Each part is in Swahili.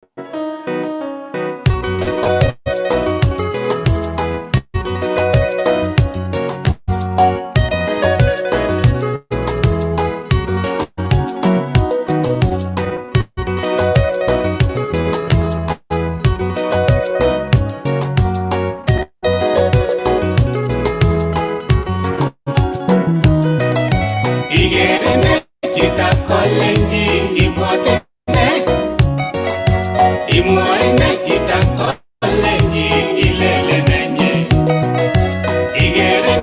Igere Chitab Kalenjin ibwote imwoe Chitab Kalenjin ilele nenye. Igere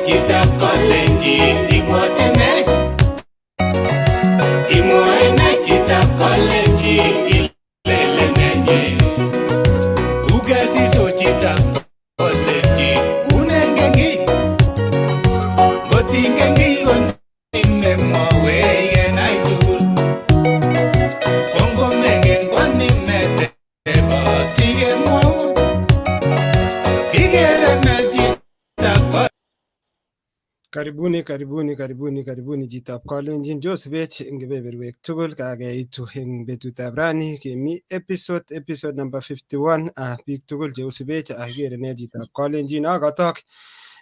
Chitab Kalenjin ibwote imwoe Chitab Kalenjin ilele nenye. Ugasiso Chitab Kalenjin unengengi botingengi on Karibuni Chitab Kalenjin Joseph ngebeberwek tugul kakeitu eng betutab rani kemi episode number 51 biik tugul cheusibech Igere ne Chitab Kalenjin akatok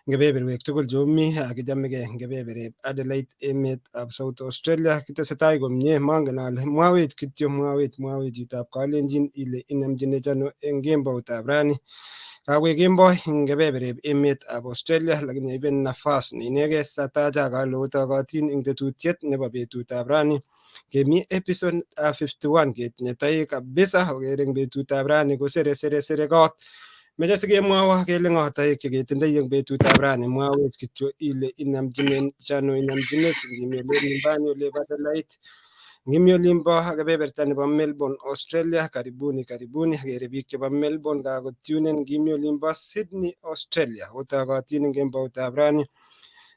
ngebeberwek tugul cheumi akichamegei ngebebereb Adelaide emetab South Australia kitesetai komie mangen ale mwawech Chitab Kalenjin ile inemchinech ano eng kemboutab rani. Kawe kemboi ngebebereb emetab Australia lakini iben nafas neinegei stataja kalotakatin eng tetutiet nebo betutab rani kemi episode 51 ketinye toek kabisa okere eng betutab rani kosere kot. Meche sikemwowo kele ng'o toek cheketindoi eng betutab rani mwawech kityo ile inemchinech ngimi ole nyumbani ole Adelaide ngimi olimbo kebeberta nebo Melbourne Australia karibuni akere biik chebo Melbourne kakotunen ngimi olimbo Sydney Australia otokotin eng kemboutab rani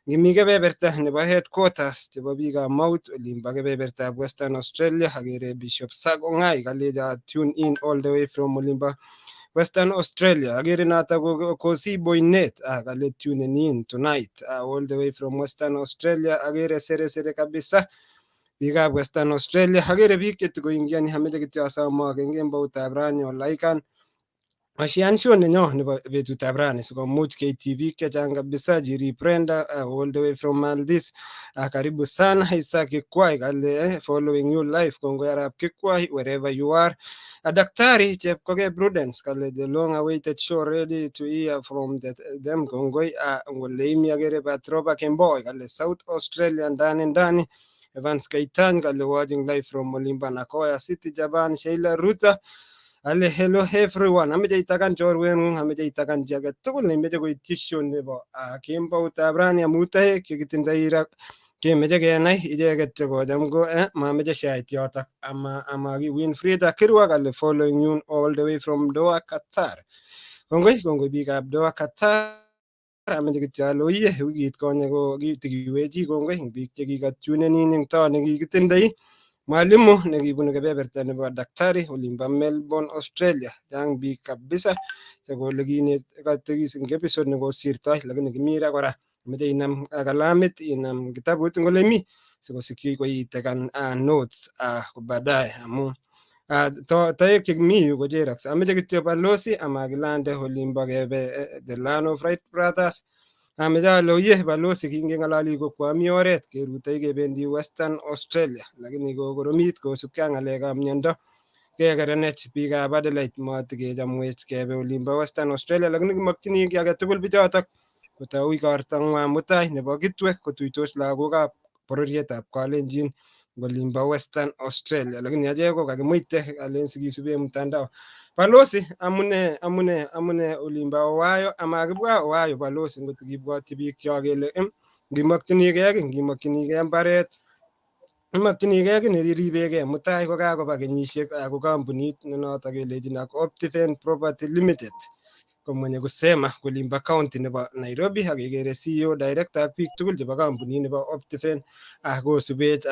ngimi kebeberta nebo headquarters chebo biikab Mount olimbo kebebertab Western Australia akere Bishop Sagong'ai kaleja tune in all the way from olimbo Western Australia akere noto Kosi Boynet kale tunen in tonight all the way from Western Australia akere sere kabisa biikab Western Australia akere biik chetikoingiani ameche kityo asomok eng kemboutab rani olaikan Asian show nenyo nebo betutab rani sikomuch keityi biik chechang kabisa Jiri Brenda all the way from Maldives karibu sana Isaac Kikwai kale following you live kongoi Arap Kikwai wherever you are. Daktari Chepkoge Prudence kale the long awaited show ready to hear from them kongoi ngoleimi akere Patroba Kemboi kale South Australia ndani Evans Kaitan kale watching live from Olimba Nakoya City Japan. Sheila Ruta ale hello everyone ameche itakan chorweng'ung ameche itakan chi age tugul nemeche koityi show nebo kemboutab rani amu toek chekitindoi ra kemeche kenai icheket chekocham ko mameche shait yotok ama Winfrida Kirwa kale following you all the way from Doha Qatar. Kongoi biikab Doha Qatar ameche kityo ale oye wikit konye ko kitikiwechi kongoi eng biik chekikatunen in eng taon nekikitindoi mwalimu nekibunu kebeberta nebo daktari olimbo Melbourne Australia chang biik kabisa chekole kinet katekis eng episode nekosirtoi lakini kimi ra kora meche inam kalamit inam kitabut eng ole mi sikosikyi koitekan notes baadaye amu toek chemi yu kocherakse ameche kityo balozi amakilande olimbo kebe the land of right brothers ameche ale oye balozi kingeng'ololi kokwami oret kerutoi kebendi Western Australia lakini kokoromit kosubkei ak ng'alekab miondo kekerenech biikab Adelaide matikechamwech kebe olimbo Western Australia lakini kimakchini kiy age tugul bichotok kotou igortang'wa mutai nebo kitwek kotuitos lagokab bororietab Kalenjin olimbo Western Australia lakini achek ko kakimuite alen sikisube mtandao. Balozi amune olimbo Ohio amakibwa Ohio balozi ngot kibwotyi biik cho kele ngimakchinigei mbaret imakchinigei ki neribegei mutai kokakoba kenyisiek ko kampunit ne noto kelechin Optiven Property Limited komwenye kusema kolimbo county nebo Nairobi akekere CEO director ak biik tugul chebo kampunit nebo Optiven kosubech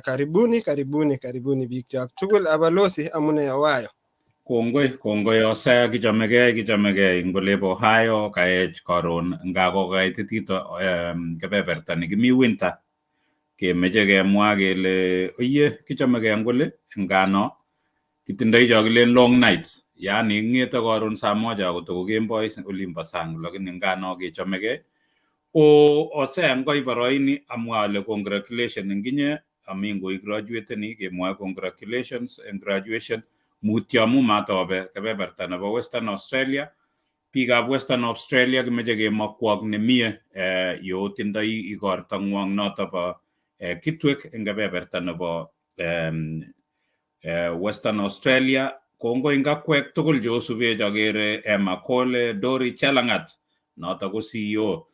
karibuni biik chok tugul balozi amune Ohio. Kongoi Hosea kichamegei ngolebo Ohio kaech karon ngakokaitit kebeberta nekimi winter kemeche kemwa kele oye kichamegei ngole ngano kitindoi chokilen long nights, yani ng'ete karon saa moja kotoko kemboi olimbo sang, lakini ngano kechomegei. Ko Hosea ngoi boroini amwa ale congratulations nginye ami ngoi graduateni kemwoe congratulations en graduation. Mutyo amu matobe kebeberta nebo Western Australia. Biikab Western Australia kimeche kemokwok nemie yo tindoi igorta ng'wong noto bo kitwek eng kebeberta nebo Western Australia. Kongoi ngakwek tugul cheosubech agere Emma Cole, Dori Chelangat noto ko CEO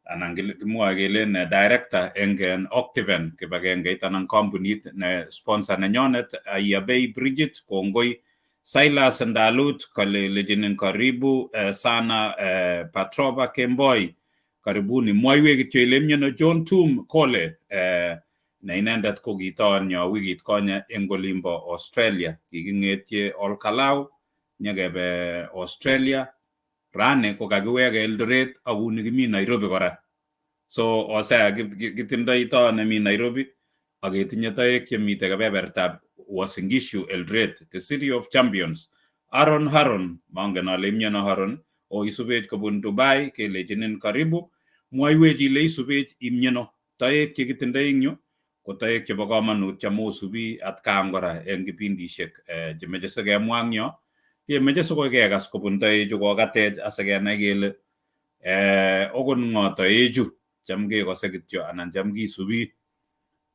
anan kimwoe kelen director eng Octiven kibagengeit anan kampunit ne sponsor nenyonet Ayabei Bridget. Kongoi Silas Ndalut kalelejinin karibu sana Patrova Kemboi karibuni mwaiwe kityo ile mnyono John Tum Kole na inendet ko kitonyo wikit konye eng olimbo Australia, kiking'etye Olkalau nyekebe Australia, rane ko kakiweke Eldoret akuni kimi Nairobi kora. So Hosea kitindoi to nemi Nairobi aketinye toek chemite kebebertab Uasin Gishu Eldoret, the city of champions. Haron mangen ale mnyono Haron o isubech kobun Dubai kelechinin karibu, mwaiwech ile isubech imnyono. Toek chekitindoi ing yu ko toek chebo komonut chamosubi atkaan kora eng kipindishek chemeche sikemwa eng yo, kemeche sikoi kekas kobun toechu kokatech asikenai kele okot ng'o toechu cham kekose kityo anan cham kisubi.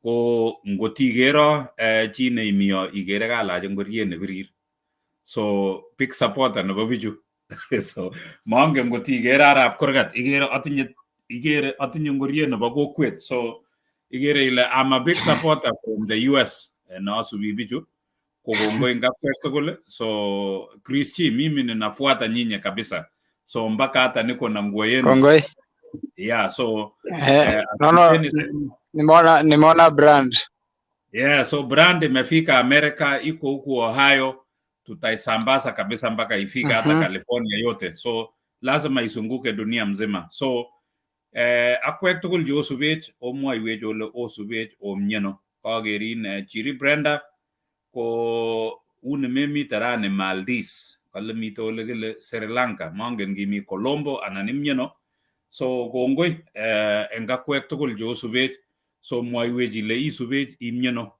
Ko ngotikero chi neimi yo igere kalach ngoriet nebirir, so big supporter nebo bichu. So mongen ngotikere arap kurgat igere atinye ngoriet nebo kokwet, so igere ile I'm a big supporter from the US na asubi bichu. Kongoi ngakwek tugul. So Chris Chi, mimi ninafuata nyinyi kabisa, so mpaka hata niko na nguo yenu. Kongoi. Yeah, so nimeona brand. Yeah, so brand imefika Amerika, iko huku Ohio, tutaisambaza kabisa mpaka ifika hata California yote, so lazima isunguke dunia mzima. So akwek tugul je osubech omwaiwech ole osubech omnyeno kagerin chiri Brenda ko uni memite rani Maldives, kale mite ole kile Sri Lanka, mongen kimi Colombo anan imnyeno. So kongoi eng akwek tugul je osubech, so mwaiwech ile isubech imnyeno.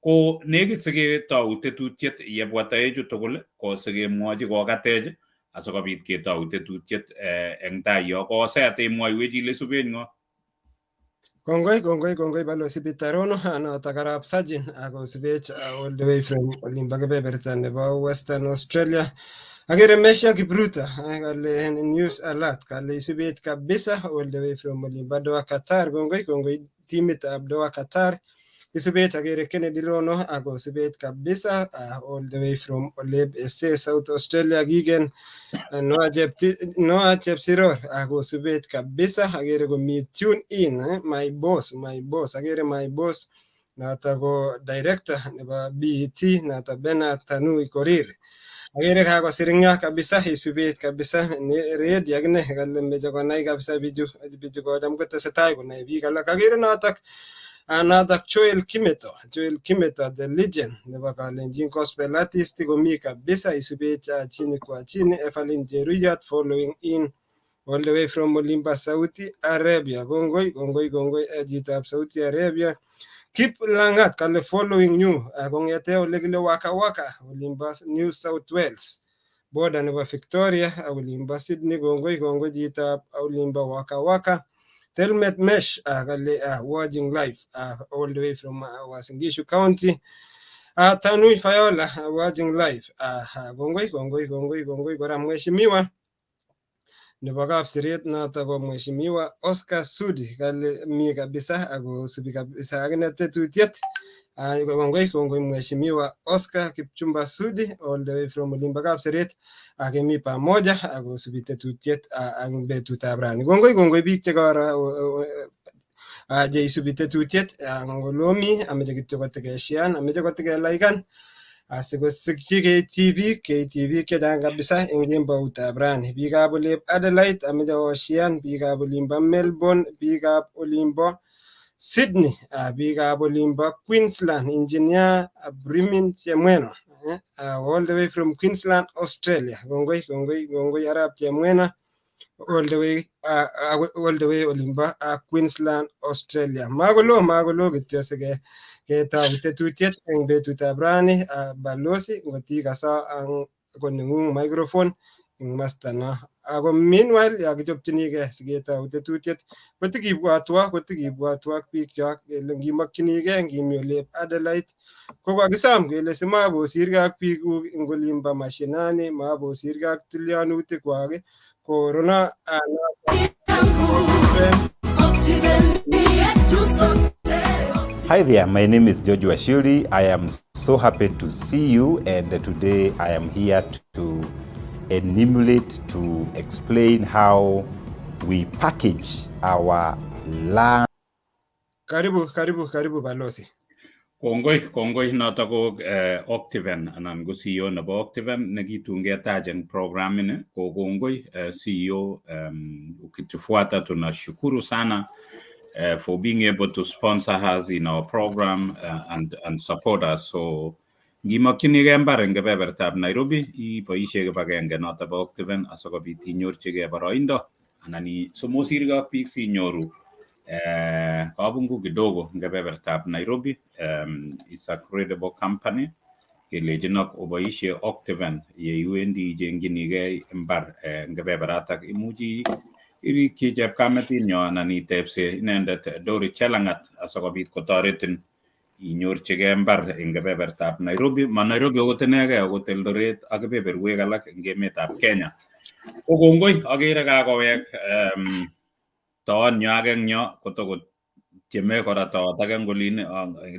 Ko nekit siketou tetutiet yebwa toechu tugul ko sikemwochi kokatech asikobit ketou tetutiet eng tai yo. Ko Hosea temwaiwech ile isubech ng'o? Kongoi balozi Pitarono noto karab Sajin ako subech all the way from olimbo kebeberta nebo Western Australia. Agere Hosea Kiprono kale news alert kale isubech kabisa all the way from olimbo Doha Qatar. Kongoi timit ab Doha Qatar. Isubech agere Kennedy Rono ako subech kabisa all the way from Oleb SA South Australia. Gigen Noah Chepsiror ako subech kabisa agere komi tune in my boss agere my boss noto ko director nebo BET noto Bernard Tanui Korir. Agere kakosirngyo kabisa isubech kabisa ready akine kale meche konai kabisa bichu kocham kotesetai konai biik alak. Agere notok Joel Kimeto the legend nebo Kalenjin gospel artist komi kabisa isubech chini kwa chini. Evelyn Jeruyat following in all the way from Olimba Saudi Arabia. Kongoi Chitab Saudi Arabia. Keep Langat kale following you kongete ole kile Waka Olimba New South Wales border nebo Victoria Olimba Sydney. Kongoi Chitab Olimba Waka. Telmet Mesh kale watching live all the way from Uasin Gishu County. Tanui Fayola watching live. Kongoi kora mheshimiwa nebo Kapseret noto ko mheshimiwa Oscar Sudi kale mi kabisa ako subi kabisa akine tetutiet. Kongoi mheshimiwa Oscar Kipchumba Sudi all the way from Olimbo Kapseret akemi pamoja ako subi tetutiet ang betutab rani. Kongoi biik chekora je isubi tetutiet ngolomi ameche kityo kotekeshian ameche kotekelaikan asikosikchi KTV chechang kabisa eng kemboutab rani. Biikab Olep Adelaide ameche oshian, biikab Olimbo Melbourne, biikab Olimbo Sydney, biikab Olimbo Queensland, engineer Brimin Chemweno all the way from Queensland, Australia. Gongoi Arab Chemwena, all the way Olimba, Queensland, Australia. Magolo kityo sige ketau tetutiet eng betutab rani balosi ngoti kasa ang konengung microphone eng masta no. Ako meanwhile yakichopchinigei siketau tetutiet kotikibwatwa ak biik chok kele ngimakchinigei ngimi olep Adelaide ko kakisam kele simabosirgei ak biikuk eng olimba mashinani, mabosirgei ak tilyanutik kwak korona Hi there, my name is George Washuri. I am so happy to see you, and today I am here to enumerate, to explain how we package our land. Karibu balosi. Kongoi noto ko Octiven anan ko CEO nebo Octiven nekitungetaja eng program ini ko kongoi CEO ukitufuata tunashukuru sana for being able to sponsor us in our program and support us. So ngimakchinigei mbar eng kebebertab Nairobi iboisie kibagenge noto bo Octiven asikobit inyorchigei boroindo anan somosirgei ak biik sinyoru kabungu kidogo ngebebertab Nairobi. It's a credible company kelejinok oboisie Octiven yeiwendi ichengjinigei mbar ngebeberatak imuchi irikyi chepkametinyo anan itebse inendet Dori Chelangat asikobit kotoretin inyorchigei mbar eng kebebertab Nairobi. Ma Nairobi akot inegei akot Eldoret ak kebeberwek alak eng emetab Kenya. Ko kongoi agere kakowek toonyo agengyo kotokotieme kora toot age ngolin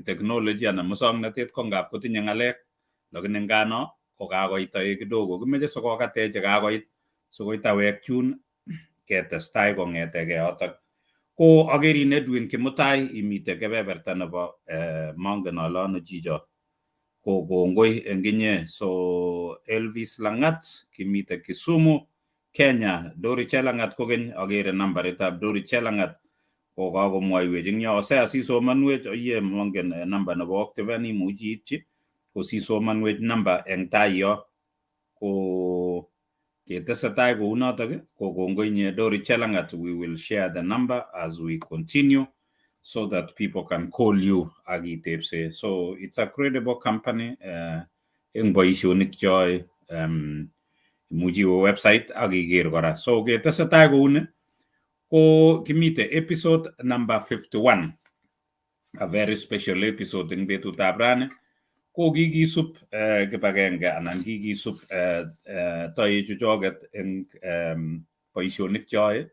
technology anan musongnotet ko ngap kotinye ngalek lakini ngano ko kakoit kidogo kimeche sikokatech kakoit sikoitawek chun ketestai kongetege yotok. Ko agerin Edwin Kimutai imite kebeberta nebo mongen ale ano chicho. Ko kongoi eng inye. So Elvis Langat kimite Kisumu, Kenya. Dori Chelangat kokeny agere nambaritab Dori Chelangat ko kakomwoiwech eng yo. Hosea sisomanwech oye mongen namba nebo Octiven imuchi itchi ko sisomanwech namba eng tai yo. Ko ketesetai kou notok ko kongoi nye Dori Chelangat. We will share the number as we continue so that people can call you agitepse. So it's a credible company eng boisionik choy imuchi website agiger kora. So ketesetai kou ni ko kimite episode number 51, a very special episode eng betutab rani. Ko kikisup kibagenge anan kikisup toechu choget eng boisionik choy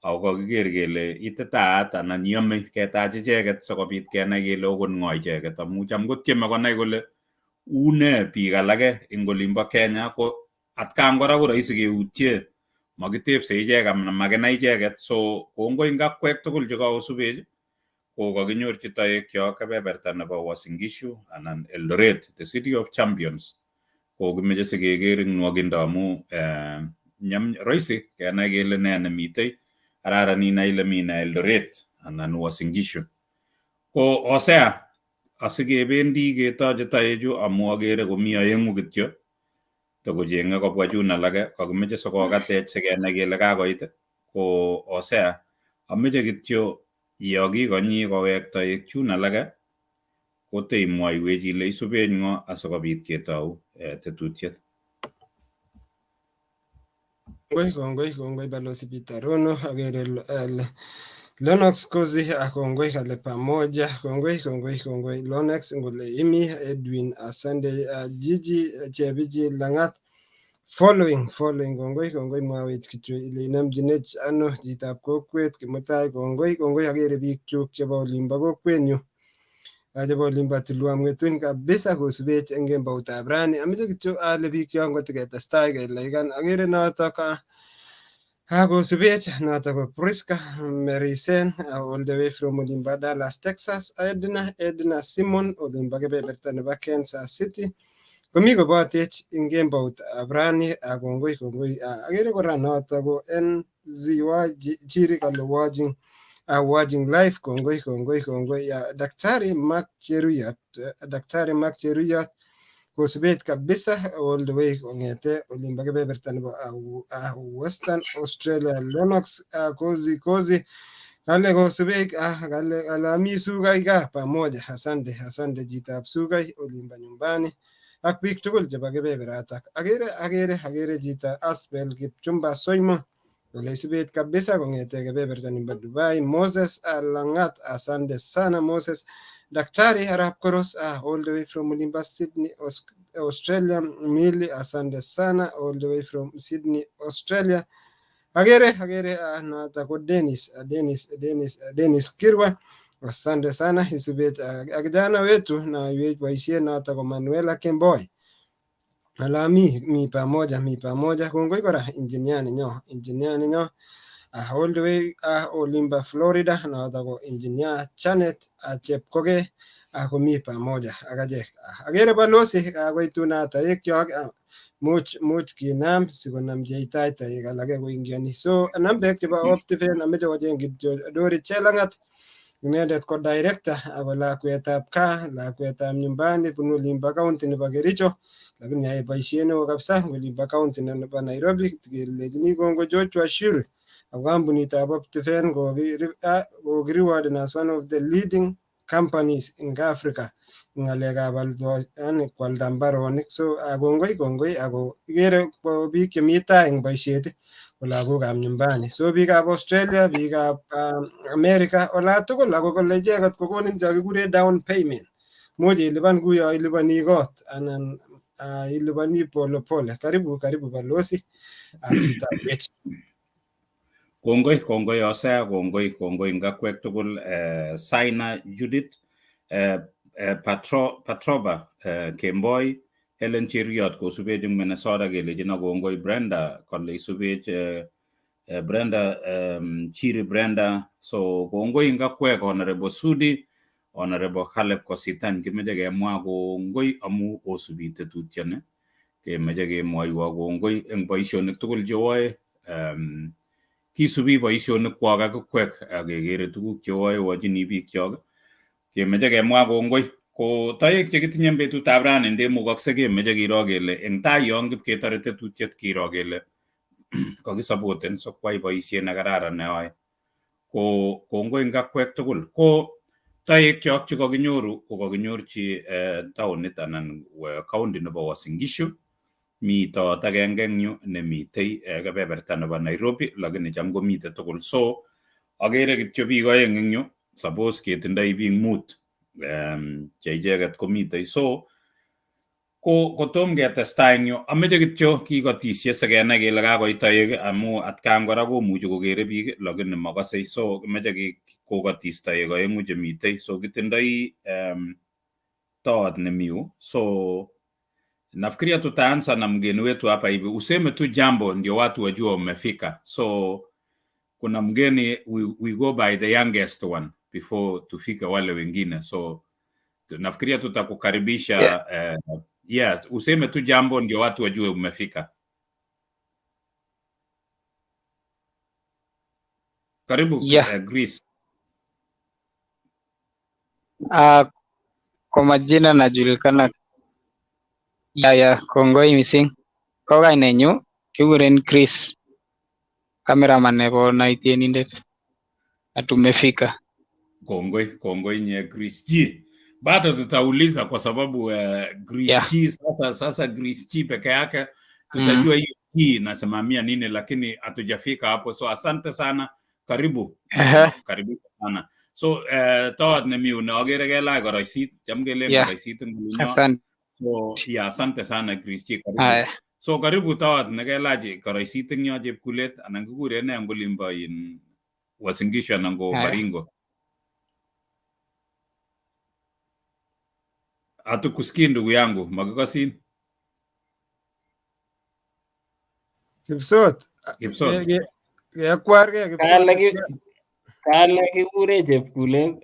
ako kakiker kele ititaat anan yome ketach icheget sikobit kenai kele okot ng'o icheget amu cham kotieme konai kole une biik alake eng olimbo Kenya ko atkan kora ko rahisi keutie makitepse ichek anan makinai icheget. So kongoi ngakwek tugul chekakosubech ko kakinyorchi toekyo kebeberta nebo Uasin Gishu anan Eldoret, the city of champions. Ko kimeche sikeker eng nwogindo amu rahisi kenai kele ne nemitei. Araran inai ile mi na Eldoret anan Uasin Gishu. Ko Hosea asikebendi ketoche toechu amu agere komi oengu kityo tokochenge kobwa chun alake kakimeche sikokatech sikenai kele kakoit. Ko Hosea ameche kityo yokikonyi kowek toek chun alake koteimwoiwech ile isubech ng'o asikobit ketou tetutiet. Kongoi balosi Pitarono agere Lennox Kozi kongoi kale pamoja. Kongoi Lennox ngole imi Edwin asante Gigi Chebiji Langat following kongoi mwawech kityo ile inamchinech ano chitab kokwet Kimutai. Kongoi agere biik chuk chebo olimbo kokwenyu chebo olimbo Tulwa Mwetun kabisa kosubech eng kemboutab rani. Ameche kityo ale biik chon kotiketestai kelaikan agere notok kosubech notok ko Priska Merisen all the way from olimbo Dallas, Texas. Edna Simon olimbo kebeberta nebo Kansas City komi kobotech eng kemboutab rani. Kongoi agere kora notok ko NZY Chiri kale watching live. Kongoi Daktari Mark Cheruyot kosubet kabisa all the way kongete olimbo kebeberta nebo Western Australia Lennox kozi kale kosubek kale ami Sugai ka pamoja. Asante Chitab Sugai olimbo nyumbani ak biik tugul chebo kebeberatak. Agere Chita Aspel Kipchumba Soimo kole subet kabisa kongete kebeberta nebo Dubai. Moses Langat, asante sana Moses. Daktari Arab Koros all the way from Olimba Sydney Australia. Mili, asante sana all the way from Sydney Australia. Agere nata ko Dennis Kirwa, asante sana isubet akijana wetu na boisie nata ko Manuela Kemboi. Alami mi pamoja kongoi kora engineer ninyo all the way Olimba Florida nata ko engineer Janet Chepkoge komi pamoja akajek. Agere balozi koitu nata yekyok much kinam sikonam jeitaita alage koingiani. So nambek chebo Optiven ameche kocheng kityo Dori Chelangat, inendet ko director ako lakwetab kaa, lakwetab nyumbani bunu Olimbo county nebo Kericho, lakini yae boisiet neo kabisa Olimbo county nebo Nairobi. Kelechini kongo Joshua Shuri ak kampunitab Optiven kokiriwarden as one of the leading companies in Africa ngalekab kwalda mbaronik. So kongoi ako igere biik chemi tai eng boisiet ko lagokab nyumbani. So biikab Australia, biikab America, ola tugul ako kole icheket kokonin chekikure down payment. Much ilipan kuyo ilipani kot anan ilipani polepole. Karibu balozi asitabech. Kongoi Hosea, kongoi ngakwek tugul, Saina Judith, Patrova Kemboi, Helen Chiriot kosubech eng Minnesota kelechino kongoi, Brenda kole isubech Brenda Chiri Brenda. So kongoi ngakwek Honorable Sudi, Honorable Caleb Kositan, kimeche kemwa kongoi amu osubi tetutioni, kemeche kemwoiwo kongoi eng boisionik tugul chewoe. Kisubi boisionik kwak akikwek akekere tuguk chewoe wachini biikchok, kemeche kemwa kongoi. Ko toek chekitinye betutab rani ndemukokse kemeche kiro kele eng tai yon kipketore tetutiet kiro kele kakisapoten sokwai boisiet nekararan neyoe. Ko kongoi ngakwek tugul. Ko toekchok chekakinyoru ko kakinyorchi taonit anan county nebo Uasin Gishu. Mito agenge eng yu nemitei kebeberta nebo Nairobi, lakini cham komite tugul. So agere kityo biik oeng eng yu, suppose ketindoi biik mut che icheket komitei. So kotom ketestai eng yu, ameche kityo kikotisye sikenai kele kakoit toek amu atkan kora komuchi kokere biik lakini makasei. So kimeche kokatis toek oengu chemitei. So kitindoi toot nemiu. So nafikiria tutaanza na mgeni wetu hapa hivi. Useme tu jambo ndio watu wajua umefika. So kuna mgeni, we go by the youngest one before tufike wale wengine. So nafikiria tutakukaribisha. Useme tu jambo ndio watu wajue umefika. Karibu Greece. Kwa majina najulikana kongoi mising. Ko kainenyu kikuren Chris, cameraman nebo Tieninded. Tumefika. Kongoi nye Chris G. Bado tutauliza kwa sababu Chris G sasa Chris G peke yake tutajua hiyo G nasimamia nini, lakini hatujafika hapo. So asante sana, karibu. Karibu sana. So tawat nemi unagere gela koroisit, chamgele koroisit ngulinyo. Asante. So asante sana Chris G, karibu. So karibu tawat nekelaji koroisit nyo chepkulet anan kikure ne ngolimbo in Uasin Gishu anan ko Baringo. Hatukusikii ndugu yangu, makikosin. Kipsot. Kekwarge Kipsot. Kale kikure chepkulet.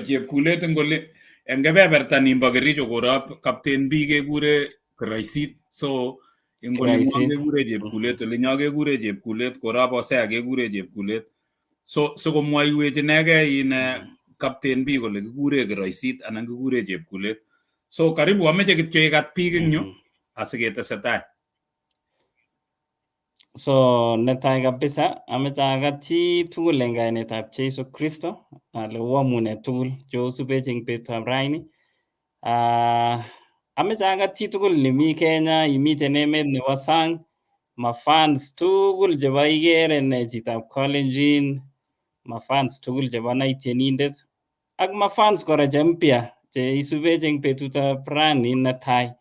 Chepkulet ngole eng kebeberta nimbo Kericho korop Captain B kekure koroisit. So ngole kekure chepkulet, ole nyo kekure chepkulet, korop Hosea kekure chepkulet. So komwaiwech inege in Captain B kole kikure koroisit anan kikure chepkulet. So karibu ameche kityo ikat biik eng yu asiketesetai. So netai kabisa ameche akat chi tugul eng kainetab Jesu Kristo ale uamune tugul cheosubech eng betutab raini. Ameche akat chi tugul nemi Kenya, imiten emet nebo sang, mafans tugul chebo Igere ne Chitab Kalenjin, mafans tugul chebo Tieninded, ak mafans kora che mpya che isubech eng betutab rani netai.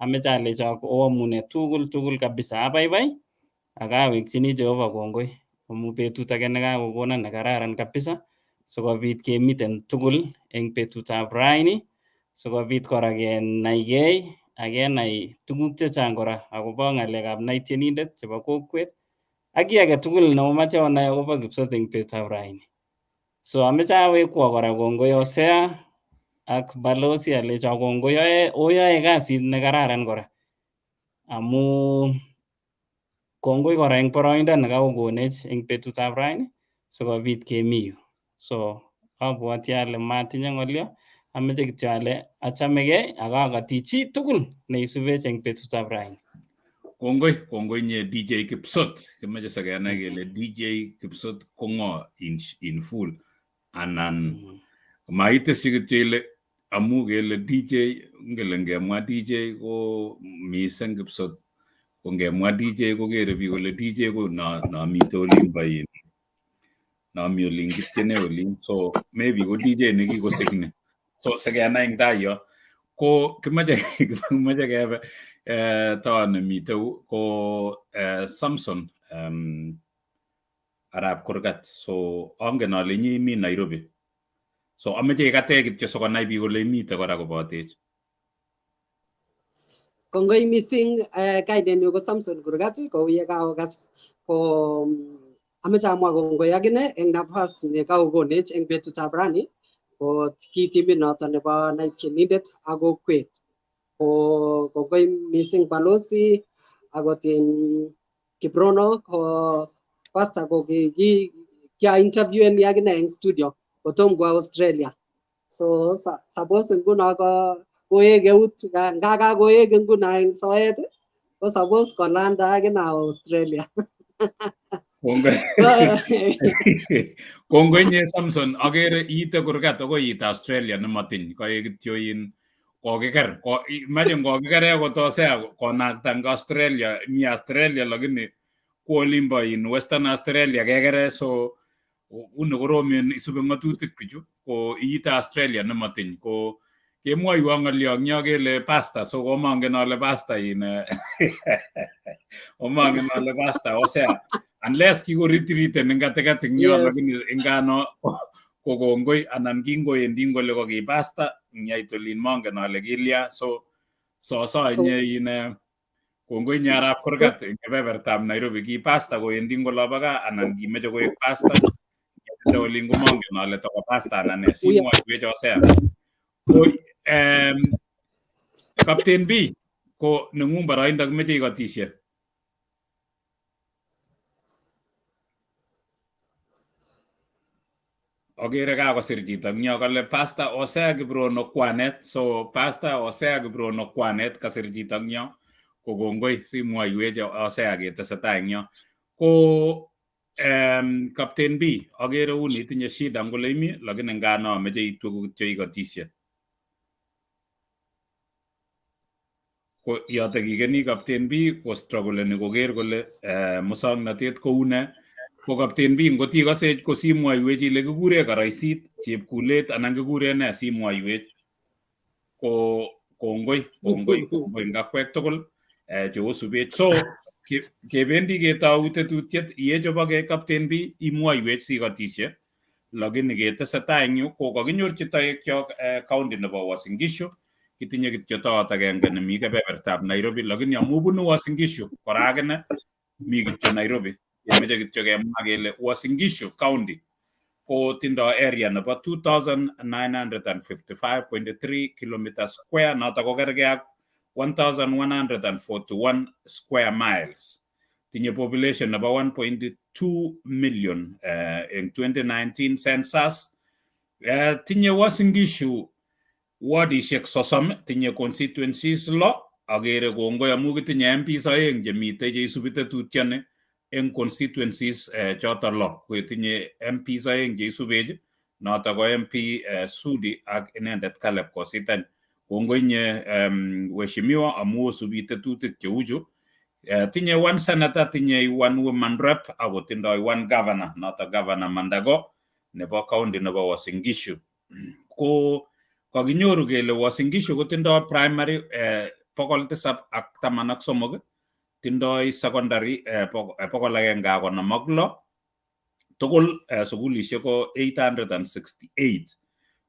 Ameche alecho oamune tugul kabisa. Abaibai ak awekchini Jehova kongoi amu betut age nekakokona nekararan kabisa sikobit kemiten tugul eng betutab raini, sikobit kora kenaigei ak kenai tuguk chechang kora akobo ng'alekab Tienindet chebo kokwet ak kiy age tugul neomoche onai akobo Kipsot eng betutab raini. So ameche awekwo kora kongoi Hosea ak Balozi alecho kongoi, oyoe kasit nekararan kora amu kongoi kora eng boroindo nekakokonech eng betutab raini sikobit kemi yu. So abwoti ale matinye ng'olyo, ameche kityo ale achamegei ak akoti chi tugul neisubech eng betutab raini. Kongoi nye DJ Kipsot. Kimeche sikenai kele DJ Kipsot ko ng'o in full. Anan maitesyi kityo ile amu kele DJ, ngele ngemwa DJ ko mising Kipsot. Ko ngemwa DJ kokere biik kole DJ ko namite olimbo nami olin kityene olin. So maybe ko DJ nekikosikni. So sikenai eng tai yo ko kimeche kebe tawa nemite ko Samson Arap Kurgat. So angen ale inye imi Nairobi. So ameche ikate kityo sikonai biik kole imite kora kobotech. Kongoi missing kainenyu ko Samson Kurgat, kou ye kaokas ko ameche amwa kongoi akine eng nafas nekakokonech eng betutab rani ko ki timit noto nebo Tienindet ak kokwet. Ko kongoi missing Balozi akot in Kiprono ko pastor ko kia interviewen akine eng studio kotom kwa Australia. So suppose nguno koek eut nga koek nguno eng soet ko suppose kolanda akine Australia. Kongoi nye Samson, agere iite Kurgat akoi iite Australia nematiny kaek kityo in kokiker. Imagine kokiker kotosea konakta eng Australia, mi Australia lakini ko olimbo in Western Australia kekere. So uni koromen isube ng'atutik bichu ko iite Australia nematiny ko kemwoiwo ng'olyo eng yo kele pastor. So komangen ale pastor in omangen ale pastor Hosea unless kikoretriten eng katikati eng yo, lakini ingano ko kongoi anan kingoendi ngole ko ki pastor nyait olin mangen ale kilya. So inye in kongoi nye Arap Kurgat eng kebebertab Nairobi. Ki pastor koendi ngolo baka anan kimeche koek pastor nyait olin komangen ale toko pastor anan ne. Simwoiwech Hosea. Ko Captain B ko neng'ung boroindo kimeche ikotisye. Agere kakosir chito eng yo kole Pastor Hosea Kiprono kwanet. So Pastor Hosea Kiprono kwanet kasir chito eng yo ko kongoi, simwoiwech Hosea ketesetai eng yo. Ko Captain B agere uni itinye shida ngole imi, lakini ngano ameche itweku kityo ikotisye. Ko yoto kikeni Captain B ko struggleni koker kole musongnotet koune. Ko Captain B ngot ikose ko simwoiwech ile kikure koroisit, chepkulet anan kikure ne, simwoiwech. Ko kongoi eng akwek tugul cheosubech. So kebendi ketou tetutiet iyechobake Captain B imwoiwech sikotisye, lakini ketesetai eng yu ko kakinyorchi toekyok county nebo Uasin Gishu. Kitinye kityo toot agenge nemi kebebertab Nairobi, lakini amu bunu Uasin Gishu kora akine mi kityo Nairobi. Kemeche kityo kemwa kele Uasin Gishu County ko tindo area nebo 2955.3 kilometers square, noto ko kerge ak 1141 square miles. Tinye population nebo 1.2 million eng 2019 census. Tinye Uasin Gishu wardishek 30 tinye constituencies lo agere kongoi amu kitinye MPs aeng chemite cheisubi tetutioni eng constituencies choto lo kotinye MPs aeng cheisubech noto ko MP Sudi ak inendet Caleb Kositany kongoi nye weshimiwa amu osubi tetutik cheuchu tinye one senator tinye one woman rep ako tindoi one governor noto governor Mandago nebo county nebo Uasin Gishu ko kaginyoru kele Uasin Gishu kotindoi primary 713 tindoi secondary 156 tugul sugulishek ko 868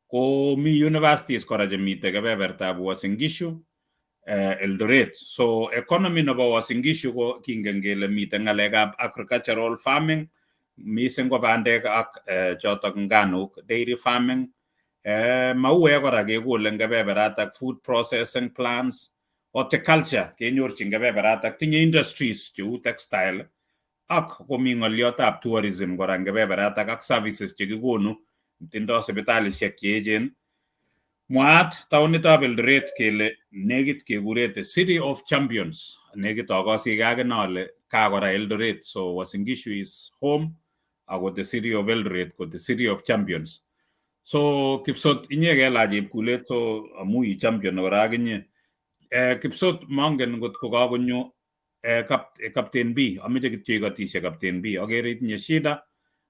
ko mi universities kora chemite kebebertab Uasin Gishu Eldoret so economy nebo Uasin Gishu ko kingen kele mite ngalekab agricultural farming mising ko bandek ak chotok nganuk dairy farming mauwek kora kekole eng kebeberatak food processing plants horticulture kenyorchin kebeberatak tinye industries cheu textile ak komi ngoliotab tourism kora eng kebeberatak ak services chekikonu tindoi sipitalishek cheechen mwaat taonitab Eldoret kele negit kekure the city of champions negit akosike akine ale ka kora Eldoret so Uasin Gishu is home ako the city of Eldoret ko the city of champions so Kipsot inye kelach chepkulet so amu I champion kora akinye Kipsot mongen ngot ko kakonyo Captain B ameche kityo ikotishe Captain B agere itinye shida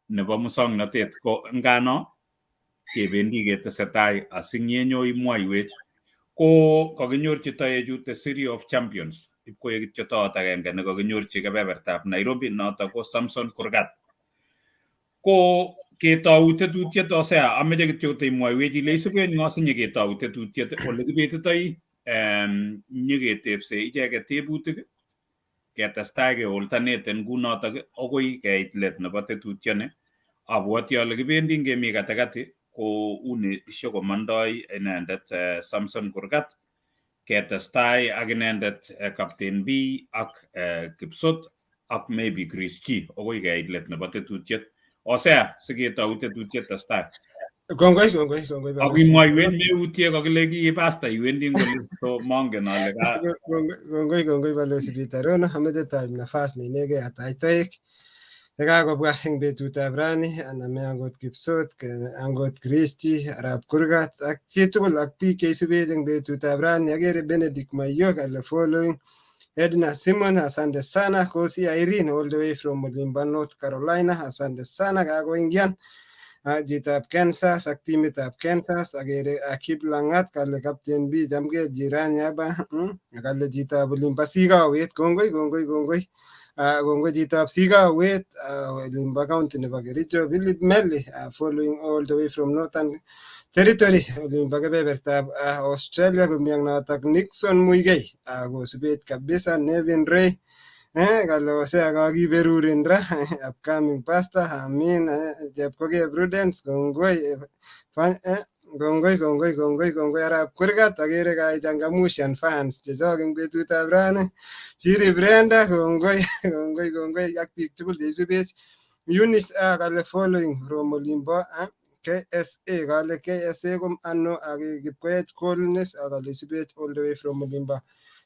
nebo musongnotet ko ngano kebendi ketesetai asinyenyo imwaiwech ko kakinyorchi toechu the city of champions ipkoe kityo toot agenge ne kakinyorchi kebebertab Nairobi noto ko Samson Kurgat ko ketou tetutiet Hosea ameche kityo imwaiwech ile isubenyo asinye ketou tetutiet ole kibetitoi nyiketepse icheket tebutik ketestai ke alternate ngunotok akoi keit let nebo tetutioni abwoti ale kibendi ngemi katikati ko uni shokomandoi inendet Samson Kurgat ketestai ak inendet Captain B ak Kipsot ak maybe Chris G akoi keit let nebo tetutiet Hosea siketau tetutiet testai Kongoi ak imwaiwen meutie kakile ki pasta iwendi ngoli so mongen ale ka kongoi balozi Bitarono ameche taib nafas neinegei atach toek yekakobwa eng betutab rani aname angot Kipsot angot Kristi arap Kurgat ak chitugul ak biik cheisubech eng betutab rani agere Benedict Mayok ale following Edna Simon asante sana Kosi Irene all the way from Olimba North Carolina asante sana kakoingian jitab Kansas ak timitab Kansas agere Akib Langat kale Captain B chamgei jirani hapa kale jitab Olimba Sikawet kongoi jitab Sikawet Olimba county nebo Kericho Philip Melly following all the way from Northern Territory Olimba kebebertab Australia komiang notok Nixon Muigai kosubet kabisa Nevin Ray kale Hosea kakiberurin ra upcoming pastor amin chepkoge Prudence kongoi arap Kurgat agere kaichangamushan fans chechok eng betutab rani Chiri Brenda kongoi ak biik tugul cheisubech Eunice kale following from Olimbo KSA kale KSA kom ano ak Kipkoech Coolness kale isubech all the way from Olimba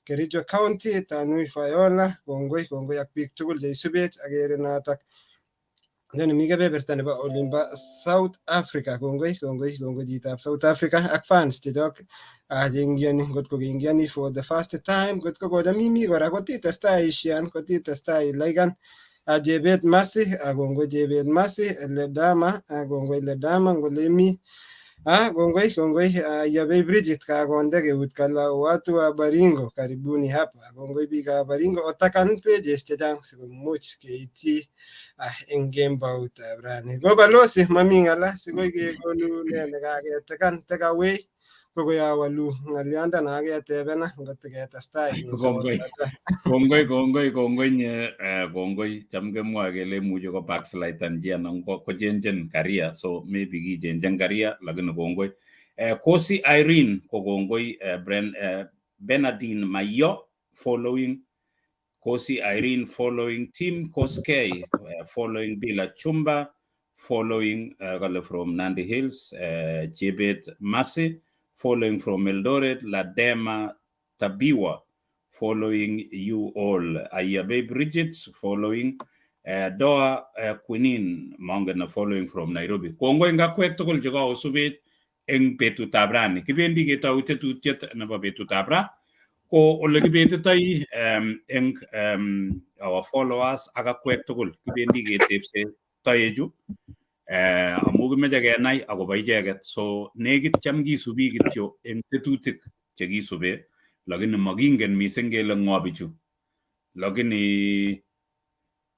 Kericho County Tanui Fayola kongoi ak biik tugul cheisubech agere notok yani mi kebeberta nebo Olimba South Africa kongoi jitab South Africa ak fans chechok cheingiani ngotko keingiani for the first time ngotko kochami kora kotitestai ishian kotitestai ilaikan Jebet Masi kongoi Jebet Masi Ledama kongoi Ledama ngolemi kongoi Yabei Bridget kakonde keut kala watu wa Baringo karibuni hapa kongoi biik ab Baringo otakan pages chechang sikomuch keityi eng kemboutab rani ko balozi mami ng'ala sikoi kekonu ne nekaketekan take away kokoi awalu ng'alyandana aketebena ngot ketestai kongoi nye kongoi cham kemwoe kele imuchi ko backsliden chi anan ko changen career so maybe ki changen career lakini kongoi Kosi Irene ko kongoi Bernardine Mayo following Kosi Irene following Tim Koskei following Bila Chumba following from Nandi Hills Jebet Masi following from Eldoret, Ladema Tabiwa, following you all. Ayabe Bridget, following Doa Quinin, Mongana, following from Nairobi. Kongo inga kwek tokol joga osubet eng petu tabrani. Kibendi kita ute tutjet na petu tabra. Ko olegi tai eng our followers aga kwek tokol. Kibendi getepse tayeju. Amugi meja nai agoba ijeget. So negit cham gisubi gityo eng tetutik che gisube. Lagini magingen misengele ngobichu. Lagini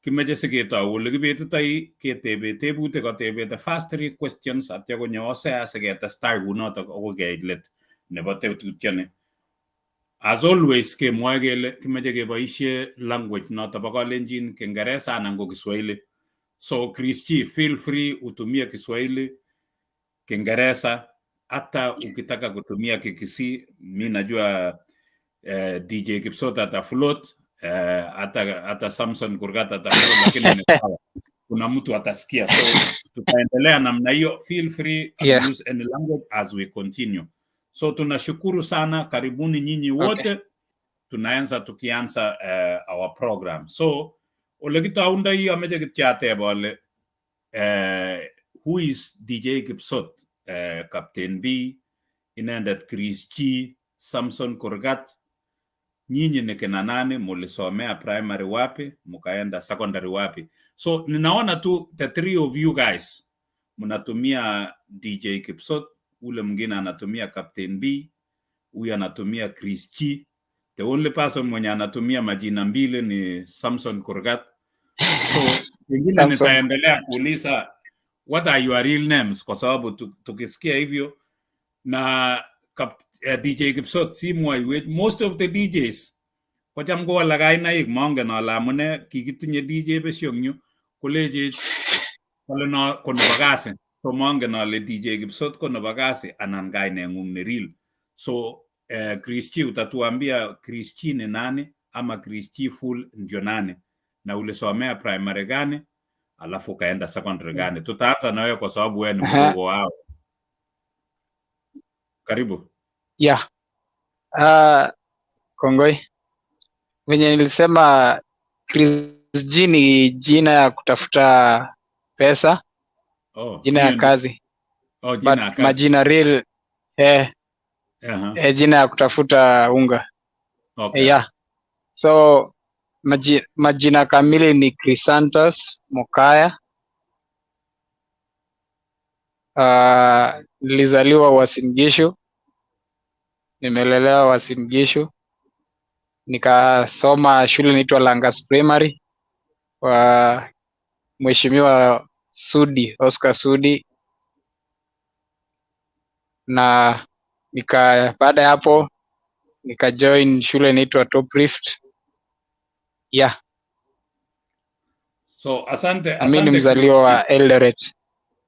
kimeje seketa ulegi beti tai ketebe tebute ko tebe the first 3 questions atya ko nyosa seketa start unota ko geidlet nebo tetutiane. As always ke mwagele kimeje ke boisie language nota ba Kalenjin, Kiingereza na Kiswahili. So Kristi, feel free utumia Kiswahili, Kiingereza, hata ukitaka kutumia Kikisi, mimi najua DJ Kipsot ata float, ata Samson Kurgata ata float, lakini kuna mtu atasikia. So tutaendelea namna hiyo. Feel free to use any language as we continue. So tunashukuru sana, karibuni nyinyi wote. Tunaanza tukianza our program. So olegita unda hii ameje kityate bole who is DJ Kipsot, Captain B, Tieninded Chris G, Samson Kurgat. Nyinyi ni kina nani, mulisomea primary wapi, mukaenda secondary wapi? So ninaona tu the 3 of you guys mnatumia DJ Kipsot, ule mwingine anatumia Captain B, huyu anatumia Chris G. The only person mwenye anatumia majina mbili ni Samson Kurgat. So wengine nitaendelea kuuliza what are your real names, kwa sababu tukisikia hivyo na DJ Kipsot si mwa most of the DJs kwa jamgo wala gaina ik monge na la mune kikitinye DJ besyongyu koleje wala na kono bagase. So monge na le DJ Kipsot kono bagase anan gaina ngung ni real. So Kristi utatuambia Kristi ni nani ama Kristi full ndio nani na ulisomea primary gani alafu kaenda secondary gani. Tutaanza na wewe kwa sababu wewe ni mdogo wao. Karibu. Kongoi. Venye nilisema Chris G ni jina ya kutafuta pesa. Jina ya kazi. Jina ya kazi. Majina real jina ya kutafuta unga. So majina kamili ni Crisantos Mokaya. Nilizaliwa Uasin Gishu. Nimelelewa Uasin Gishu. Nikasoma shule inaitwa Langas Primary kwa Mheshimiwa Sudi, Oscar Sudi. Na baada ya hapo join shule inaitwa Top Rift. So asante mimi mzaliwa wa Eldoret.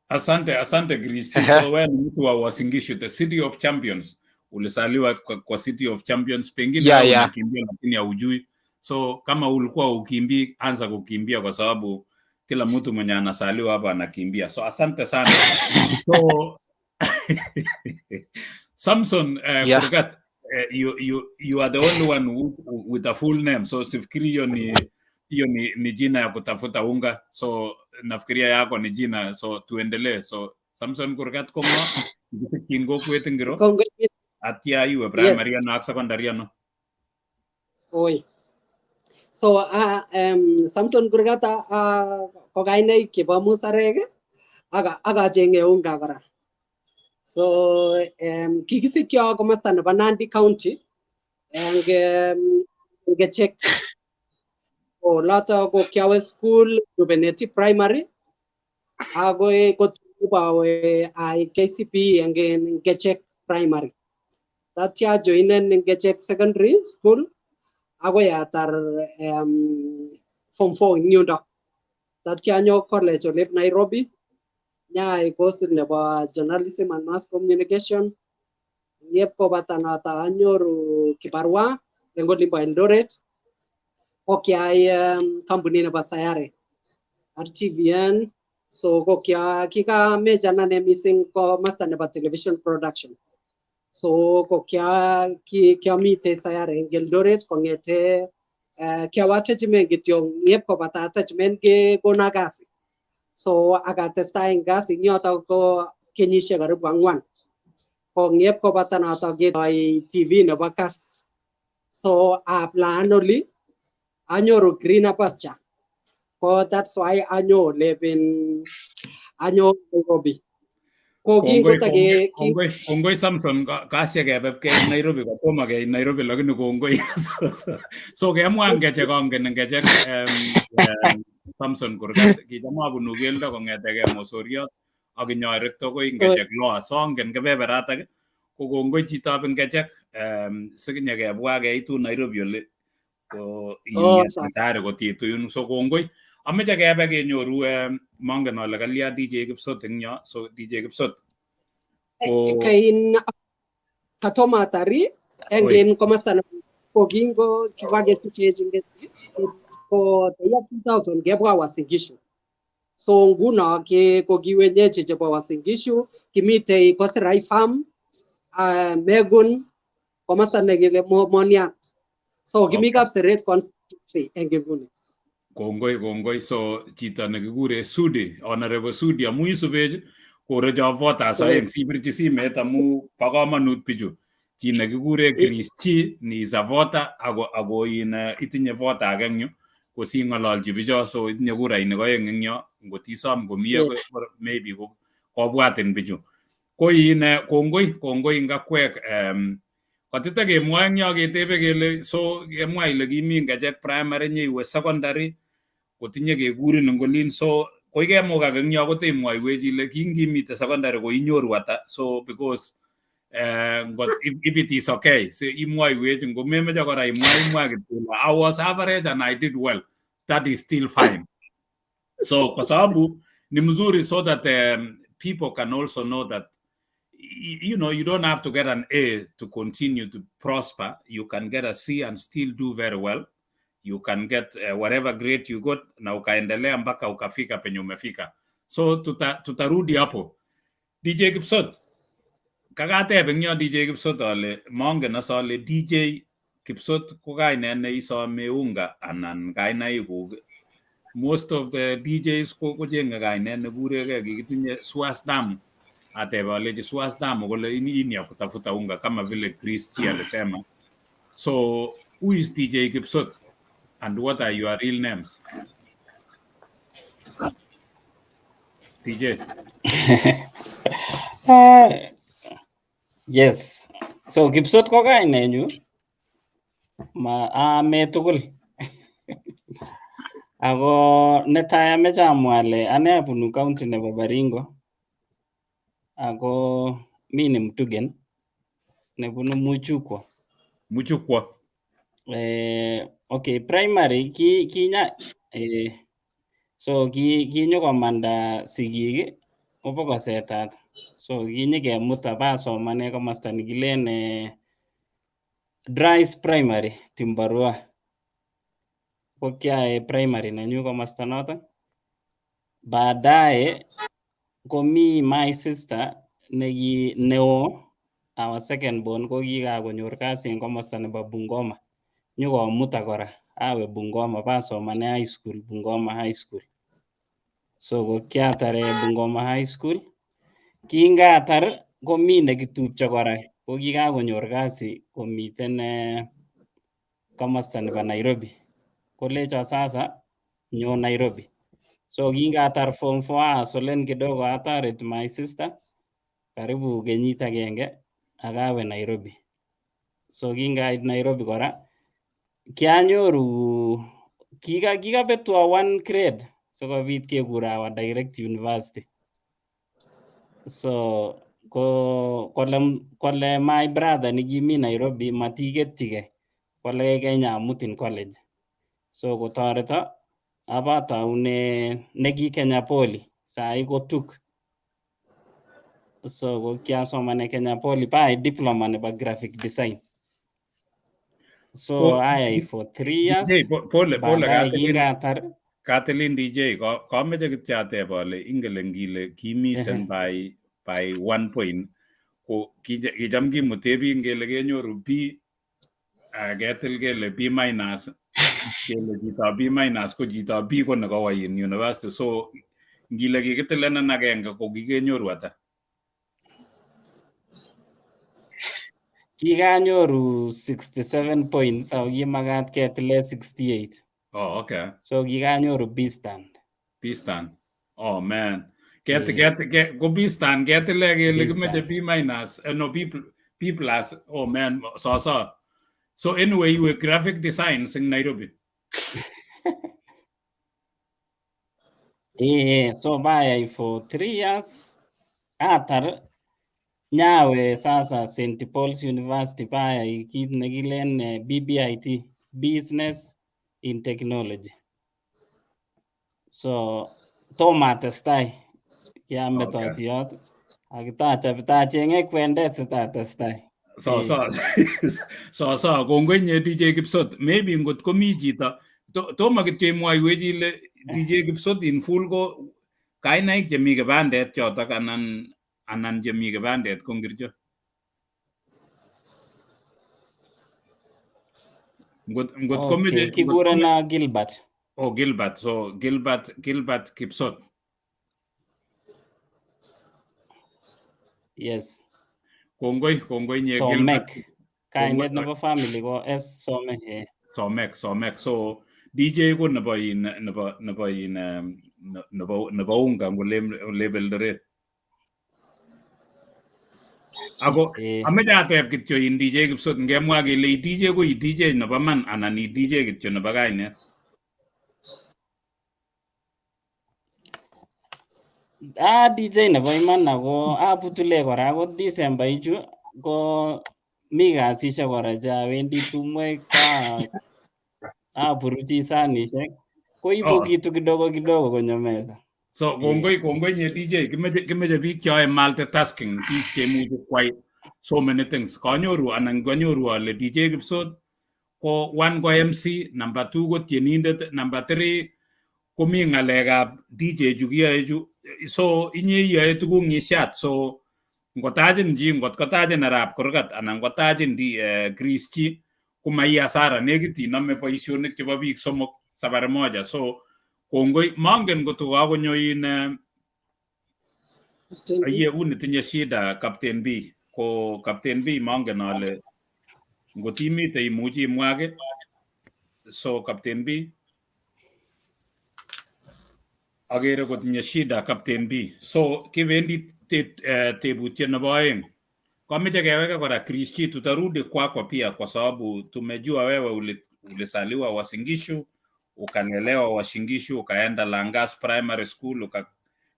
Asante Kristi. So wewe ni mtu wa Uasin Gishu, the City of Champions. Ulisaliwa kwa City of Champions, pengine unakimbia lakini haujui. So kama ulikuwa ukimbii, anza kukimbia kwa sababu kila mtu mwenye anasaliwa hapa anakimbia. So asante sana. So Samson Kurgat, you are the only one with a full name. So sifikiri hiyo ni jina ya kutafuta unga. So nafikiria yako ni jina. So tuendelee. So Samson Kurgat komo kingo kwetengiro atia iwe primary na secondary no. So Samson Kurgat ko gaine kibo musarege aga jenge unga bara. So kikisikyo komasta nebo Nandi County check lata ko kiawe school Juvenile Primary ago kotubawe KCP check primary. Tatya joinen check secondary school ago yatar form 4 nyundo. Tatya nyo college of Nairobi nya course nebo journalism and mass communication. Yepo batana ta anyoru kibarua lengo limba Eldoret. Kokia kampuni nebo Sayare RTVN. So kokia kika meja na missing ko master nebo television production. So ko kiamite sayare eng Eldoret kongete kiawa attachment kityo yep kopata attachment ke kona kasi. So akatestai eng kasi eng yoto ko kenyisiek karibu 4. Kongep kopata noto ketoi TV nebo kas. So plan oli anyoru greener pasture. So that's why anyo Nairobi. Kongoi Samson kasya kebeb ke Nairobi kotomo ke Nairobi lakini kongoi. So kemwa ngechek kongen ngechek Samson kurgat kicham abunu keldo kong'etege Mosoriot ak inyorekto koi ngechek loa songen kebeberatak ko kongoi chitab ngechek sikinye kebwa keitu Nairobi oli ko tayari kotitu yun. So kongoi ameche kebe kenyoru mongen ale kalya DJ Kipsot eng yo. So DJ Kipsot kain katoma tari engin komasta ko gingo kibage sichejinge ko ya 2000 gebwa Wasingishu. So nguno ke ko giwenyeche chebo Wasingishu kimite Kosirai farm Megun komasta negile Moniat. So kimi kapseret constituency engibuni. Kongoi. So chito nekikure Sudi, Honorable Sudi amu isubech korecho voters aeng sibirchi simet amu bo komonut bichu. Chi nekikure Chris Chi ni is a voter ako itinye voter age eng yu kosing'ololchi bicho. So itinye kurainik aeng eng yo ngot isom komie maybe kobwatin bichu. Ko kongoi ngakwek katita kemwa eng yo ketebe kele so kemwa ile kimi ngechek primary nyiwe secondary kotinye kekurin ngolin. So koi kemukak eng yo kotemwoiwech ile kingimite secondary ko inyoru ata. So because if it is okay so imwoiwech ngomemeche kora imwa kityo I was average and I did well, that is still fine. So kwa sababu ni mzuri so that people can also know that you don't have to get an A to continue to prosper. You can get a C and still do very well. You can get whatever grade you got na ukaendelea mpaka ukafika penye umefika. So tutarudi hapo. DJ Kipsot kakateb eng yo DJ Kipsot ale mongen asole DJ Kipsot ko kainet ne isome unga anan kainaikuk. Most of the DJs kochenge kainet nekuregei kikitinye Swasdamu. Ateba aleji Swasdamu kole ini ya kutafuta unga kama vile Chris Chi alisema. So who is DJ Kipsot and what are your real names? DJ. Yes. So Kipsot ko kainenyu ame tugul. Ako netai ameche amwa ale ane abunu county nebo Baringo. Ako mi ni Mtugen nebunu Muchukwa. Okay, primary kinya so kinyokomanda sigik kobo kosetat. So kinyikemuta basomane komasta nikilen Dries Primary Timbarua. Ko kiae primary nenyu komasta noto. Baadaye komi my sister neo our second born ko kikakonyor kasi eng komasta nebo Bungoma. Nyokomuta kora awe Bungoma basomane high school, Bungoma High School. So ko kiatare Bungoma High School. Kingatar komi nekitupcho kora ko kikakonyor kasi komiten komasta nebo Nairobi. Kolecho sasa nyo Nairobi. So kingatar form 4 asolen kidogo ataret my sister karibu kenyit agenge akawe Nairobi. So kingait Nairobi kora kianyoru kikabetwa 1 grade sikobit kekurawa direct university. So kole my brother nikimi Nairobi matiketchike kole Kenya amutin college. So kotoreto abataune neki Kenya Poly sai ko tuk. So ko kiasomane Kenya Poly pa diploma nebo graphic design. So ayai for 3 years. DJ pole Kathleen DJ kameche kityo ateb ale ingele ngile kimisen by 1 point ko kijam kimutebi ngele kenyoru B ketil kele B minus kele chito B minus ko chito B ko nekawa in university. So ngile kikitilenan agenge ko kikenyoru ata? Kikanyoru 67 points ako kimakat ketile 68. Oh, okay. So kikanyoru B stand. B stand. Oh man. Go B stand ketile kele kimeche B minus no B plus. Oh man, so anyway, you were graphic designs in Nairobi. So bayai for 3 years. Atar nyawe sasa St. Paul's University bayai kit nekilen BBIT, Business in Technology. So toma testai kiametoti yot akitachenge kwendet sitatestai. So kongwenye DJ Kipsot, maybe ngot komi chito toma kityo imwaiwech ile DJ Kipsot in full ko kainaik chemi kibandet chotok anan chemi kibandet ko ngircho? Ngot komeche kikurena Gilbert. Oh, Gilbert. So Gilbert Kipsot. Yes. Kongoi nye Gilbert. Kainet nebo family ko S Somek. Somek. So DJ ko nebo unga ngo level dere. Ako ameche ateb kityo in DJ Kipsot ngemwa kele DJ ko DJ nebo man anan DJ kityo nebo kainet. DJ nebo iman ako abutule kora ko December ichu ko mi kasishek kora chawendi tumwek aburuchi sanishek ko ibu kitu kidogo konyo meza. So kongoi nye DJ kimeche biik cheyoe multitasking, biik cheimuchi kwai so many things. Kanyoru ale DJ Kipsot ko 1 ko MC, number 2 ko Tieninded, number 3 komi ngalekab DJ chu kiyoe chu. So inye iyoe tuguk ngishat. So ngotachin chi ngotkotachin arap kurgat anan ngotachin Chris chi komai asara nekit inome boisionik chebo biik somok safari moja. So kongoi mangen koto kakonyo aye uni tinye shida Captain B. Ko Captain B mangen ale ngotimite imuchi imwage. So Captain B agere kotinye shida Captain B. So kibendi tebutiet nebo aeng. Kameche keweka kora Chris chi, tutarudi kwako pia kwa sababu tumejua wewe ulisaliwa Uasin Gishu, ukanelewa Uasin Gishu, ukaenda Langas Primary School, ukakaa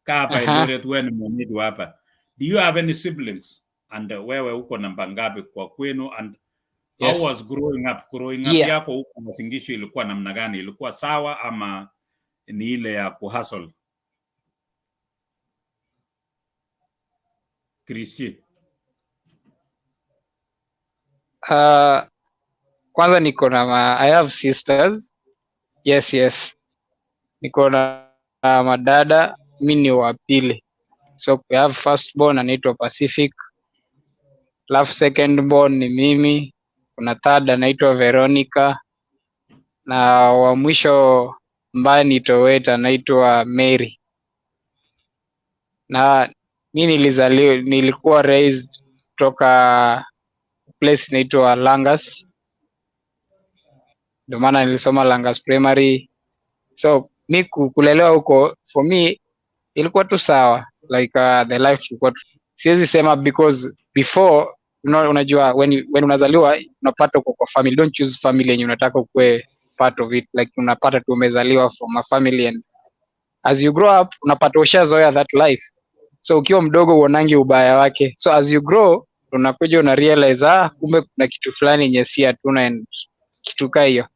hapa Eldoret, wewe ni mwenyeji hapa. Do you have any siblings? And wewe uko namba ngapi kwa kwenu? And how was growing up? Yako huko Uasin Gishu ilikuwa namna gani? Ilikuwa sawa ama ni ile ya kuhustle? Christy. Kwanza niko na I have sisters. Yes. Niko na madada, mimi ni wa pili. So we have first born anaitwa Pacific. Alafu second born ni mimi. Kuna third anaitwa Veronica. Na wa mwisho ambaye nitoweta anaitwa Mary. Na mimi nilikuwa raised kutoka place inaitwa Langas. Ndio maana nilisoma Langas Primary. So mi kulelewa huko for me ilikuwa tu sawa, like the life ilikuwa siwezi sema because before unajua when unazaliwa unapata uko kwa family, don't choose family yenye unataka ukue part of it, like unapata tu umezaliwa from a family and as you grow up unapata ushazoea that life. So ukiwa mdogo uonangi ubaya wake, so as you grow unakuja una realize kumbe kuna kitu fulani yenye si hatuna and kitu kaa hiyo.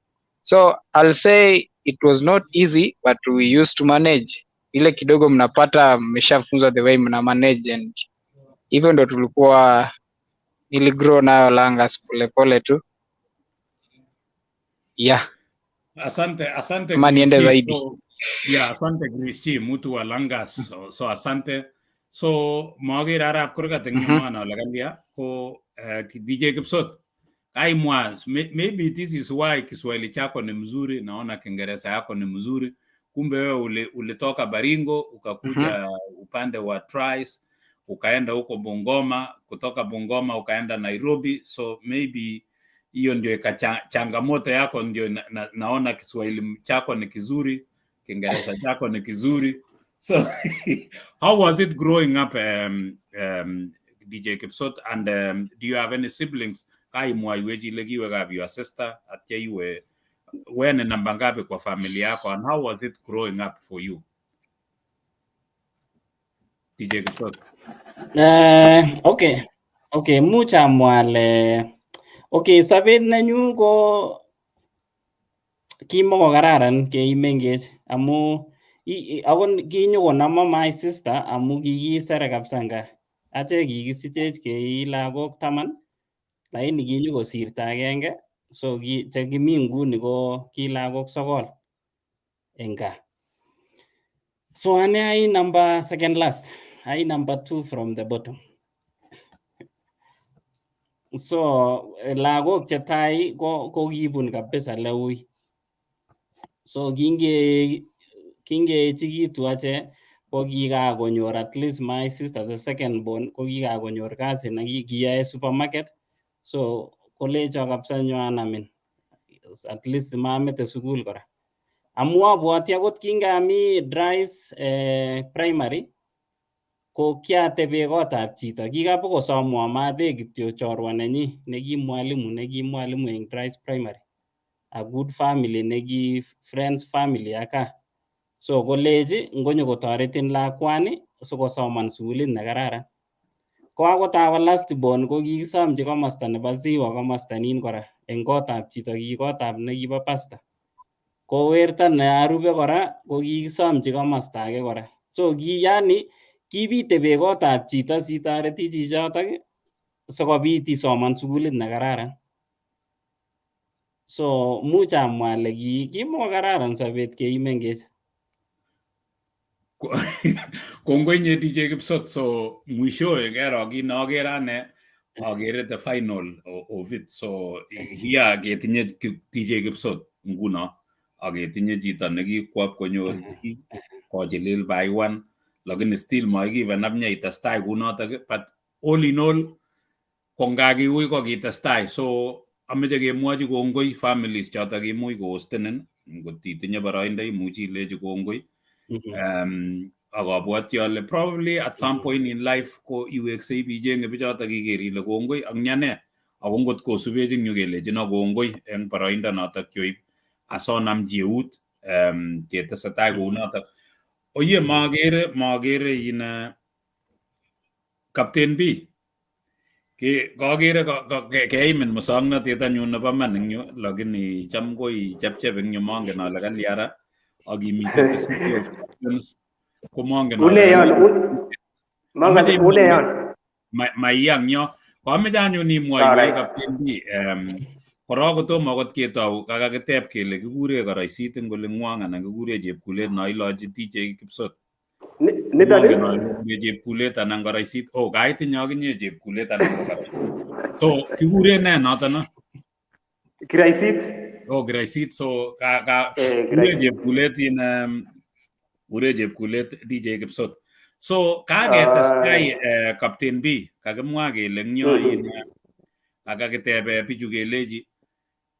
So I'll say it was not easy but we used to manage. Ile kidogo mnapata mmeshafunzwa the way mna manage and hivyo ndo tulikuwa niligrow nayo Langas pole tu. Yeah. Asante niende zaidi. So, yeah, asante Christy, mtu wa Langas. So asante. So mager arab kurgat eng mwana lagandia ko DJ Kipsot. Kaimwa maybe this is why Kiswahili chako ni mzuri, naona Kiingereza yako ni mzuri. Kumbe wewe ulitoka Baringo ukakuja upande wa Trais, ukaenda huko Bungoma, kutoka Bungoma ukaenda Nairobi, so maybe hiyo ndio changamoto yako, ndio naona Kiswahili chako ni kizuri, Kiingereza chako ni kizuri. So how was it growing up, DJ Kipsot, and do you have any siblings? Kaimwa iweji legiwe gabi your sister atya iwe wene namba ngapi kwa familia yako, and how was it growing up for you, DJ Kipsot? Okay, mucha mwale. Okay, sabet nenyu ko kimoko kararan keimengech amu akon kinyokonama my sister amu kikisere kabisa nga ache kikisichech kei lagok 10 lakini kinyokosirta agenge, so chekimi nguni ko ki lagok 9 eng gaa. So ane ai number second last, ai number 2 from the bottom. So lagok chetai ko kibun kabisa leui. So kingeechikitu ache ko kikakonyor, at least my sister the second born ko kikakonyor kazi na kiyae supermarket, so kolecho kabisa nyanamin at least mamete sukul kora. Amu abwati akot kingami Drais primary ko kiatebe kotab chito, kikapokosomwa mate kityo chorwa nenyi neki mwalimu eng Drais primary, a good family neki friends family aka. So koleji ngonyo kotoretin lakwani sikosoman sukulit nekararan. Ko akot awa last born ko kikisomchi komasta nebo Ziwa, komasta nin kora eng kotab chito, ki kotab nekibo pastor. Ko werto ne arube kora ko kikisomchi komasta age kora. So yani kibitebe kotab chito sitoreti chichotok sikobit isoman sukulit nekararan. So much amwa ale kimo kararan sabet keimengech. Kongoi nye DJ Kipsot. So mwishowe kero kinoker ane agere the final of it. So here ketinye DJ Kipsot nguno, aketinye chito nekikwap konyor kochilil by one, lakini still maikiven apnya itestai kunotok, but all in all kongakiui ko kitestai. So ameche kemwochi kongoi families chotok kimuch kohostenen, ngot itinye boroindo imuchi ilechi kongoi. Akabwati ale probably at some point in life ko iweksei bichenge bichotok iker ile kongoi ak nyane, ako ngot kosubechin yu kelejin kongoi eng boroindo notok kyoib asonam jeut ketesetai kounotok. Oye magere in Captain B kakere keimin musongnotet anyun nebo man eng yu, lakini cham koi chepchep eng yu mongen ale kaliara akimite the City of Champions ko mongen maiyang nyo komeche anyun imwoiwech Captain B korok kotomo akot ketou kakakiteb kele kikure koroisit eng oling'wong anan kikure chepkulet no ilochi DJ Kipsot. Nitoni chepkulet anan koroisit. Oh, kaitinye akinye chepkulet anan ko koroisit. So kikure ne noto no? Kiraisit. Oh, kiraisit. So kure chepkulet in kure chepkulet DJ Kipsot. So kaketestai Captain B kakimwa kele ngyo in kakakitebe bichu keleji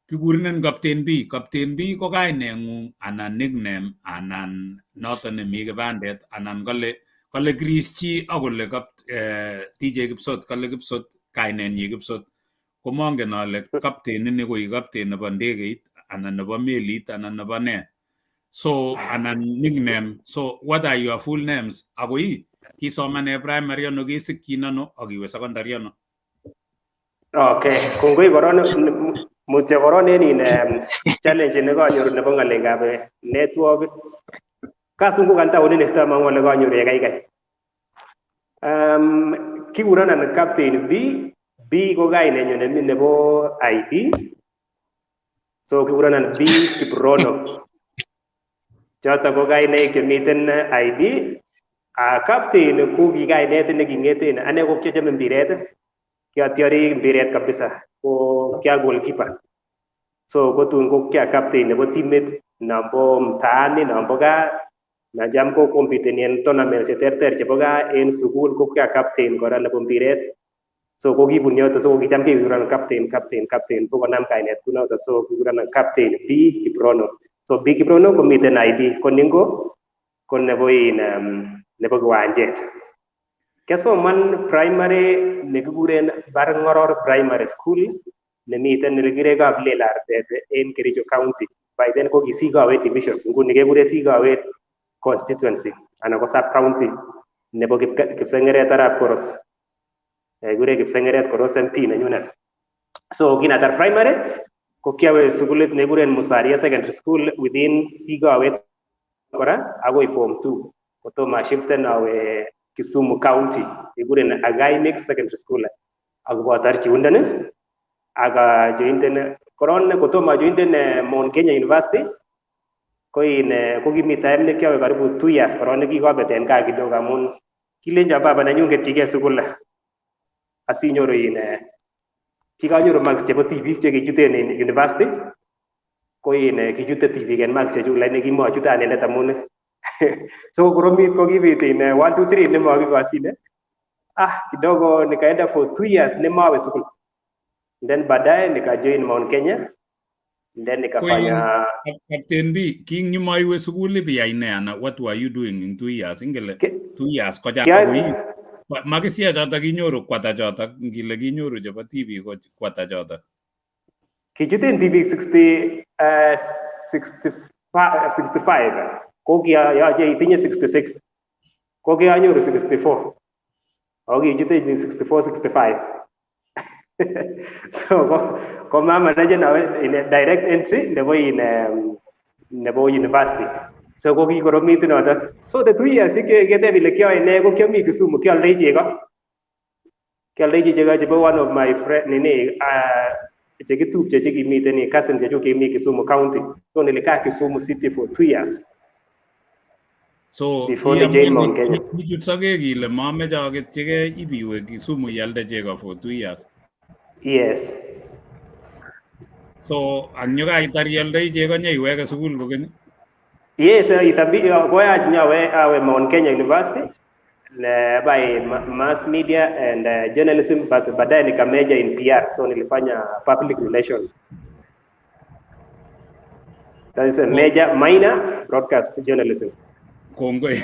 kikurenen Captain B. Captain B ko kaineng'ung anan nickname anan noton nemi kibandet anan kole Chris chi akole DJ Kipsot kale Kipsot kainenyi Kipsot. Ko mongen ale captain ini ko captain nebo ndegeit anan nebo melit anan nebo ne. So anan nickname. So what are your full names? Ako kisomane primary ano, kisikyin ano, akiwe secondary ano? Okay, kongoi koron mutyo koron en challenge nekanyoru nebo ngalekab network. Kasungukan taonit netamang'u ale kanyoru yekai. Kikurenan Captain B. B ko kainenyu nemi nebo ID. So kikurenan B Kiprono. Choto ko kainaik chemiten ID. Captain ko kikainet nekingeten ane ko kiachame mpiret kiatyari mpiret kabisa ko kia goalkeeper so kotun ko kia captain nebo timit nambo mtaani nambo gaa najam ko competen en tournament cheterter chebo gaa en sukul ko kia captain kora nebo mpiret so ko kibun yoto so kicham kekuran captain ko konam kainet kunoto so kikuran captain B Kiprono so B Kiprono komiten IB ko ningo ko nebo nebo kiwanjet kiasoman primary nekikuren Barngoror Primary School nemiten nekikire Kaplel-Artet en Kericho County by then ko kisigawet division nguni kekure sigawet constituency anan ko sub county nebo Kipsengeret Arap Koros kekure Kipsengeret Koros MP nenyunet so kinatar primary ko kiawe sukulit nekikuren Musaria Secondary School within sigawet kora agoi form 2 kotomo shiften awe Kisumu County kekuren Agai Mixed Secondary School akobotarchi undane aga jointen koron kotomo jointen Mount Kenya University ko kimi time ne kiawe karibu 2 years koron kikobet en gaa kidogo amun kilenjo baba nenyun ketchigei sukul asinyoru kikanyoru marks chebo tibik chekichuten en university ko kichute tibik en marks chechuk lakini kimochute anendet amun so koromit ko kibit 1 2 3 nemakikosine kidogo nikaenda for 2 years nemawe sukul then baadaye nikajoin Mount Kenya then nikafanya Captain B king nyumaiwe sukul ibiyai ne ana what were you doing in 2 years ingele 2 years ko jana magisia jota kinyoru kwata jota ngile kinyoru chebo TV ko kwata jota kichuten TV 65 ko kiaje itinye 66 ko kianyoru 64 ako kichuten 64 65 so ko mama naje nawe in direct entry nebo university so ko kikoromit noto so the 2 years ketebile kyoe ne ko kyomi Kisumu kyoldoi chego chebo one of my friend chekitupche chekimiten cousins chechuk kimi Kisumu County so nilikaa Kisumu City for 2 years so before the join Mount Kenya kichut sage kile mameche aketyige ibiwe Kisumu ialde chego for 2 years yes so anyokaitar ialdoi chego nyeiweke sukul kokeny yes itabidi koyach nyawe awe Mount Kenya University by mass media and journalism but baadaye nikamejor in PR so nilifanya public relations that is a major minor broadcast journalism kongoi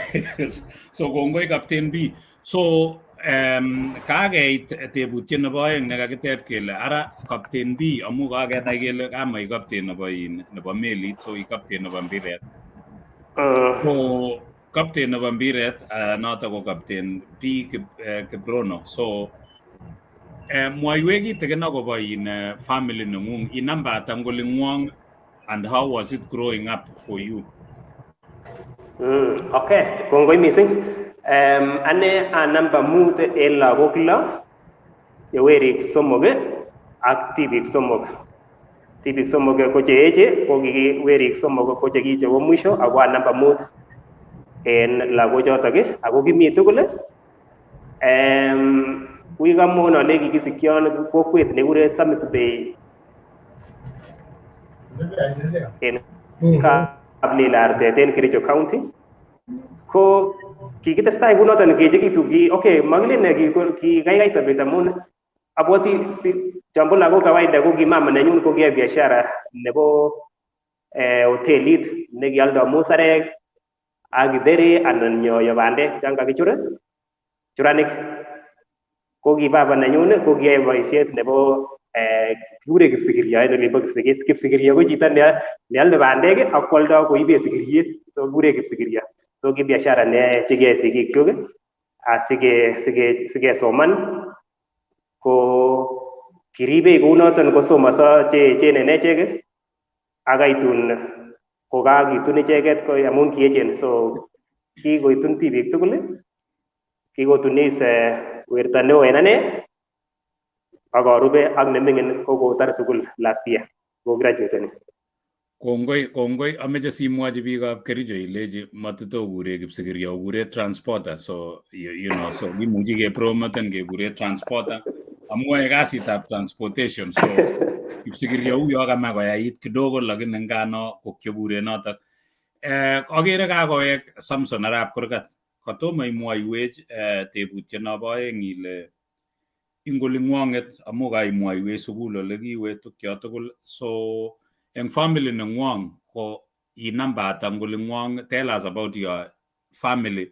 so kongoi Captain B so kakeit tebutiet nebo aeng nekakiteb kele ara Captain B amu kakenai kele kamai captain nebo melit so I captain nebo mpiret so captain nebo mpiret noto ko Captain B Kiprono so mwaiwek kitikin akobo family nengung inambata ngolingwong and how was it growing up for you okay kongoi missing ane namba mut en lagok lo yewerik somok ak tibik somok ko cheeche ko werik somok ko chekichebo mwisho ako namba mut en lagochotok ako kimi tugul wikamon ale kikisikyon kokwet nekure Samis Bay en Kaplel-Artet en Kericho County ko kikitestai kunoton kechekitu okay makilen kikaikai sobet amun abwoti jambo lagok kawaida ko kimama nenyun ko kiyoe biashara nebo hotelit nekialdo musarek ak githeri anan nyoyo bandek yan kakichur churanik ko ki baba nenyun ko kiyoe boisiet nebo kikure kipsikirio en olimbo kipsikirio ko chito nealde bandek ak kwaldo koibe sikiriet so kikure kipsikirio so ki biashara ne chekiyoe sigikyuk sikesoman ko kiribe kounoton kosomoso cheechen en echek akaitun kokakitun icheket ko amun kiechen so kikoitun tibik tugul kikotunis werto neo en ane ak arube ak nemingin ko kotar sukul last year ko graduate. Kongoi ameche simwachi biikab Kericho ilechi matitokure Kipsigiryo okure transporter, so you know, so kimuchi kepromoten kekure transporter amwae kasitab transportation, so Kipsigiryo uyo kamach koyait kidogo lakini ngano kokiokure notok. Agere kakowek Samson arap Kurgat, katomo imwoiwech tebutiet nobo oeng ile ingoling'wong'et amu kaimwoiwech sukul ole kiwe tukyo tugul, so eng family neng'wong ko inamba ata ngoling'wong? Tell us about your family.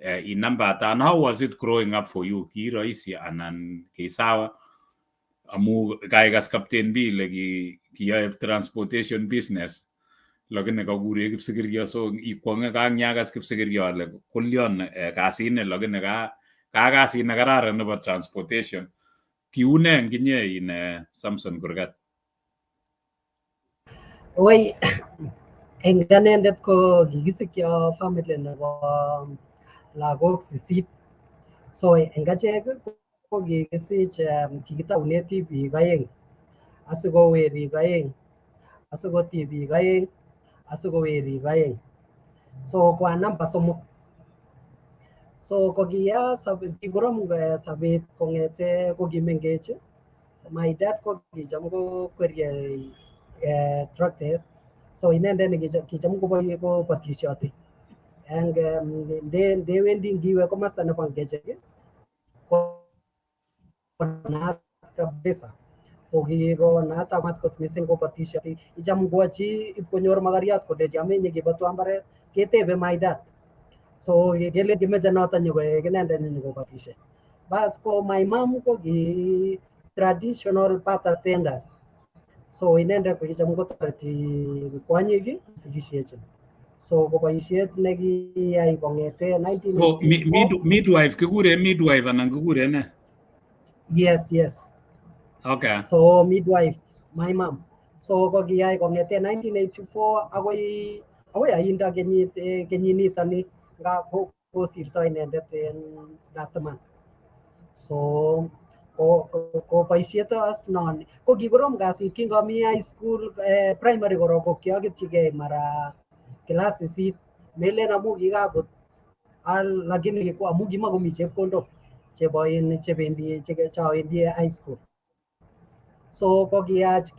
Inamba ata, and how was it growing up for you? Ki rahisi anan ki sawa? Amu kaikas Captain B ile kiyoe transportation business lakini kakure Kipsigiryo, so ikwong'e kanyakas Kipsigiryo ale kulyon kasini lakini ka kasit ne kararan nebo transportation. Kiune eng inye in Samson Kurgat? Woi, eng anendet ko kikisikyo family nebo lagok 8. So eng achek ko kikisich kikitaune tibik 2, asiko werik 2, asiko tibik 2, asiko werik 2. So kwa namba 3. So kikorom sabet kong'ete kokimengech. My dad ko kicham ko kwerie traktet, so inendet kicham kobatishoti. Eng ndewendi ngiwe komasta nebo Ngechek ko naat kabisa, kokikonaat amat kot mising kobatishoti. Icham koachi ipkonyor magariat kolechi amenye kibatwa mbaret, ketebe my dad. So kele kimeche noto nyokoek inendet nyokobatishe. Bas ko my mom ko ki traditional birth attendant. So inendet ko kicham kotoreti kwanyik sikishechin. So ko boisiet nekiyai kong'ete 1984. So midwife, kikure midwife anan kikure ne? Yes. Okay. So midwife, my mom. So ko kiyai kong'ete 1984 akoi ainda kenyinitoni nga kosirto inendet last month. So ko boisiet as non ko kikorom kasit kingomi high school, primary korok ko kiaketyigei mara class 8, melen amu kikabut lakini ko amu kimakomi chepkondok chebendi chawendi high school. So ko kiyach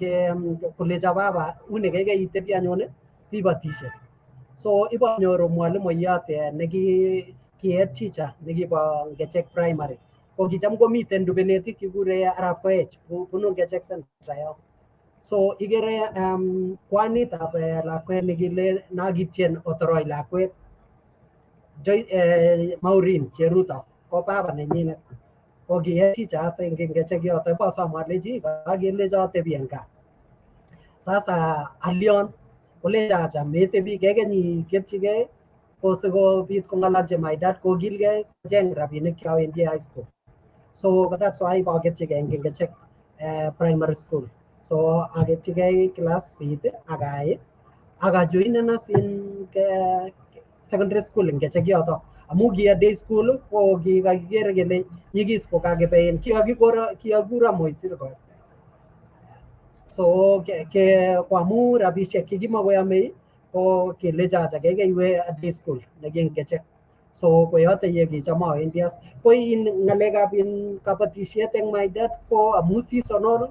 kolecha baba une kaikai itebi anyone sibatishe. So ibanyoru mwalimuiyot kihead teacher nekibo Ngechek primary. Ko kicham komiten dubenetik kikure Arap Koech bunu Ngechek Central yo. So igere kwanitab lakwet nekile nakityen Otoroi lakwet Maureen Cheruto ko baba nenyinet. Ko kihead teacher asa eng Ngechek yoto bosom alechi kakelecho atebi eng gaa. Sasa alion kolecha acha metebi kekenyi ketyigei ko sikobit kong'alalchi my dad kokilgei kocheng rabinik chawendi high school. So that's why aketyigei eng Ngechek primary school. So aketyigei class 8 akajoinen as in secondary school eng Ngechek yoto. Amu ki day school ko kikakikere kele nyikis ko kakebein kikakura Moisirko. So kwamu rabishek kikimakoyamei ko kelecha acha keiwe day school neking Ngechek. So koyote ye kicham awendi as. Ko ng'alekab kabatisiet eng my dad ko amu seasonal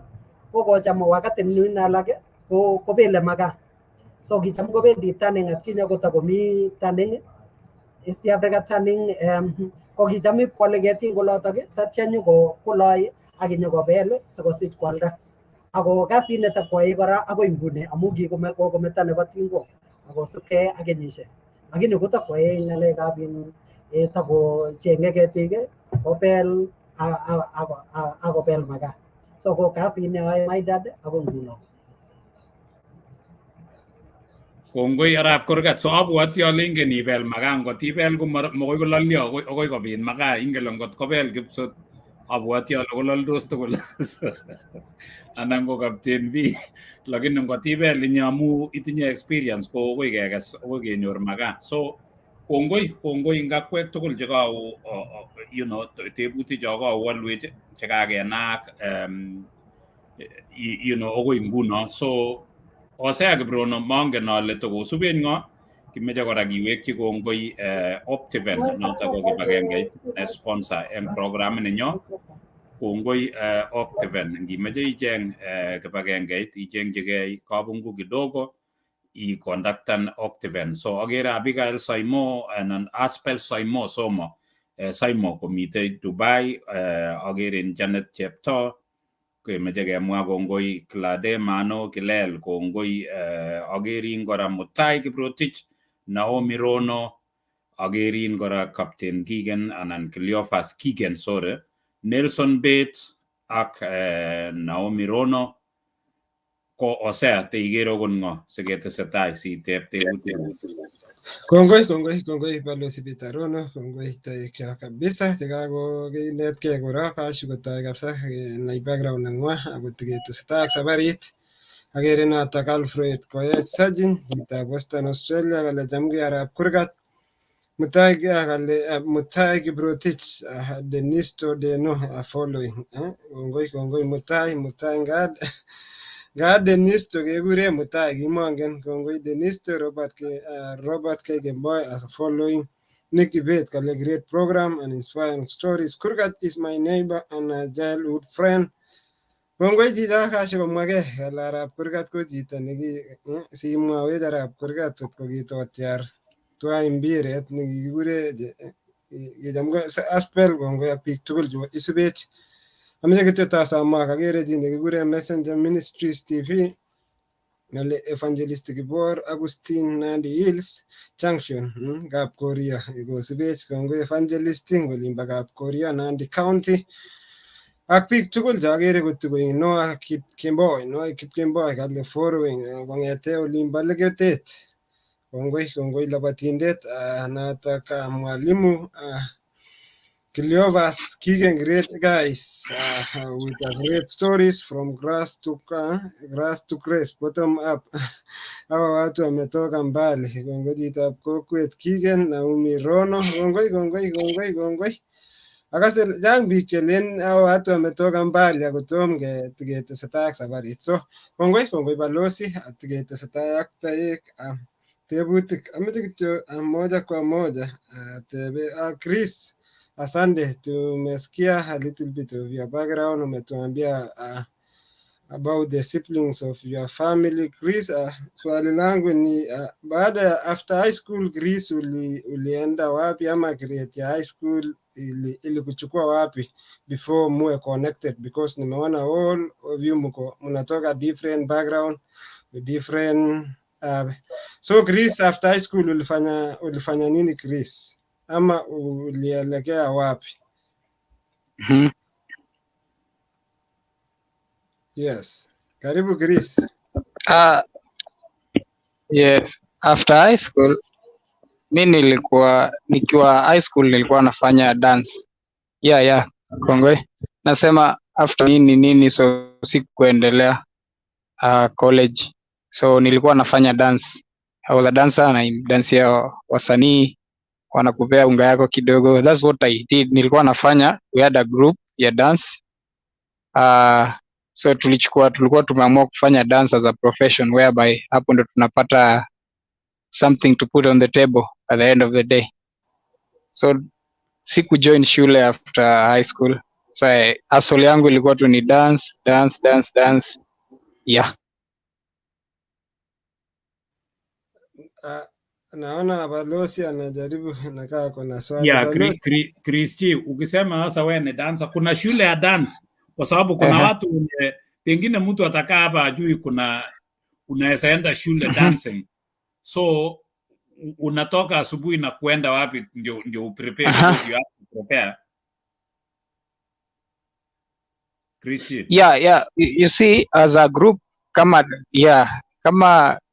ko kocham wakati nin alak ko bele magaa. So kicham kobendi tanning atkinye kotakomi tanning, East Africa tanning, ko kicham ipkwale ketik kolotok tatya nyokoloi ak nyokobel sikosich kwalda. Ako kasit netakwoe kora akoi nguni amu kokometo nebo tingok akosubkei ak kenyisiek. Lakini kotakwoe ng'alekab takocheng'e ketik kobel akobel magaa. So ko kasit neyoe my dad akoi nguno. Kongoi Arap Kurgat, so abwati ale ingen ibel magaa, ngot ibel ko makoi kolalyo akoi kobit magaa, ingen ngot kobel Kipsot abwati ale kolaldos tugul anan ko Captain B, lakini ngot ibel inye amu itinye experience ko akoi kekes akoi kenyor magaa. So kongoi ngakwek tugul chekau tebutik cho kawalwech chekakenaak akoi nguno. So Hosea Kiprono mongen ale tokosuben ngo kimeche kora kiwekyi kongoi Optiven noto ko kibagengeit ne sponsor eng program ninyo. Kongoi Optiven, ngimeche icheng kibagengeit ichengchigei kabungu kidogo i-conductan Optiven. So agere Abigail Saimo anan Aspel Saimo Somo. Saimo komite Dubai, agere Janet Chepto, kemeche kemwa kongoi Clade Mano Kilel, kongoi agerin kora Mutai Kiprotich, Naomi Rono, agerin kora Captain Kigen anan Cleophas Kigen, sorry, Nelson Bates ak Naomi Rono. Ko Hosea te igero kon ngo siketesetai sitep teutik. Kongoi balozi Bitarono, kongoi taekya kabisa tikago kinetkei kora kashikotoi kabisa na background nengwa ako tiketesetai ak sabarit. Agere notok Alfred Koech Sajin chitab Western Australia kale chamgei arap kurgat. Mutai Kiprotich Denisto Deno following. Kongoi Mutai God Denisto kekure Mutai kimongen. Kongoi Denisto Robert K. Gemboy as following. Nicky Bate kale great program and inspiring stories. Kurgat is my neighbor and a childhood friend. Kongoi chito kashikomwake kale arap kurgat ko chito neki simwawech arap kurgat ko kitotiar tuwai mbiret nekikikure kecham ko Aspel. Kongoi ak biik tugul chebo isubech. Ameche kityo tasamwa kakere chi nekikure Messenger Ministries TV ngale Evangelist Kibor Agustin Nandi Hills Junction Kapkoria ikosubech. Kongoi evangelisting kolimba Kapkoria Nandi County ak biik tugul chakere kotukoi Noah Kipkemboi kale forwing kong'ete olimba Leketet. Kongoi labatindet notok mwalimu Cleophas Kigen, great guys with great stories from grass to grace, bottom up. Hawa watu wametoka mbali. Kongoi chitab kokwet Kigen, Naomi Rono. Kongoi. Akase chang biik chelen hawa watu wametoka mbali akotom tiketesetai ak sabarit. So kongoi balozi tiketesetai ak taek tebutik. Ameche kityo moja kwa moja tebe Chris. Asante, tumesikia a little bit of your background. Umetuambia about the siblings of your family. Chris, swali langu ni baada ya after high school, Chris ulienda wapi ama grade ya high school ili kuchukua wapi before muwe connected? Because nimeona all of you mnatoka different background, different so Chris, after high school ulifanya nini Chris? Ama ulielekea wapi? Yes. Karibu Chris. Yes, after high school nikiwa high school nilikuwa nafanya dance. Yeah. Kongoi. Nasema after nini so sikuendelea college. So nilikuwa nafanya dance. I was a dancer na dance ya wasanii wanakupea unga yako kidogo. That's what I did. Nilikuwa nafanya, we had a group ya dance. So tulikuwa tumeamua kufanya dance as a profession, whereby hapo ndo tunapata something to put on the table at the end of the day. So siku join shule after high school. So hustle yangu ilikuwa tu ni dance. Yeah. Naona balozi anajaribu nakaa kuna swali. Yeah, Kristi, ukisema sasa wewe ni dancer, kuna shule ya dance kwa sababu kuna watu pengine mtu atakaa hapa ajui unaweza enda shule dancing. So unatoka asubuhi na kuenda wapi ndio uprepare because you have to prepare. Kristi. Yeah. You see, as a group kama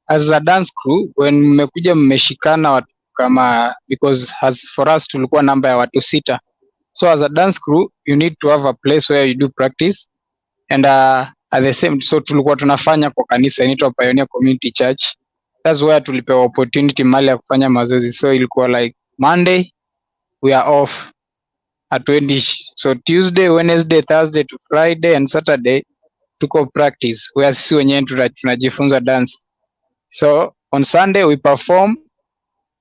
as a dance crew, when mmekuja mmeshikana watu kama, because as for us tulikuwa namba ya watu 6. So as a dance crew you need to have a place where you do practice and at the same, so tulikuwa tunafanya kwa kanisa inaitwa Pioneer Community Church. That's where tulipewa opportunity mali ya kufanya mazoezi. So ilikuwa like Monday we are off at 20. So Tuesday, Wednesday, Thursday to Friday and Saturday tuko practice where sisi wenyewe tunajifunza dance. So on Sunday we perform,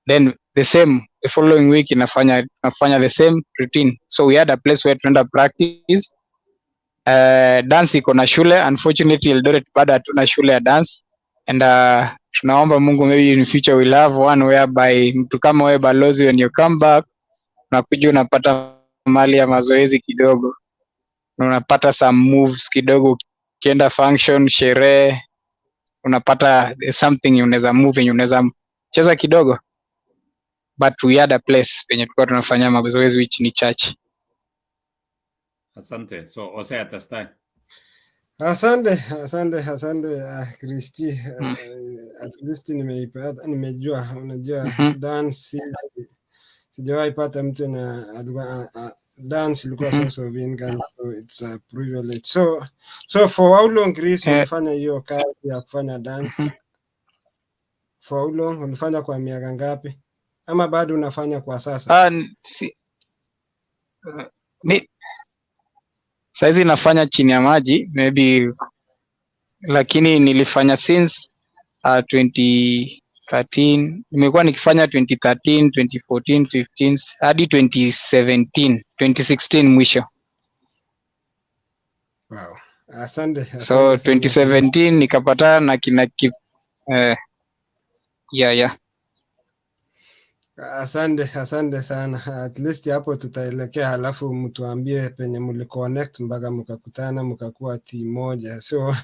then the following week inafanya the same routine. So we had a place where tunaenda practice. Dance iko na shule, unfortunately Eldoret bado hatuna shule ya dance, and tunaomba Mungu maybe in future we'll have one whereby mtu kama wewe balozi, when you come back unakuja unapata mali ya mazoezi kidogo, unapata some moves kidogo, ukienda function, sherehe, unapata something unaweza move, unaweza cheza kidogo. But we had a place penye tulikuwa tunafanya mazoezi which ni church. Asante. So Hosea tastai. Asante Kristi. Kristi nimejua, unajua dance sijawahi pata mtu na dance ilikuwa source of income, so it's a privilege. So for how long Chris ulifanya hiyo kazi ya kufanya dance? For how long ulifanya, kwa miaka ngapi, ama bado unafanya kwa sasa? Saizi nafanya chini ya maji maybe, lakini nilifanya since 2013. Nimekuwa nikifanya 2013, 2014, 15 hadi 2016 mwisho. Wow. Asante. So 2017 nikapatana na kina yeah. Asante sana. At least hapo tutaelekea, halafu mtuambie penye mliconnect mpaka mkakutana mkakuwa team moja. So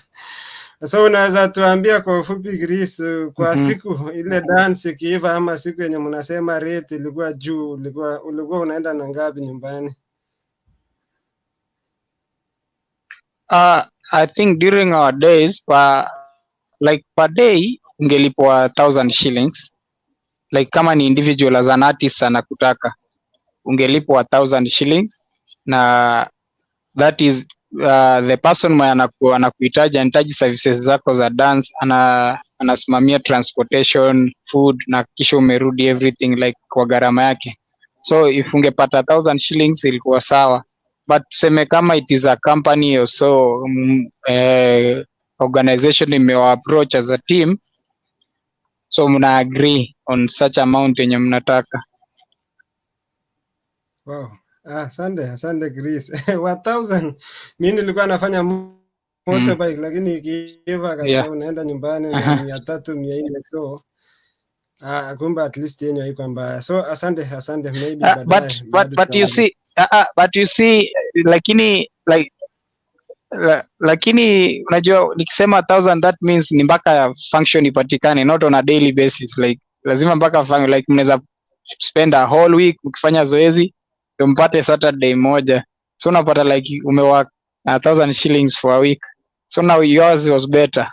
unaweza tuambia kwa ufupi Chris, kwa siku ile dance ikiiva, ama siku yenye mnasema rate ilikuwa juu, ulikuwa unaenda na ngapi nyumbani? I think during our days per day ungelipwa 1000 shillings. Like kama ni individual as an artist anakutaka, ungelipwa 1000 shillings, na that is the person mwenye anakuhitaji, anahitaji services zako za dance, anasimamia transportation, food, na kisha umerudi everything like kwa gharama yake. So if ungepata 1000 shillings ilikuwa sawa, but tuseme kama it is a company or so organization imewa approach as a team, so mna agree on such amount yenye mnataka. Wow. Asante Chris. 1000 mimi nilikuwa nafanya motorbike, lakini ikiiva kabisa unaenda nyumbani na 300 400, so kumbe at least yenyewe haiko mbaya. So asante maybe baadaye. But you see lakini unajua nikisema 1000 that means ni mpaka function ipatikane, not on a daily basis. Like lazima mpaka like mnaweza spend a whole week ukifanya zoezi ndio mpate Saturday moja, so unapata like umework 1000 shillings for a week. So now yours was better.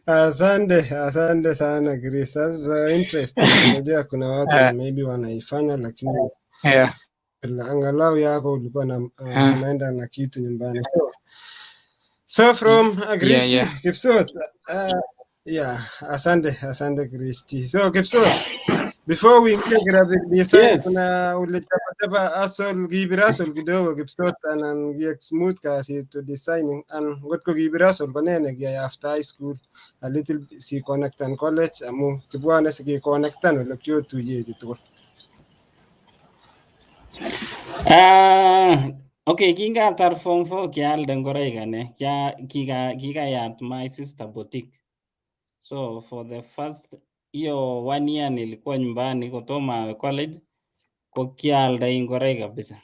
Asante sana Chris. That's interesting. Unajua kuna watu maybe wanaifanya, lakini angalau yako ulikuwa na unaenda na kitu nyumbani. So from Christy, Kipsot. Asante Christy. So Kipsot, before we get graphic design, kuna ulichapa asol gibirasol kidogo Kipsot anan giek smooth kasi to designing, and got ko gibirasol konene gia after high school a little si connectan college amu kibwane si connectan wala kyo tuye dito. Okay, kingatar form 4 kialde ngoroik ane, kikayat my sister boutique. So for the first hiyo 1 year nilikuwa nyumbani kutoma college, ko kialda ngoroik kabisa.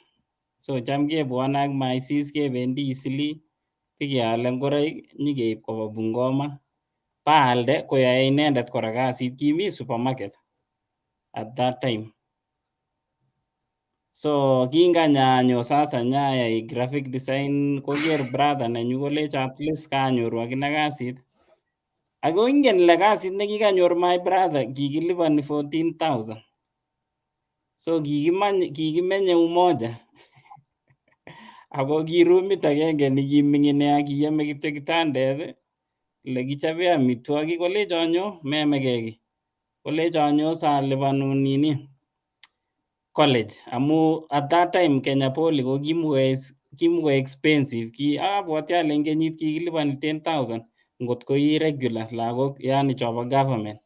So cham kebwana ak my sis kebendi Isili, pikialde ngoroik nyikeib koba Bungoma. Paalde koyae inendet kora kasit, kimi supermarket at that time. So kinganyanyo sasa nyaya graphic design, koger brother nenyu kolech at least kanyoru akine kasit. Ako ingen ile kasit nekikanyor my brother kikilipani 14,000. So kikimenye umoja. Ako ki roomit agenge nikimingin nea, kiyame kityo kitandet le kichobe amitwogik, kolecho nyo memeke ki. Kolecho nyo salipanun college. Amu at that time Kenya Poly ko kimuko expensive abwati ale eng kenyit kikilipani 10,000 ngot ko i regular lagok yani chobo government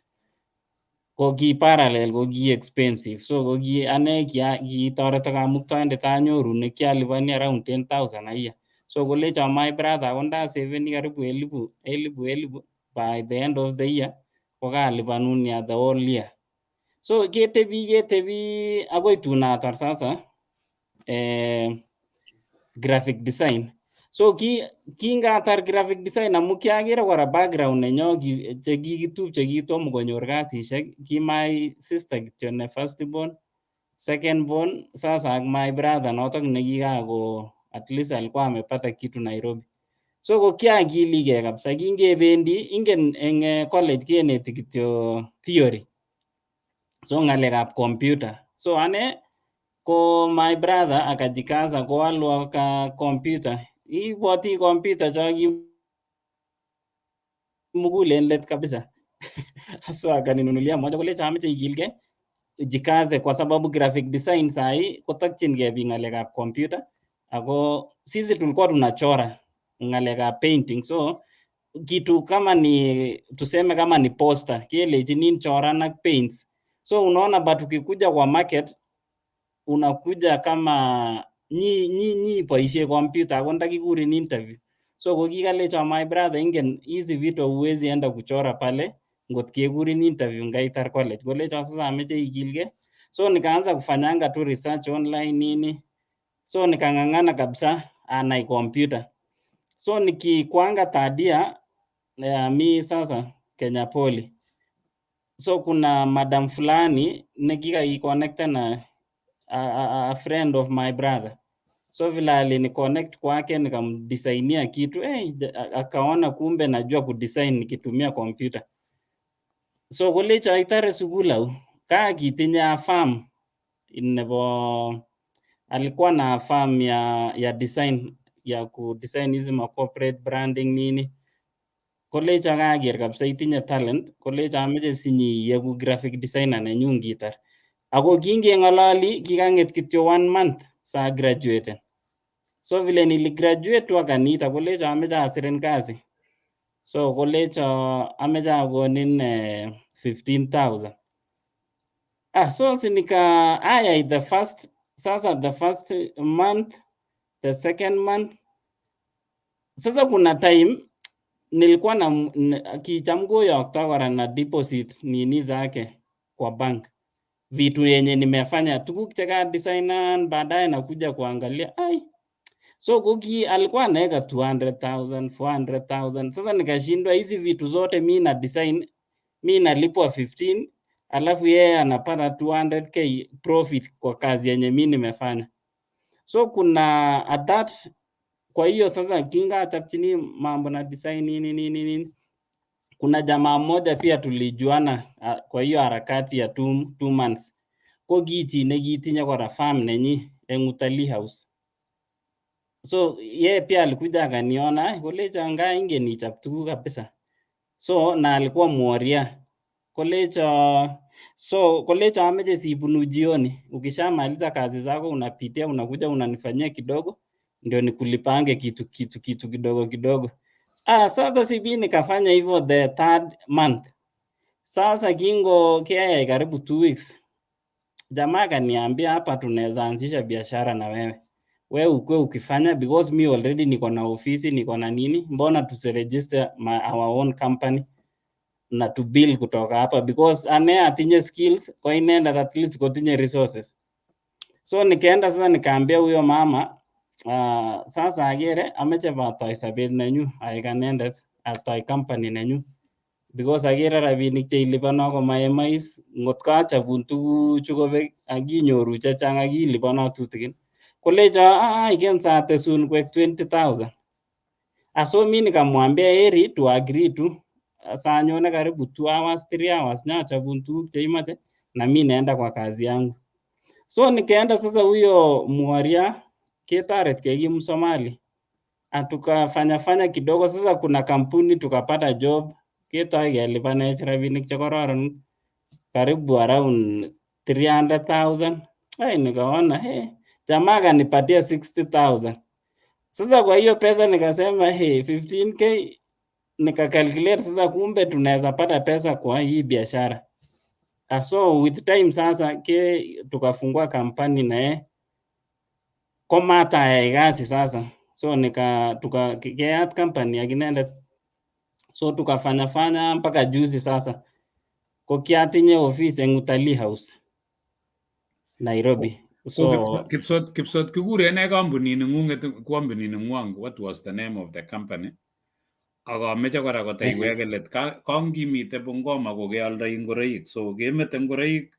ko ki parallel ko ki expensive so ko ki ane kitoreto kamuktaindet anyoru ne kialipani around 10,000 a year so kolecho my brother ko nda saveni karibu elipu by the end of the year ko kalipanun ya the whole year so ketebi agoi tun atar sasa graphic design so kingatar graphic design amu kiagere kora background nenyo chekikitupche kitomo konyor kasisiek ki my sister kityo ne first born second born sasa ak my brother notok nekikako at least alikuwa amepata kitu Nairobi so ko kiagilige kabisa kingebendi ingen eng college keneti kityo theory so ngalekab computer so ane ko my brother akajikaza kowalwa ka computer ibwati computer cho mugulen let kabisa so akaninunulia moja kolecha ameche igilge jikaze kwa sababu graphic design sahi kotokchingei biik ngalekab computer ako sisi tulikuwa tunachora ngalekab painting so kitu kama ni tuseme kama ni poster kelechinin choran ak paints so unaona but ukikuja kwa market unakuja kama nyi boisie computer ako ndakikurin interview so kokikalecho my brother ingen hizi vitu huwezi enda kuchora pale ngot kekurin interview ngaitar college kolecho sasa ameche igilge so nikaanza kufanyanga tu research online nini so nikang'ang'ana kabisa anai computer so nikikwanga third year mi sasa Kenya Poly so kuna madam fulani nekikaikonekta na a friend of my brother so vile aliniconnect kwake nikamdesignia kitu akaona kumbe najua kudesign nikitumia computer so kolecho itare sukul au kitinye farm nebo alikuwa na farm ya design ya kudesign hizi ma corporate branding nini kolecho kaker kabisa itinye talent kolecho ameche sinyi yeku graphic designer nenyu ngitar ako kingeng'ololi kikang'et kityo 1 month sa graduate so vile niligraduate tu akaniita kolecho ameche asirin kazi so kolecho ameche akonin 15,000 so sinika ayai the first month the second month sasa kuna time nilikuwa na kicham koyokto kora na deposit nini zake kwa bank vitu yenye nimefanya tukuk cheka designan baadaye nakuja kuangalia so alikuwa naeka 200,000 400,000 sasa nikashindwa hizi vitu zote mi na design mi nalipwa 15 alafu yeye anapata 200k profit kwa kazi yenye mi nimefanya so kuna at that kwa hiyo sasa kinga chapchini mambo na design nini kuna jamaa mmoja pia tulijuana kwa hiyo harakati ya 2 months ko kichi nekitinye kora farm nenyi eng Utalii House so yeye pia alikuja akaniona kolecho anga ingen ichap tuguk kabisa so na alikuwa mworia kolecho ameche sibunu jioni ukishamaliza kazi zako unapitia unakuja unanifanyia kidogo ndio nikulipange kitu kidogo sasa sibi nikafanya hivyo the third month sasa kingo kia karibu 2 weeks jamaa kaniambia hapa tunaweza anzisha biashara na wewe ukwe ukifanya because me already niko na ofisi niko na nini mbona tusiregister our own company na to build kutoka hapa because ane atinye skills kwa inenda at least kotinye resources so nikaenda sasa nikaambia huyo mama sasa agere ameche batoi sabet nenyu aikanendet atoi company nenyu because agere rabinik cheilipano ko maemais ngot kachabun tuguchu kobek akinyoru chechang akilipano tutikin kolecho iken satesun kwek 20,000 so mi nikamwambia heri to agree to sanyone karibu 2 hours 3 hours nyachabun tuguk cheimache na mi naenda kwa kazi yangu so nikaenda sasa huyo mworia ketaret keki Msomali tukafanya kidogo sasa kuna kampuni tukapata job ketoi kelipanech rabinik chekororon karibu around 300,000 nikaona jamaa kanipatia 60,000 Sasa kwa hiyo pesa nikasema 15k nikakalculate sasa, kumbe tunaweza pata pesa kwa hii biashara. So with time sasa tukafungua kampani na komata ya kazi sasa, so tukakeat company ya Tieninded, so tukafanya mpaka juzi sasa ko kiatinye office en Utalii House Nairobi. So Kipsot kikure ne company ning'ung, what was the name of the company? Akameche kora kotaiweke let kangimite Bungoma kokealdoi ngoroik, so kemete ngoroik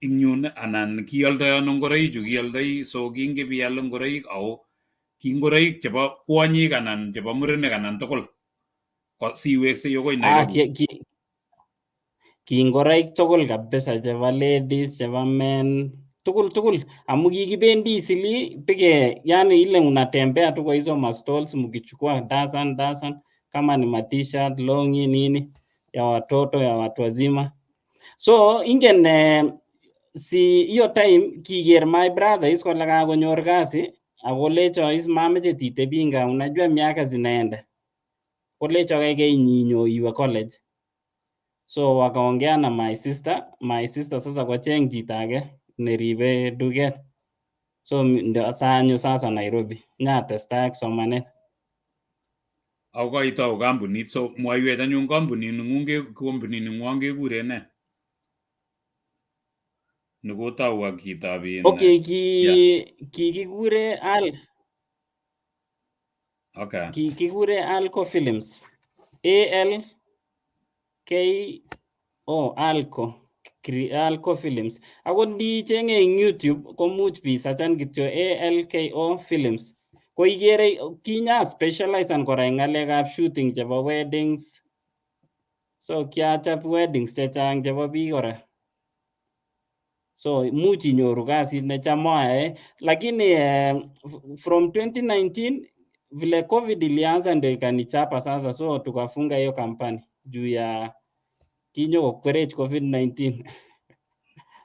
ing yun anan kialdoi ano ngoroichu kialdoi, so kingepial ngoroik au ki ngoroik chebo kwonyik anan chebo murenik anan tugul siwekse yokoi Nairobi? Ki ngoroik tugul kabisa, chebo ladies, chebo men, tugul amu kikibendi Isili pike, yani ile unatembea tu kwa hizo mastalls mkichukua dozen kama ni t-shirt, longi nini ya watoto ya watu wazima. So ingen si hiyo time kiker my brother is kole kakonyor kazi akolecho is mameche titebinga, unajua miaka zinaenda, kolecho kaikai nyinyo iwe college. So wakaongea na my sister sasa kocheng chito age neribe duket, so ndio sanyo sasa Nairobi nyatestai ak somanet. Ako koitou kampunit, so mwaiwech anyun kampunit ning'wong kekure ne? Nekotou ak chitab Okay, kikikure Okay. Kikikure Alco Films. Alco Films. Ako ndichenge eng YouTube komuch bisachan kityo ALKO Films. Ko igere kinya specialize kora eng ng'alekab shooting chebo weddings. So kiachap weddings chechang chebo biik kora. So much inyoru kasit necham ayae, lakini from 2019 vile COVID ilianza ndio ikanichapa sasa, so tukafunga hiyo kampani juu ya kinyo kokwerech COVID-19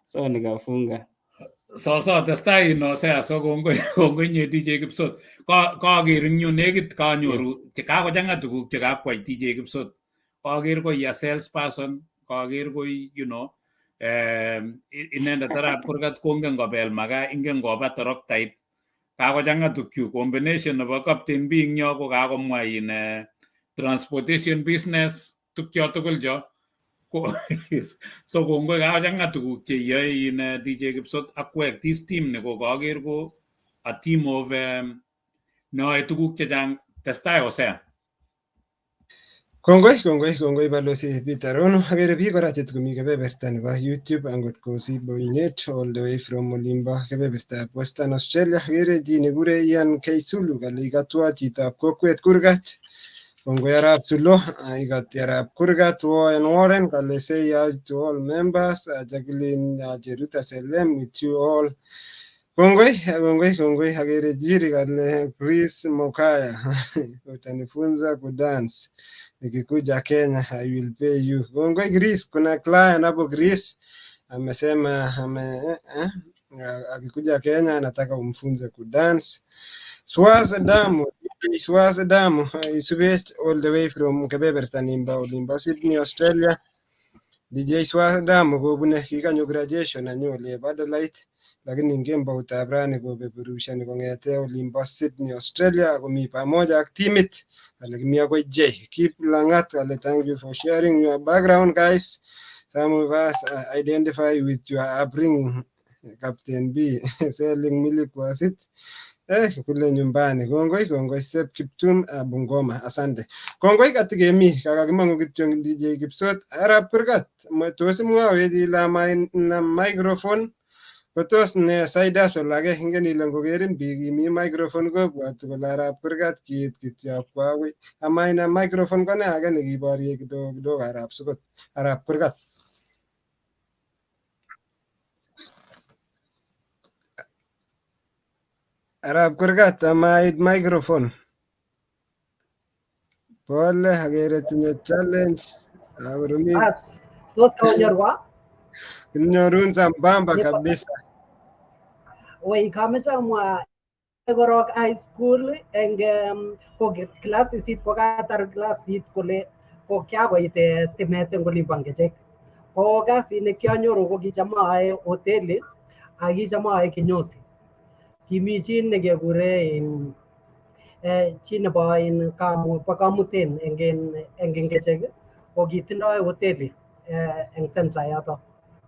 so nikafunga. So testai no sea, so kongoi nye DJ Kipsot. Kaker ing yu nekit kanyoru kakochang'a tuguk chekakwai DJ Kipsot. Kaker ko ya salesperson, kaker ko inendet arap kurgat kongen kobel makaa, ingen koba toroktait. Kakochang'a tukyu, combination nebo Captain B ing yo ko kakomwa transportation business, tukyo tugul cho. So kongoi kakochang'a tuguk cheyoe DJ Kipsot akwek this team ne kokaker ko a team of neoe tuguk chechang. Testai Hosea. Kongoi balozi Peter Rono. Agere biik kora chetukomi kebeberta nebo YouTube angot kosi boinet all the way from olimbo kebebertab Western Australia. Agere chi nekure Ian Keisulu kale ikatwa chitab kokwet kurgat. Kongoi arap Sulo ikati arap kurgat Warren kale say to all members, Jacqueline Jeruta Selem with you all. Kongoi agere jiri kale Chris Mokaya utanifunza kudance nikikuja Kenya I will pay you. Kongoi Chris, kuna client hapo Chris amesema akikuja Kenya anataka umfunze kudance. Swaze damu isubet all the way from kebeberta nimba olimbo Sydney Australia. DJ Swaze damu kobune kikanyo graduation anyole Badalite, lakini ingemba utabrani kobeberushani kong'ete olimbo Sydney Australia akomi pamoja ak timit ale kimi akoi J. Keep Langat ale thank you for sharing your background guys. Some of us identify with your upbringing. Captain B selling milk was it? Kule nyumbani. Kongoi Sep Kiptum Bungoma. Asante. Kongoi katikemi kakakimangu kityo DJ Kipsot arap kurgat. Tos mwawech ila na microphone kotos ne saida solage ingen ile ngokerin biik imi microphone kobwati kole arap kurgat kiit kityo kwawe ama ina microphone kone age nekiborye kidogo arap sukot arap kurgat. Arap kurgat ama it microphone. Pole agere tinye challenge. Tos kaonyorwa? Kinyorun sambamba kabisa. Wei kamecha mwa korok high school eng ko class 8 ko katar class 8 kole ko kiakoit stimet eng olin bo Ngechek. Ko kasit ne kianyoru ko kicham aae hoteli ak kicham aae kinyosi. Kimi chi nekekure chi nebo kamuten eng Ngechek ko kitindoi hoteli eng center yoto.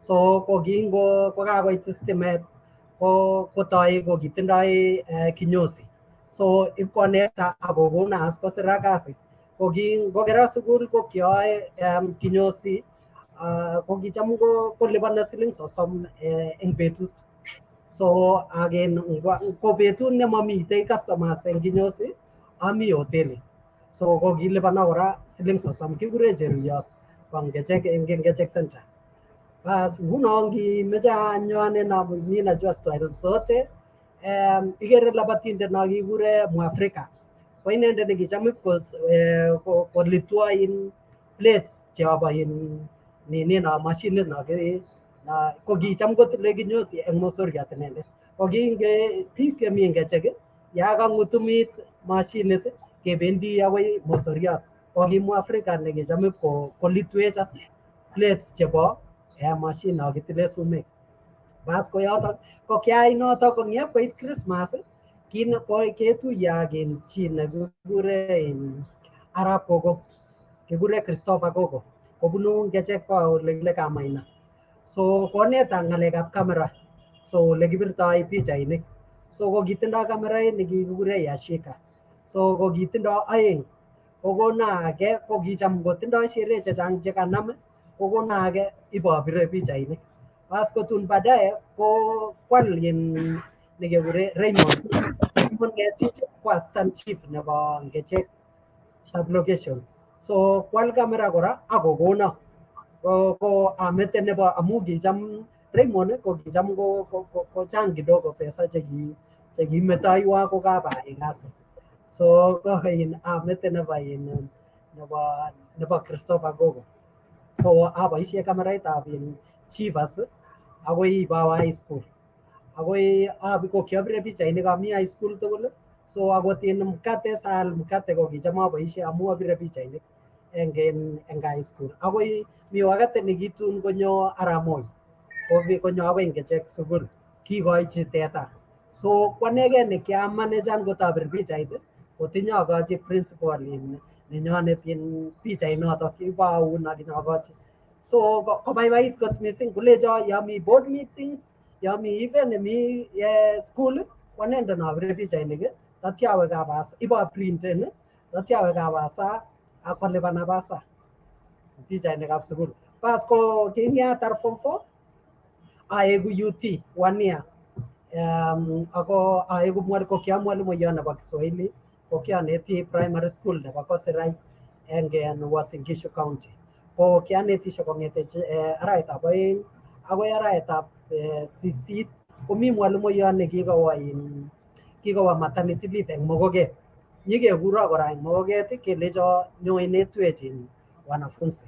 So ko kingo kakoit stimet kotoi ko kitindoi kinyosi. So ipkoneta akokona as kosira kasi. Ko kingokera sukul ko kioe kinyosi ko kicham kolipana siling 30 eng betut. So again ko betut nemamitei customers eng kinyosi ami hoteli. So ko kilipana kora siling 30 kikure cheruyot from Ngechek eng Ngechek center. Bas nguno ngimeche anyone na mi najua style zote igere labatindet na kikure Mwafrika ko inendet nekicham kolitwa plates cheobo nini na mashinit na ko kicham kotile kinyosi eng mosoriat inendet. Ko kinge biik chemi Ngechek ya kang'utumit mashinit kebendi akoi mosoriat. Ko ki Mwafrika nekicham kolitwech as plates chebo machine na kitile sumek. Bas ko yotok ko kiai notok ko ngep koit Christmas ketuye ak chi nekikure Arab Gogo, kikure Christopher Gogo kobunu Ngechek pa ole kile Kamaina. So koneta ng'alekab camera, so ole kibirtoi pichainik. So ko kitindoi kamerait nekikure Yashika. So ko kitindoi aeng. Kokona age ko kicham kotindoi sherehe chechang chekanam kokona age ibopire pichainik. Bas kotun baadaye ko kwal nekekure Raymond. Raymond Ngetich ko assistant chief nebo Ngechek sublocation. So kwal kamera kora akokona ko amete nebo amu kicham Raymond ko kicham ko chang kidogo pesa chekimetaiwa ko kabayai kasi. So ko amete nebo Christopher Gogo. So aboisie kameraitab Chivas akoi bawa high school. Akoi ko kiabire pichainik ami high school tugul. So akot mkate saal mkate ko kicham aboisie amu abire pichainik eng high school. Akoi mi wakati nekitun konyo Aramoi. Konyo akoi Ngechek sukul. Kikochi teta. So kwanege nekiamanejan kotabir pichait kotinye akochi principal nenyonet pichait notok kibaun ak akochi. So kobaibait kot missing kulecho yami board meetings, yami event nemi school kwanende nabire pichainik tatya awe kabasa iba printen tatya awe kabasa akolipana basa pichainikab sukul. Bas ko kingatar form 4 aegu UT 1 year. Ako aegu ko kia mwalimuiyot nebo Kiswahili ko kianeti primary school nebo Kosirai eng Uasin Gishu County. Ko kianetishe kong'ete arawetab oeng akoi arawetab sisit komi mwalimuiyot nekikowa maternity leave eng Mogoket. Nyikekuro kora eng Mogoket kelecho nyo inetwech wanafunzi.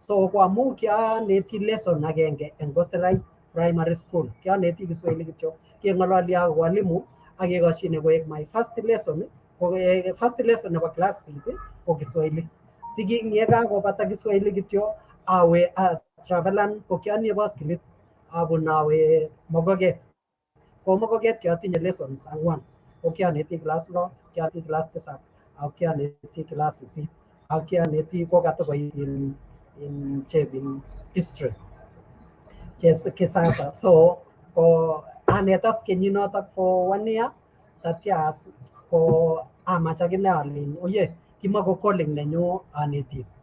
So ko amu kianeti lesson agenge eng Kosirai primary school. Kianeti Kiswahili kityo. Keng'ololi ak walimu ak kekoshine koek my first lesson nebo class 8 ko Kiswahili. Sigik yekakobata Kiswahili kityo awe travelan ko kianie baskilit abun awe Mogoket. Ko Mogoket kiatinye lessons 4. Ko kianeti class 6, kianeti class 7, ak kianeti class 8. Ak kianeti ko katokoit in history. Chepsi kisasa. So ko anetas kenyinotok for 1 year tatya ko amach akine alen oye kimako calling nenyu anetis.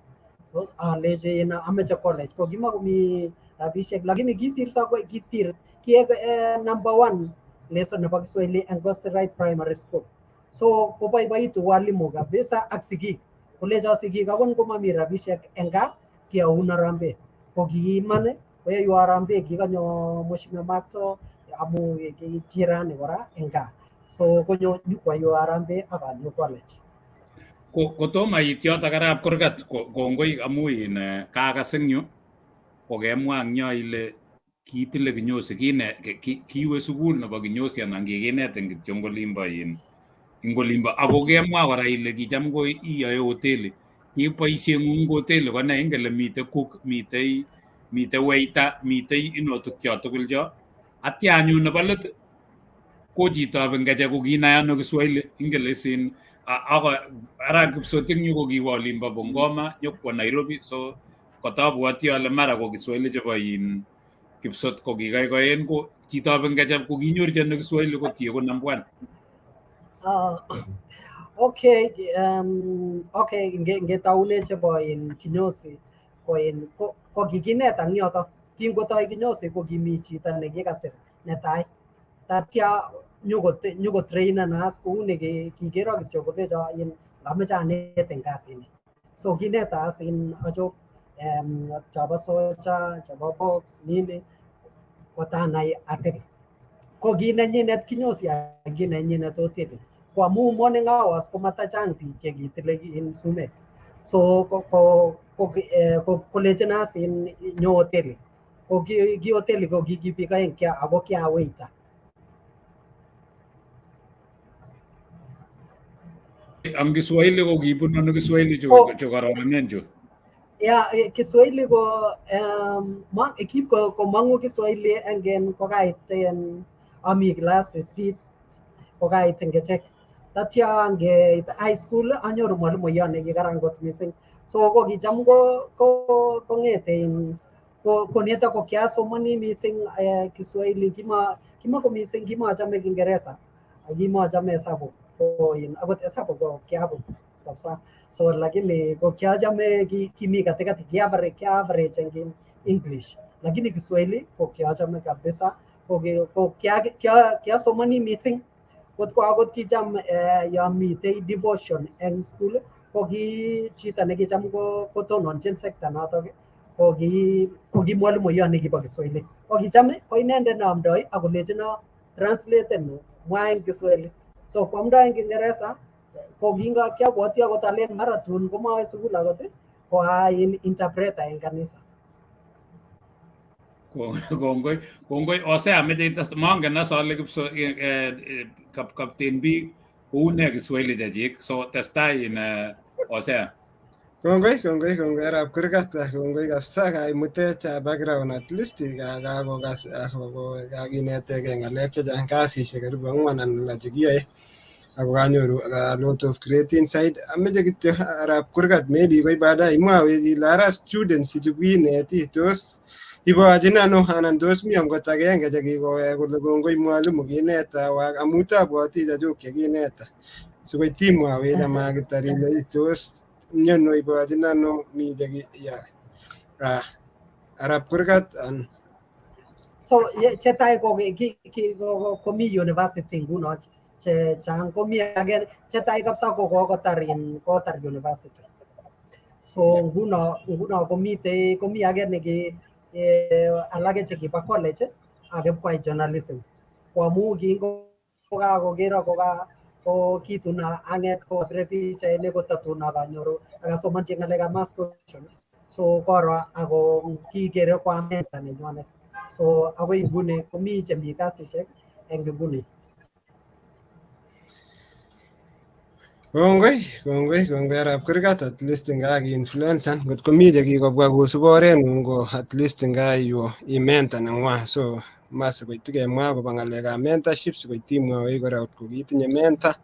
Aleche ameche college ko kimakomi rabishek lakini kisir kiek number 1 lesson nebo Kiswahili eng Kosirai primary school. So koboiboitu walimu kabisa ak sigik. Kolecho sigik akot komami rabishek eng gaa kiaun harambee. Ko kiiman koyoiwo harambee kikanyo Mheshimiwa Mato amu jirani kora eng gaa. So konyo nyikwayo harambee ak anyo college. Kotomo it yotok arap kurgat kongoi amu kakas eng yu kokemwa eng yo ile kitile kinyosi kiwe sukul nebo kinyosi anan kikinetin kityo ngolimbo ako kemwa kora ile kicham ko iyoe hoteli boisieng'ung hoteli ko ne ingele mitei cook mitei waiter mitei tukyo tugul cho atya anyun nebo let ko chitab Ngeche ko kinai ano Kiswahili ingele sin ako ara Kipsot yu ko kiwo olimbo Bungoma nyokwo Nairobi so kotabwoti ale mara ko Kiswahili chebo Kipsot ko kikaikoen ko chitab Ngeche ko kinyorchi ano Kiswahili ko tie ko number 1. Okay, okay, ngetaune chebo kinyosi ko kikinet ang yoto. Kingotoi kinyosi ko kimi chito nekikasir netai. Tatya nyuko trainen as kou nekikero kityo kolecho ameche aneten kasini. So kineta as achop chabo socha, chabo box, nini kotanai atebi. Ko kinenyinet kinyosi ak kinenyinet hoteli. Kwa amu morning hours ko matachang biik chekitile sumek. So kolejen as nyo hoteli. Ko ki hoteli ko kikibik aeng ako kia waiter. Ang Kiswahili ko kibun ano Kiswahili cho kararanen cho. Yeah, Kiswahili ko ekip ko mangu Kiswahili engen ko kait ami class sit ko kait ngechek. Tatya nge high school anyoru mwalimuyan nekikaran kot missing. So ko kicham ko ngete koneta ko kiasomani missing Kiswahili kima ko missing kimachame Kiingereza kimachame hesabu ko akot hesabu ko kiabut kabisa. So lakini ko kiachame kimi katikati kiaverage en English lakini Kiswahili ko kiachame kabisa ko kiasomani missing. Kot ko akot kicham yamitei devotion en school ko ki chito nekicham kotononchin sekta notok ko ki mwalimuyan nekibo Kiswahili ko kichame ko inendet neamdoi akolechino translaten mwa en Kiswahili. So kwamdoi en Kiingereza ko kiabwoti akot alen mara tun komawe sukul akot ko interpreter en kanisa. Kongoi Hosea ameche itas mangen as ale Kipsot Captain B une Kiswahili chechik so testai in Hosea. Kongoi arap kurgat kongoi kabisa kaimutech background at least kakokas kakinetege ng'alek chechang kasisiek karibu 4 anan lo chekiyoe ako kanyoru a lot of great insight. Ameche kityo arap kurgat maybe koi baadaye imwawech ile ara students chu kineti tos ibochin ano anan tos mi angot agenge chekikowek kole kongoi mwalimu kineta amu tabwoti chechuk chekineta sikoi timwawech amakitar ile tos miono ibochin ano mi arap kurgat an So chetai komi university nguno chang komi again chetai kabisa kotar university. So nguno komi age neki alage chekiba college age kwa journalism. Kwa amu kingo kokakokero ko kitu na anget ko picha ile kotatun akanyoru akasomanchi ng'alekab mass communication. So koro ako kikere kwa menta nenywanet. So akoi nguni komi chemi kasisiek eng nguni. Kongoi arap kurgat at least ngaki influencer ngot komi chekikobwa kosub orengung ko at least ngayo imenta nengwa so mas koitikemwa akobo ng'alekab mentorship sikoitimwawech kora kot ko kitinye mentor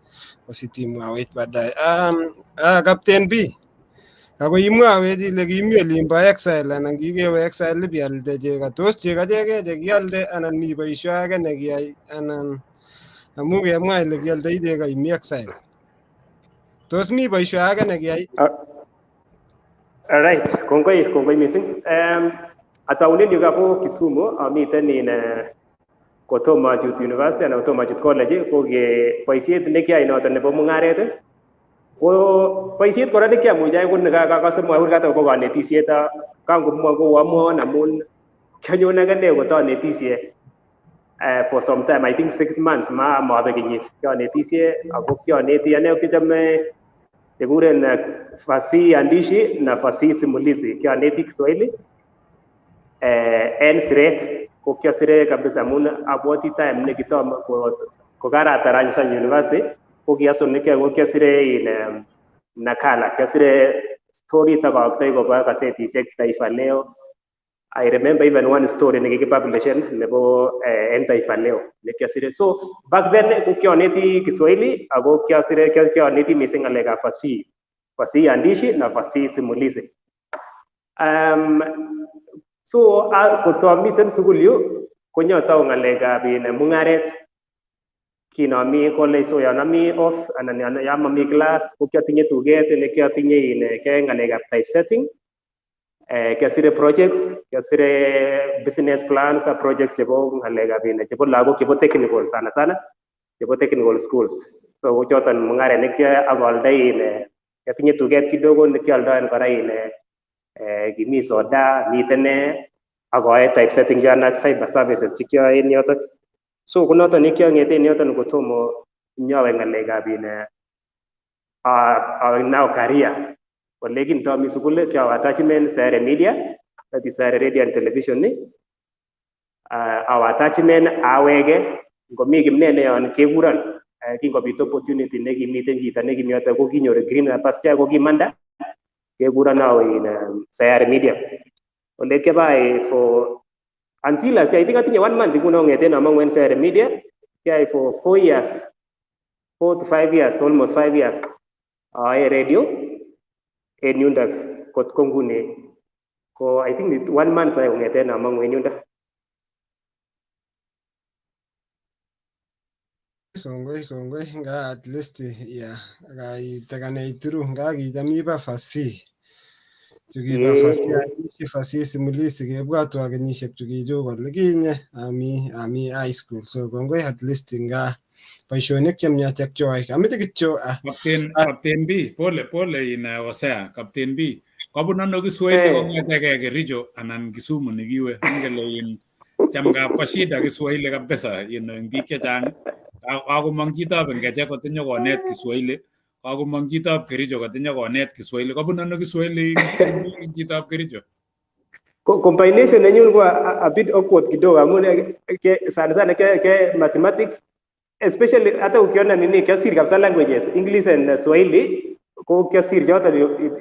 kositimwawech baadaye. Captain B ako imwawech ile kimi olimbo exile anan kikewe exile ibialde chego tos chego cheke chekialde anan mi boisio age nekiyai anan amu kemwa ile kialdoi chego imi exile tos mi boisio age nekiyai? Alright, kongoi missing. Ataunen yu kapo Kisumu amiten kotomo achut university anan kotomo achut college ko boisiet nekiayai noton nebo mung'aret ko boisiet kora nekiamuch ayai ko nekakase mwa kurgat akobo kanetisiet kangomwa koamwon amun kianyon akine kotanetisie for some time, I think 6 months mabe kenyit kianetisie ako kianeti ane kichame kekuren fasihi andishi na fasihi simulizi kianeti Kiswahili en siret ko kiasire kabisa amun abwoti time nekitom ko karatarany university ko kiasomne ko kiasire in nakala, kiasire stories akaktoi koba gazetishek Taifa Leo. I remember even one story nekikipublishen nebo Taifa Leo nekiasire. So back then ko kianeti Kiswahili ako kianeti mising ngalekab fasihi andishi na fasihi simulizi. So kotomiten sukul yu konyotau ngalekab mungaret kinami college. So yanami off anan yamami class ko kiatinye tuget nekiatinye ke ngalekab typesetting, kiasire projects, kiasire business plans, projects chebo ngalekab chebo lagok chebo technical sana chebo technical schools. So choton mungaret nekiaaldai kiatinye tuget kidogo nekialdoen kora kimi soda miten akoae typesetting jana cyber services chikyoe en yoton. So kunoton nekiangete en yoton kotomo nyawe ngalekab now career. Kolegin tomi sukul kyawe attachment Sayare Media, that is Sayare Radio and Television ni. Our attachment awege ngomi kimnene yon kekuron kingobit opportunity nekimiten chito nekimioto ko kinyor green pasture ko kimanda kekuron awe in Sayare Media. Ole kebai for until last I think atinye 1 month kuno ngeten among when Sayare Media kaya for 4 years, 4 to 5 years, almost 5 years. Radio en yunda kot kongune ko I think 1 month saya ngeten among when yunda. Kongoi nga at least ya gai tagane ituru nga gijamiba fasi tukiba fasi simulizi gebwatu agenyishek tukijo koleginye ami high school. So kongoi at least nga boisionik chemyatek choy amete kityo Captain B pole in Hosea Captain B kobunono Kiswahili kong'etege Kericho anan Kisumu nikiwe ngele in chamgab kwa shida Kiswahili kabisa in biik chechang kakomong chitab Ngeche kotinye konet Kiswahili, kakomong chitab Kericho kotinye konet Kiswahili. Kobunono Kiswahili in chitab Kericho? Combination nenyun ko a bit awkward kidogo amun sana ke mathematics, especially hata ukiona nini kiasir kabisa languages English and Swahili ko kiasir yote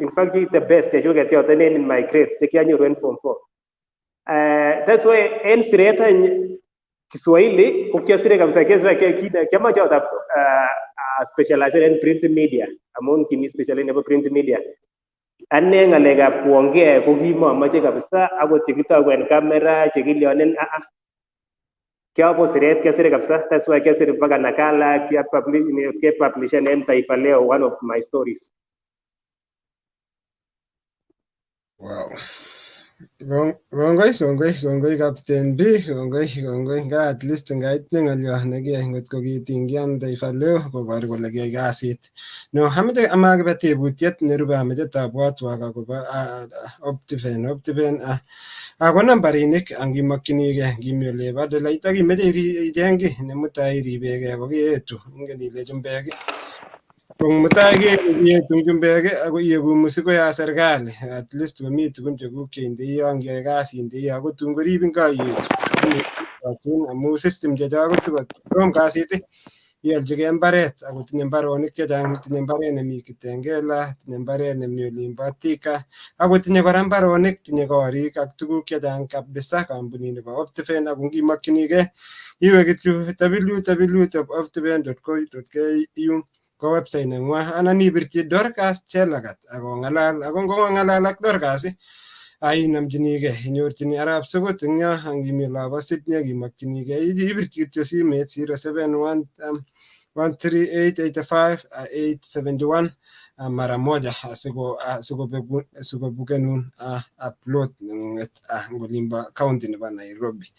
in fact the best yajuget yote in my grades chekianyoru en form 4. That's why en sireta Kiswahili ko kiasire kabisa kiamache ota specialization in print media amun kimi specialization nebo print media. Ane ngalekab kuongea ko kimamache kabisa akot chekitoku en camera chekilionen kiapo siret kiasire kabisa. That's why kiasire mpaka nakala publishen en Taifa Leo, one of my stories. Wow. Kongoi Captain B, kongoi nga at least nga itinye ngalyo nekiai ngot ko kitingian Taifa Leo kobor kole kiyai kasit. No, hamite amakibe tebutiet nerube ameche tabwatwa akobo Optiven ako nambarinik angimokchinigei ngimi olebo delaita kimeche icheng ki nemutai iribegei ko kietu ingen ile chumbek kung mutai keetu chumbek ako iegu musikoya serikali at least komi tugun chekuk cheindei angiyoe kasi indei ako tun koribin kayetu amu system chechok kotom kasit ialchigei mbaret ako tinye mbaronik chechang, tinye mbaret nemi Kitengela, tinye mbaret nemi olimbo Thika ako tinye kora mbaronik, tinye korik ak tuguk chechang kabisa kampunit nebo Optiven. Ako ngimokchinigei iwe kityo www.optiven.co.ke ko website nengwa anan ibirchi Dorcas Chelagat ako ngalal ako ngongalal ak Dorcas ainamchinigei inyorchini arap sokot eng yo angimi olabo Sydney akimokchinigei ibirchi kityo simet 0713885871 mara moja asikobukenun upload nengunget ngolimbo county nebo Nairobi.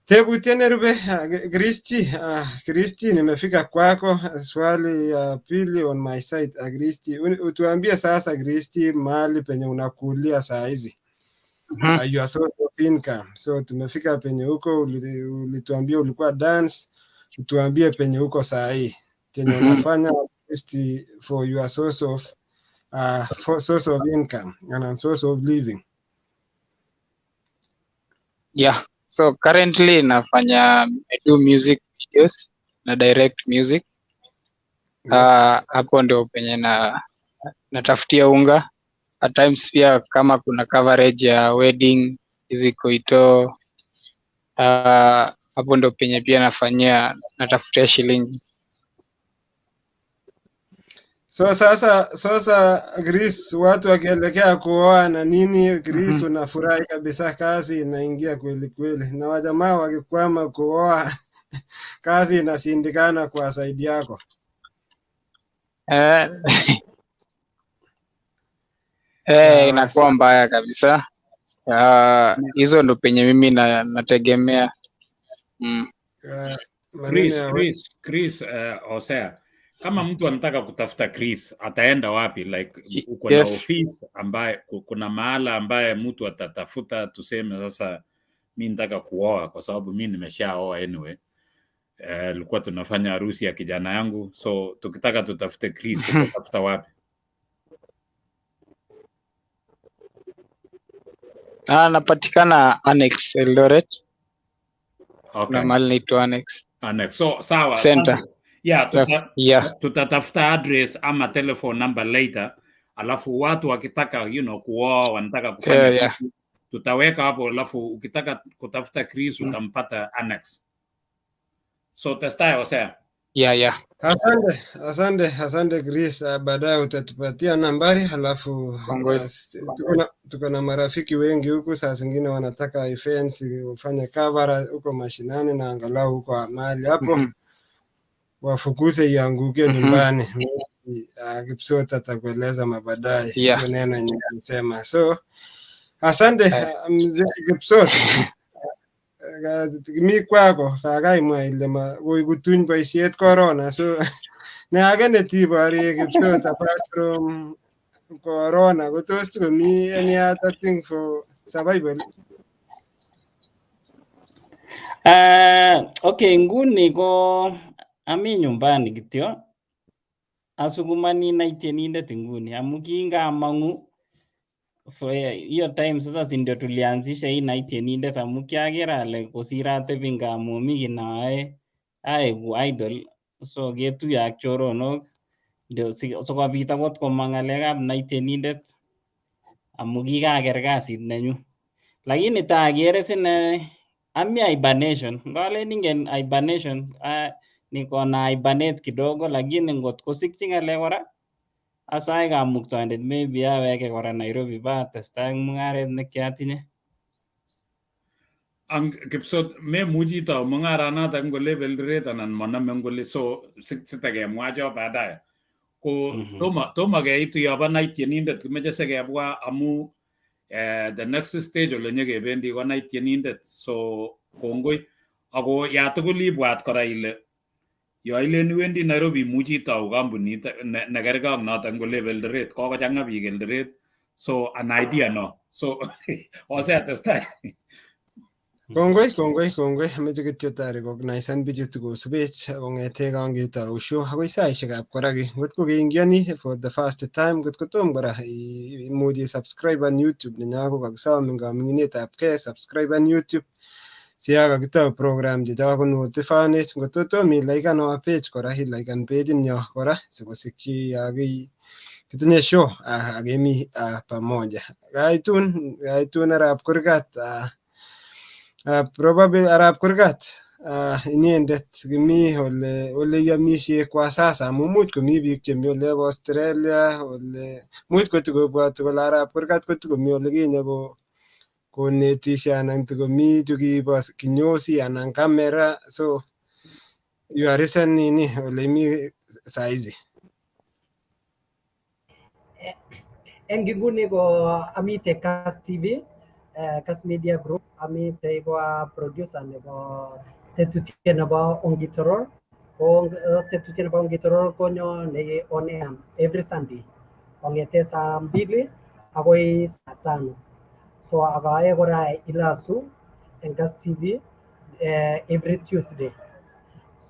Tebutiet nerube Kristi nimefika kwako. Swali ya pili on my side Kristi, utuambie sasa Kristi mahali penye unakulia saa hizi your source of income. So tumefika penye huko, ulituambia ulikuwa dance, utuambie penye huko saa hii chenye unafanya Kristi for your source of income and source of living. Yeah. So currently I do music videos na direct music. Hapo ndio penye natafutia unga. At times pia kama kuna coverage ya wedding hizi koito, hapo ndo penye pia natafutia shilingi. So sasa Chris, watu wakielekea kuoa na nini, Chris unafurahi kabisa, kazi inaingia kweli kweli, na wajamaa wakikwama kuoa kazi inashindikana kwa saidi yako. Inakuwa mbaya kabisa. Hizo ndo penye mimi nategemea. Chris, Hosea, kama mtu anataka kutafuta Chris, ataenda wapi? Like uko na office ambaye kuna mahala ambaye mtu atatafuta, tuseme sasa mimi nataka kuoa kwa sababu mimi nimeshaoa anyway. Tulikuwa tunafanya harusi ya kijana yangu, so tukitaka tutafute Chris, tutafuta wapi? Napatikana Annex Eldoret. Okay. Na mahali naitwa Annex. So sawa. Center. Tutatafuta address ama telephone number later. Alafu watu wakitaka kuoa, wanataka kufanya kitu, tutaweka hapo, alafu ukitaka kutafuta Chris utampata Annex. So testayo Hosea. Asante Chris, baadaye utatupatia nambari, alafu tuko na marafiki wengi huku, saa zingine wanataka events ufanye cover huko mashinani, na angalau huko mahali hapo wafukuse ianguke nyumbani. Kipsot atakueleza mabadaye neno yenye nisema. So asante mzee Kipsot. Mi kwako kakaimwa ile kutuny boisiet corona, so ne age netibori Kipsot apart from corona, kotos komi any other thing for survival? Okay, nguni ko ami nyumbani kityo, asukumani na Tieninded nguni, amu kingamangu hiyo time sasa si ndio tulianzisha hii na Tieninded, amu kiakera ale kosirate pingamu miki nae aeku idol, so ketuye ak choronok ndio sikobit akot komong ng'alekab na Tieninded amu kikaker kasit nenyu. Lakini taakere sine ami hibernation, ngalen ingen hibernation, niko na hibernate kidogo, lakini ngot kosikchi ng'alek kora asai kamuktoindet maybe aweke kora Nairobi ba testai mung'aret nekiatinye. Ang Kipsot memuchi tau mung'aranoto ngo level rate anan maname ngole, so sitakemwa cho baadaye. Ko tomo keitu yobo Tieninded kimeche sikebwa amu the next stage ole nyekebendi ko Tieninded, so kongoi. Ako ya tugul ibwat kora ile yo ilen iwendi Nairobi imuchi tau kampunit nekergei ak noto ngo level rate, kokochang'a biik Eldoret, so an idea no. So Hosea testai. Kongoi, ameche kityo tarecognizen bichutu kosubech kong'ete kangetou show akoi saishekab koraki. Ngot ko keingiani for the first time, ngot ko tom kora imuchi subscribe on YouTube nenyo, ko kakisom eng kaming'inetab kei subscribe on YouTube siya kakitau program chechok ko notifianech. Ngot ko tom ilaikan our page kora, ilaikan page nyo kora sikosikyi kitinye show akemi pamoja. Kaitun arap kurgat, probably arap kurgat inyendet kimi ole yamishe kwa sasa, amu much komi biik chemi ole Australia, ole much kotikobwati kole arap kurgat kotikomi ole kinye konetishe anan tikomi chukibo kinyosi anan kamera, so you are reason nini ole mi saizi. Eng nguni ko amite Kas TV, Kas Media Group, amite kwa producer nebo tetutiet nebo Ongitoror. Ko tetutiet nebo Ongitoror konyo ne on air every Sunday kong'ete saa 2 akoi saa 5. So akae kora ilasu eng Kas TV every Tuesday.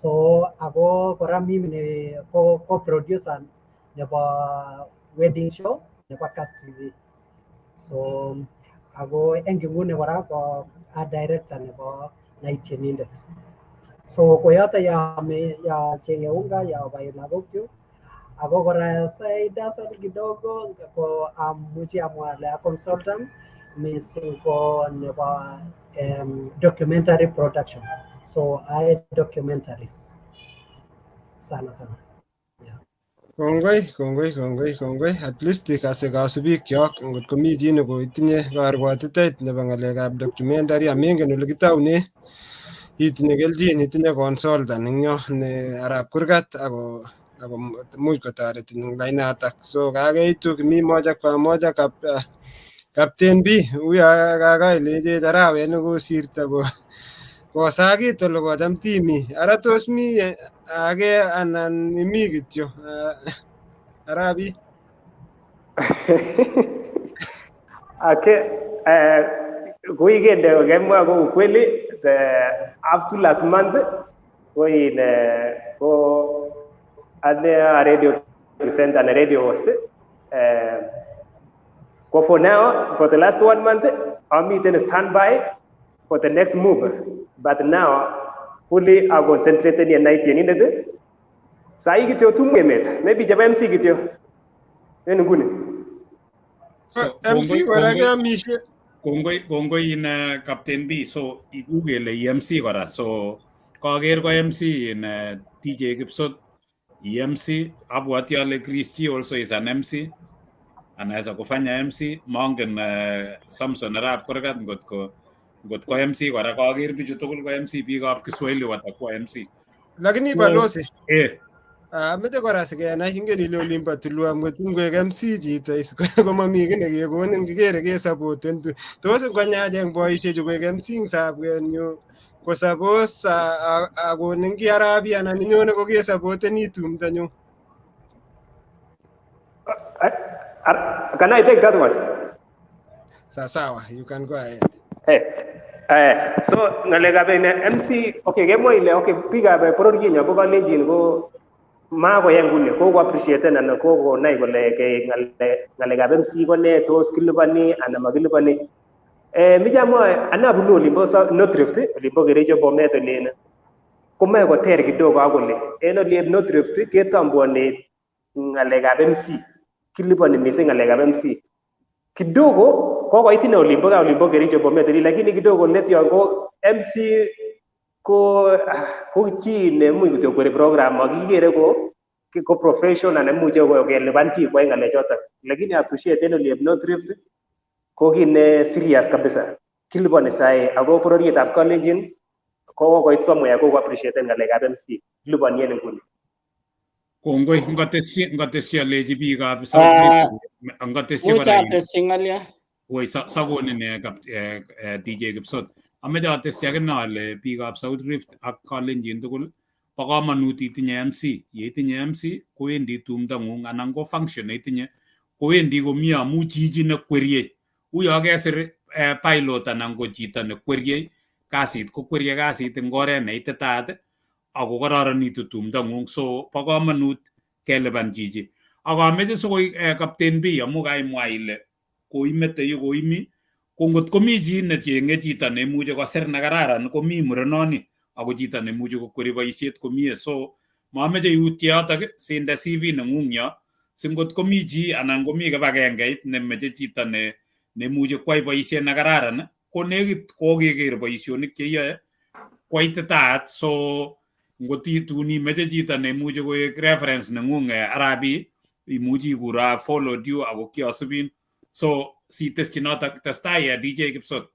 So ako kora mimi ni co-producer nebo wedding show nebo Kas TV. So ako eng nguni kora ko a director nebo Tieninded. So koyoto ya chenge unga ya bai lagokyu ako kora saida swali kidogo ko amuchi amwale a consultant missing ko nebo documentary production. So I documentaries sana. Yeah. Kongoi. At least ikase kasubikyok ngot komi chi nekoitinye karwatitet nebo ng'alekab documentary amengen ole kitaune itinye kelchin itinye consultant eng yo ne arap kurgat ako much kotoretin eng lainatak. So kakeitu kimi moja kwa moja Captain B huyo kakailechech arawet nekosirto kosakit ole kocham timi. Ara tos mi age anan imi kityo Arabi? Okay. Kuigende kemwa ko ukweli up to last month ko a radio presenter and a radio host. For now, for the last 1 month, I'm in standby for the next move. But now, fully I concentrated in Tieninded. Sai kityo tumemet. Maybe jaba MC kityo. Nguni. So MC kora keamishe. Kongoi in Captain B. So Google EMC kora. So kager ko MC in DJ Kipsot EMC. Abwati ale Christy also is an MC. Anaweza kufanya MC. Mongen Samson Arap Kurgat ngot ko MC kora kager bichu tugul ko MC biikab Kiswahili watakuwa MC. Lakini balozi. Mete kora sikenai ingen ile olimbo tulwa ngotungwek MC chito komami ki nekekonin kikere kesapoten tos ngonyaje eng boisiechu koek MC eng sabwenyu ko suppose akonin ki Arabi anan inyone ko kesapoteni tumdonyu. Can I take that one? Sawa, you can go ahead. So ngalekab MC okay kemwa ile okay biikab pororienyo ko Kalenjin ko makoyai nguni ko appreciate anan ko konai kole ngalekab MC ko ne tos kilipani anan makilipani. Mijamwa anabunu olimbo North Rift olimbo Kericho Bomet olin komae koter kidogo akole en olin North Rift ketambuani ngalekab MC kilipani mising ngalekab MC kidogo kokoit ine olimbo Kericho Bomet lakini kidogo netyo ko MC ko chi nemuch kityo kweri program makikere ko professional nemuche kelipan chi kwai ngalechoto lakini appreciate en olip North Rift ko ki ne serious kabisa kilipani sai ako pororietab Kalenjin ko koit somewhere ko appreciate ngalekab MC kilipani en nguni. Kongoi ngatesyi aleji biikab South Rift ngatesyi kora. Woi sakonin DJ Kipsot. Ameche atesyi akine ale biikab South Rift ak Kalenjin tugul bo kamanut itinye MC. Ye itinye MC kowendi tumdong'ung anan ko function itinye kowendi komie amu chichi nekwerie. Uyo kesir pilot anan ko chito nekwerie kasit kokwerie kasit eng oret neititaat ako kararanitu tumdong'ung. So bo kamanut kelipan chichi. Ak ameche sikoi Captain B amu kaimwa ile koimete yu koimi ko ngot komi chi nechenge chito neimuche kosir nekararan komi murenoni ako chito neimuche kokweri boisiet komie. So mameche iutye yotok sinde CV neng'ung yo si ngot komi chi anan komi kibagengeit nemeche chito neimuche kwai boisiet nekararan ko nekit kokeker boisionik cheiyoe koititaat. So ngot itun imeche chito neimuche koek reference neng'ung Arabi imuchi ikura followed you ako kiasubin. So sitesyi notok testai DJ Kipsot.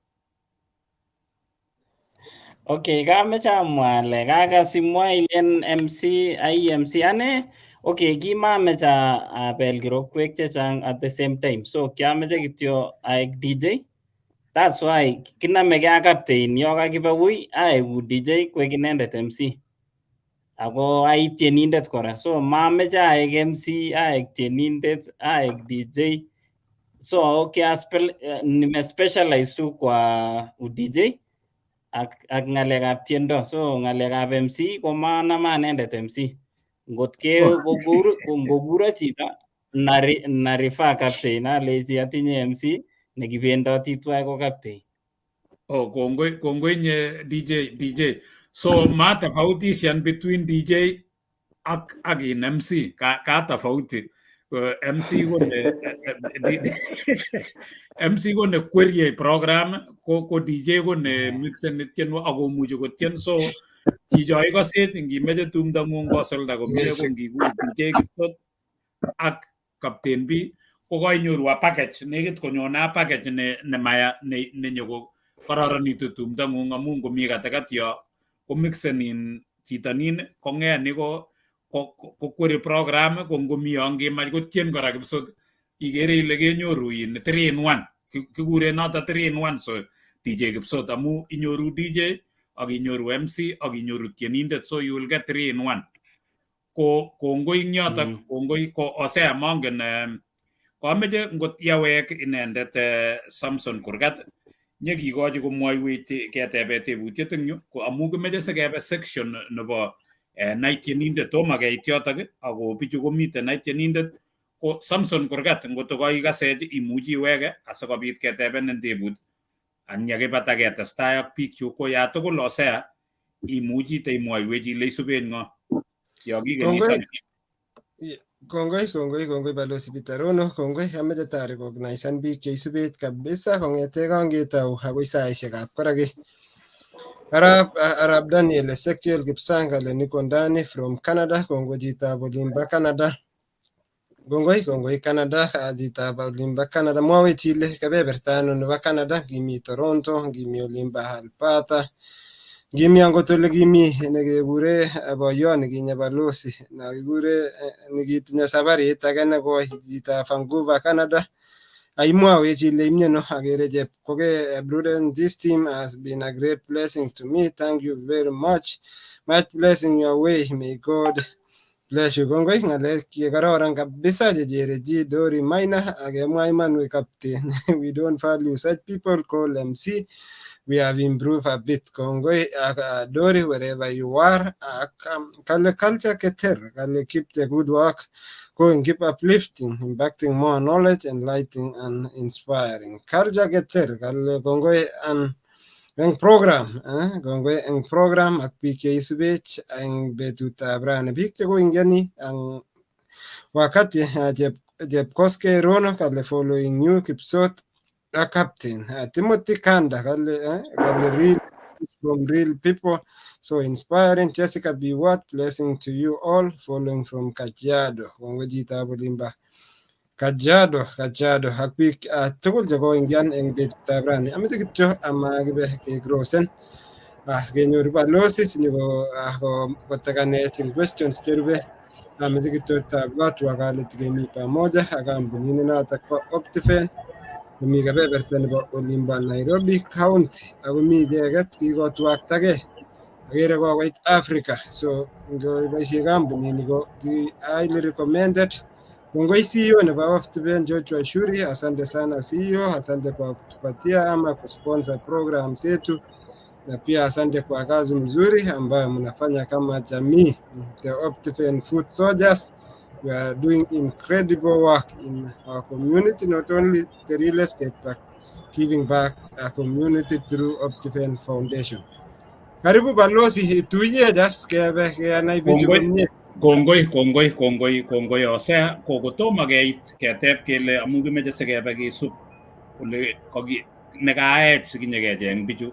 Okay, kameche amwa ale kakas imwa ilen MC IMC ane okay kimameche abel kirokwek chechang at the same time. So kiameche kityo aek DJ. That's why kinamege ak captain yo kakibe ui aeku DJ kwek inendet MC. Ako ai tienindet kora. So mameche aek MC aek tienindet aek DJ. So nimespecialize tu kwa DJ ak ngalekab tiendo. So ngalekab MC ko manama anendet MC. Ngot ke ngokuro chito na refer captain alechi atinye MC nekibendoti tuwai ko captain. Oh, kongoi nye DJ. So ma tofautishan between DJ ak in MC ka tofauti. MC ko ne MC ko ne query program ko DJ ko ne mixen tienwo ako muche ko tien so chicho ikoset ngimeche tumdo ng'ung kosulda komie ko ngikur DJ Kipsot ak Captain B ko koinyoru a package nekit konyone a package ne maya ne nyoko kororonitu tumdo ng'ung amu ngomi katikati yo ko mixenin chito nin kong'et ni ko kweri program ko ngomi yo ngimach kotien kora Kipsot igere ile kenyoru in 3 in 1 kikure noto 3 in 1 so DJ Kipsot amu inyoru DJ ak inyoru MC ak inyoru tienindet so you will get 3 in 1 ko kongoi nyotok kongoi ko Hosea mongen ko ameche ngot yawek inendet Samson Kurgat nyekikochi komwoiwech ketebe tebutiet eng yu ko amu kimeche sikebe section nebo Night Tienindet tomo keit yotok ako bichu komite Night Tienindet ko Samson Kurgat ngot ko ikasech imuchi iweke asikobit ketebenin tebut ak yakibata ketestai ak biik chu ko ya tugul Hosea imuchi teimwoiwech ile isuben ng'o yo kikeni Samson. Kongoi Balozi Kiprono, kongoi ameche tarecognizen biik cheisubet kabisa kong'ete kangetau akoi saisiekab koraki. Arab Daniel Ezekiel Kipsangale niko ndani from Canada, kongoi chitab olimbo Canada. Kongoi Canada, chitab olimbo Canada. Mwawech ile kebeberta ano nebo Canada, ngimi Toronto, ngimi olimbo Alberta, ngimi angot ole kimi nekekure boiyot nekinye Balozi nekikure nekitinye sabarit age nekoi chitab Vancouver, Canada. Aimwawech ile imyeno akere Chepkoge Bruden. This team has been a great blessing to me. Thank you very much. Much blessing your way. May God bless you. Kongoi ng'alek chekororon kabisa chechere chi Dori Maina akemwa iman we captain. We don't value such people called MC. We have improved a bit. Kongoi Dori wherever you are. Kale culture keter. Kale keep the good work going, keep uplifting, impacting more knowledge, enlightening and inspiring. Culture keter. Kale kongoi eng program, kongoi eng program ak biik cheisubech eng betutab rani. Biik chekoingeni ang wakati Chepkoskei Rono kale following you Kipsot a captain. Timothy Kanda kale real from real people, so inspiring. Jessica B. Watt, blessing to you all, following from Kajiado. Kongoi chitab olimbo Kajiado ak biik tugul chekoingian eng betutab rani. Amete kityo amakibe kekrosen kenyoru Balozi kotekanech eng questions cherube. Amete kityo tabwatwa kale tikemi pamoja ak kampunit notok bo Optifen nemi kebeberta nebo olimbo Nairobi County ako mi icheket kikotwaktagei akere kokoit Africa, so ngoboisie kampunini ko highly recommended. Kongoi CEO nebo Optiven Joshua Shuri, asante sana CEO, asante kwa kutupatia ama kusponsor program zetu, na pia asante kwa kazi mzuri ambayo mnafanya kama jamii. The Optiven Food Soldiers, we are doing incredible work in our community, not only the real estate but giving back our community through Optiven Foundation. Karibu Balozi, tuye just kebe keanai bichu komie. Kongoi Hosea kokotomo keit keteb kele amu kimeche sikebe kisub ole nekaech sikinye kecheng bichu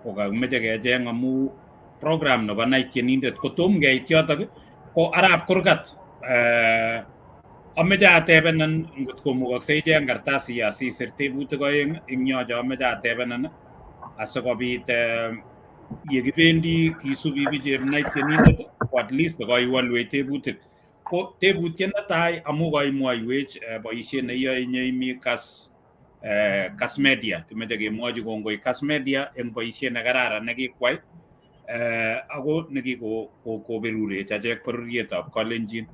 ko kakimeche kecheng amu program nebo Night Tienindet kotom keit yotok ko Arap Kurgat ameche atebenan ngot komukoksei icheng kartasit asisir tebutik oeng eng yoche ameche atebenan asikobit yekibendi kisubi bichep Night Tienindet ko at least koiwolwech tebutik. Ko tebutiet netai amu koimwoiwech boisiet neiyoe imi Kas Media. Kimeche kemwochi kongoi Kas Media eng boisiet nekararan nekikwai ako nekikoberurech achek bororietab Kalenjin.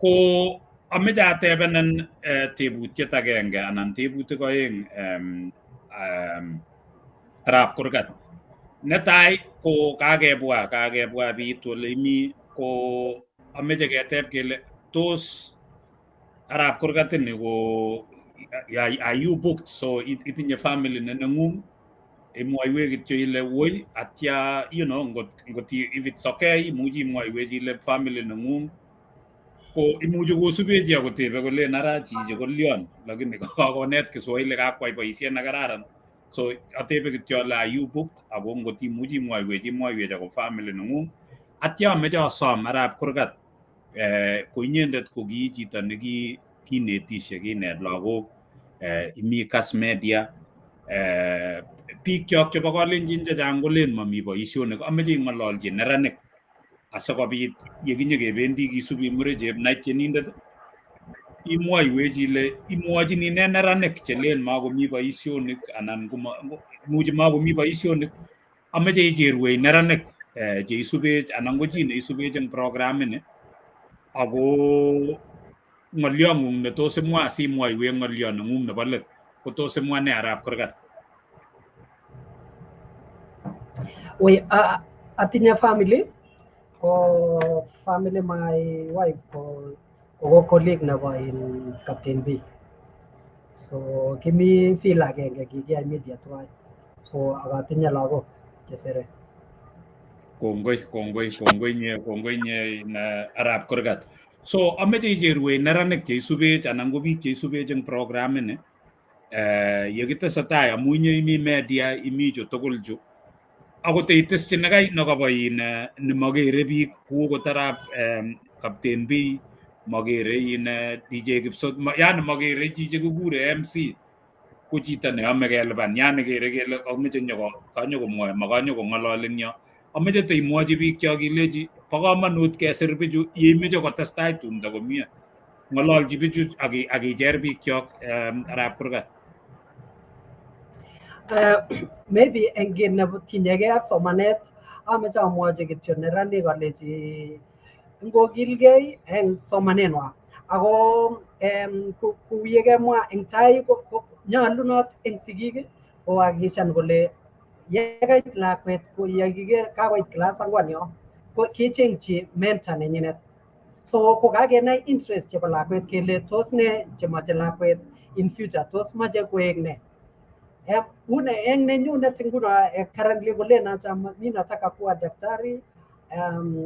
Ko ameche atebenan tebutiet agenge anan tebutik oeng Arap Kurgat. Netai ko kakebwa biit ole imi ko ameche keteb kele tos Arap Kurgat ini ko are you booked, so itinye family neneng'ung imwoiwech kityo ile woi atya ngot if it's okay imuchi imwoiwech ile family neng'ung ko imuchi kosubechi akotebe kole nara chichi ko lion lakini kakonet Kiswahili kakwai boisiet nekararan so atebe kityo ale are you booked ako ngot imuchi imwoiwech ako family neng'ung atya ameche asom arap kurgat ko inyendet ko ki chito nekinetishe kinet lagok imi Kas Media biik kyok chebo Kalenjin chechang kolen mami boisionik ameche ing'ololchi neranik asikobit yekinyekebendi kisubi mure chepnai Tienindet imwoiwech ile imwochini ne neranik chelen makomi boisionik anan muchi makomi boisionik ameche icherwech neranik cheisubech anan ko chi neisubech eng programini ako ng'olyong'ung netos imwa simwoiwech ng'olyo neng'ung nebo let ko tos imwa ne arap kurgat? Atinye family ko family my wife ko colleague nebo in Captain B. So kimi feel agenge kikiyai media tuwai. So akatinye lagok chesere. Kongoi nye na arap kurgat. So ameche icherwech neranik cheisubech anan ko biik cheisubech eng programini yekitesetai amu inye imi media imi chu tugul chu akot iteschi nekai nekobo nemokere biik kou kot arap Captain B mokere DJ Kipsot yani mokere chi chekikure MC ko chito neyome kelipan yani kere kele kameche kanyokomwoe makanyokong'olol eng yo ameche teimwochi biik chok ilechi bo komonut kesir bichu yeimeche kotestai tumdo komie ng'ololchi bichu akicher biik chok arap kurgat. Maybe eng kit netinyegei ak somanet ameche amwochi kityo neranik alechi ngokilgei eng somanenwa ako kou yekemwa eng tai ko nyolunot eng sigik kohakikishan kole yekait lakwet ko yekiker kakoit class 4 yo ko kechengchi mentor nenyinet so kokakenai interest chebo lakwet kele tos ne chemoche lakwet in future tos moche koek ne une eng nenyunet nguno currently kolen mi nataka kuwa daktari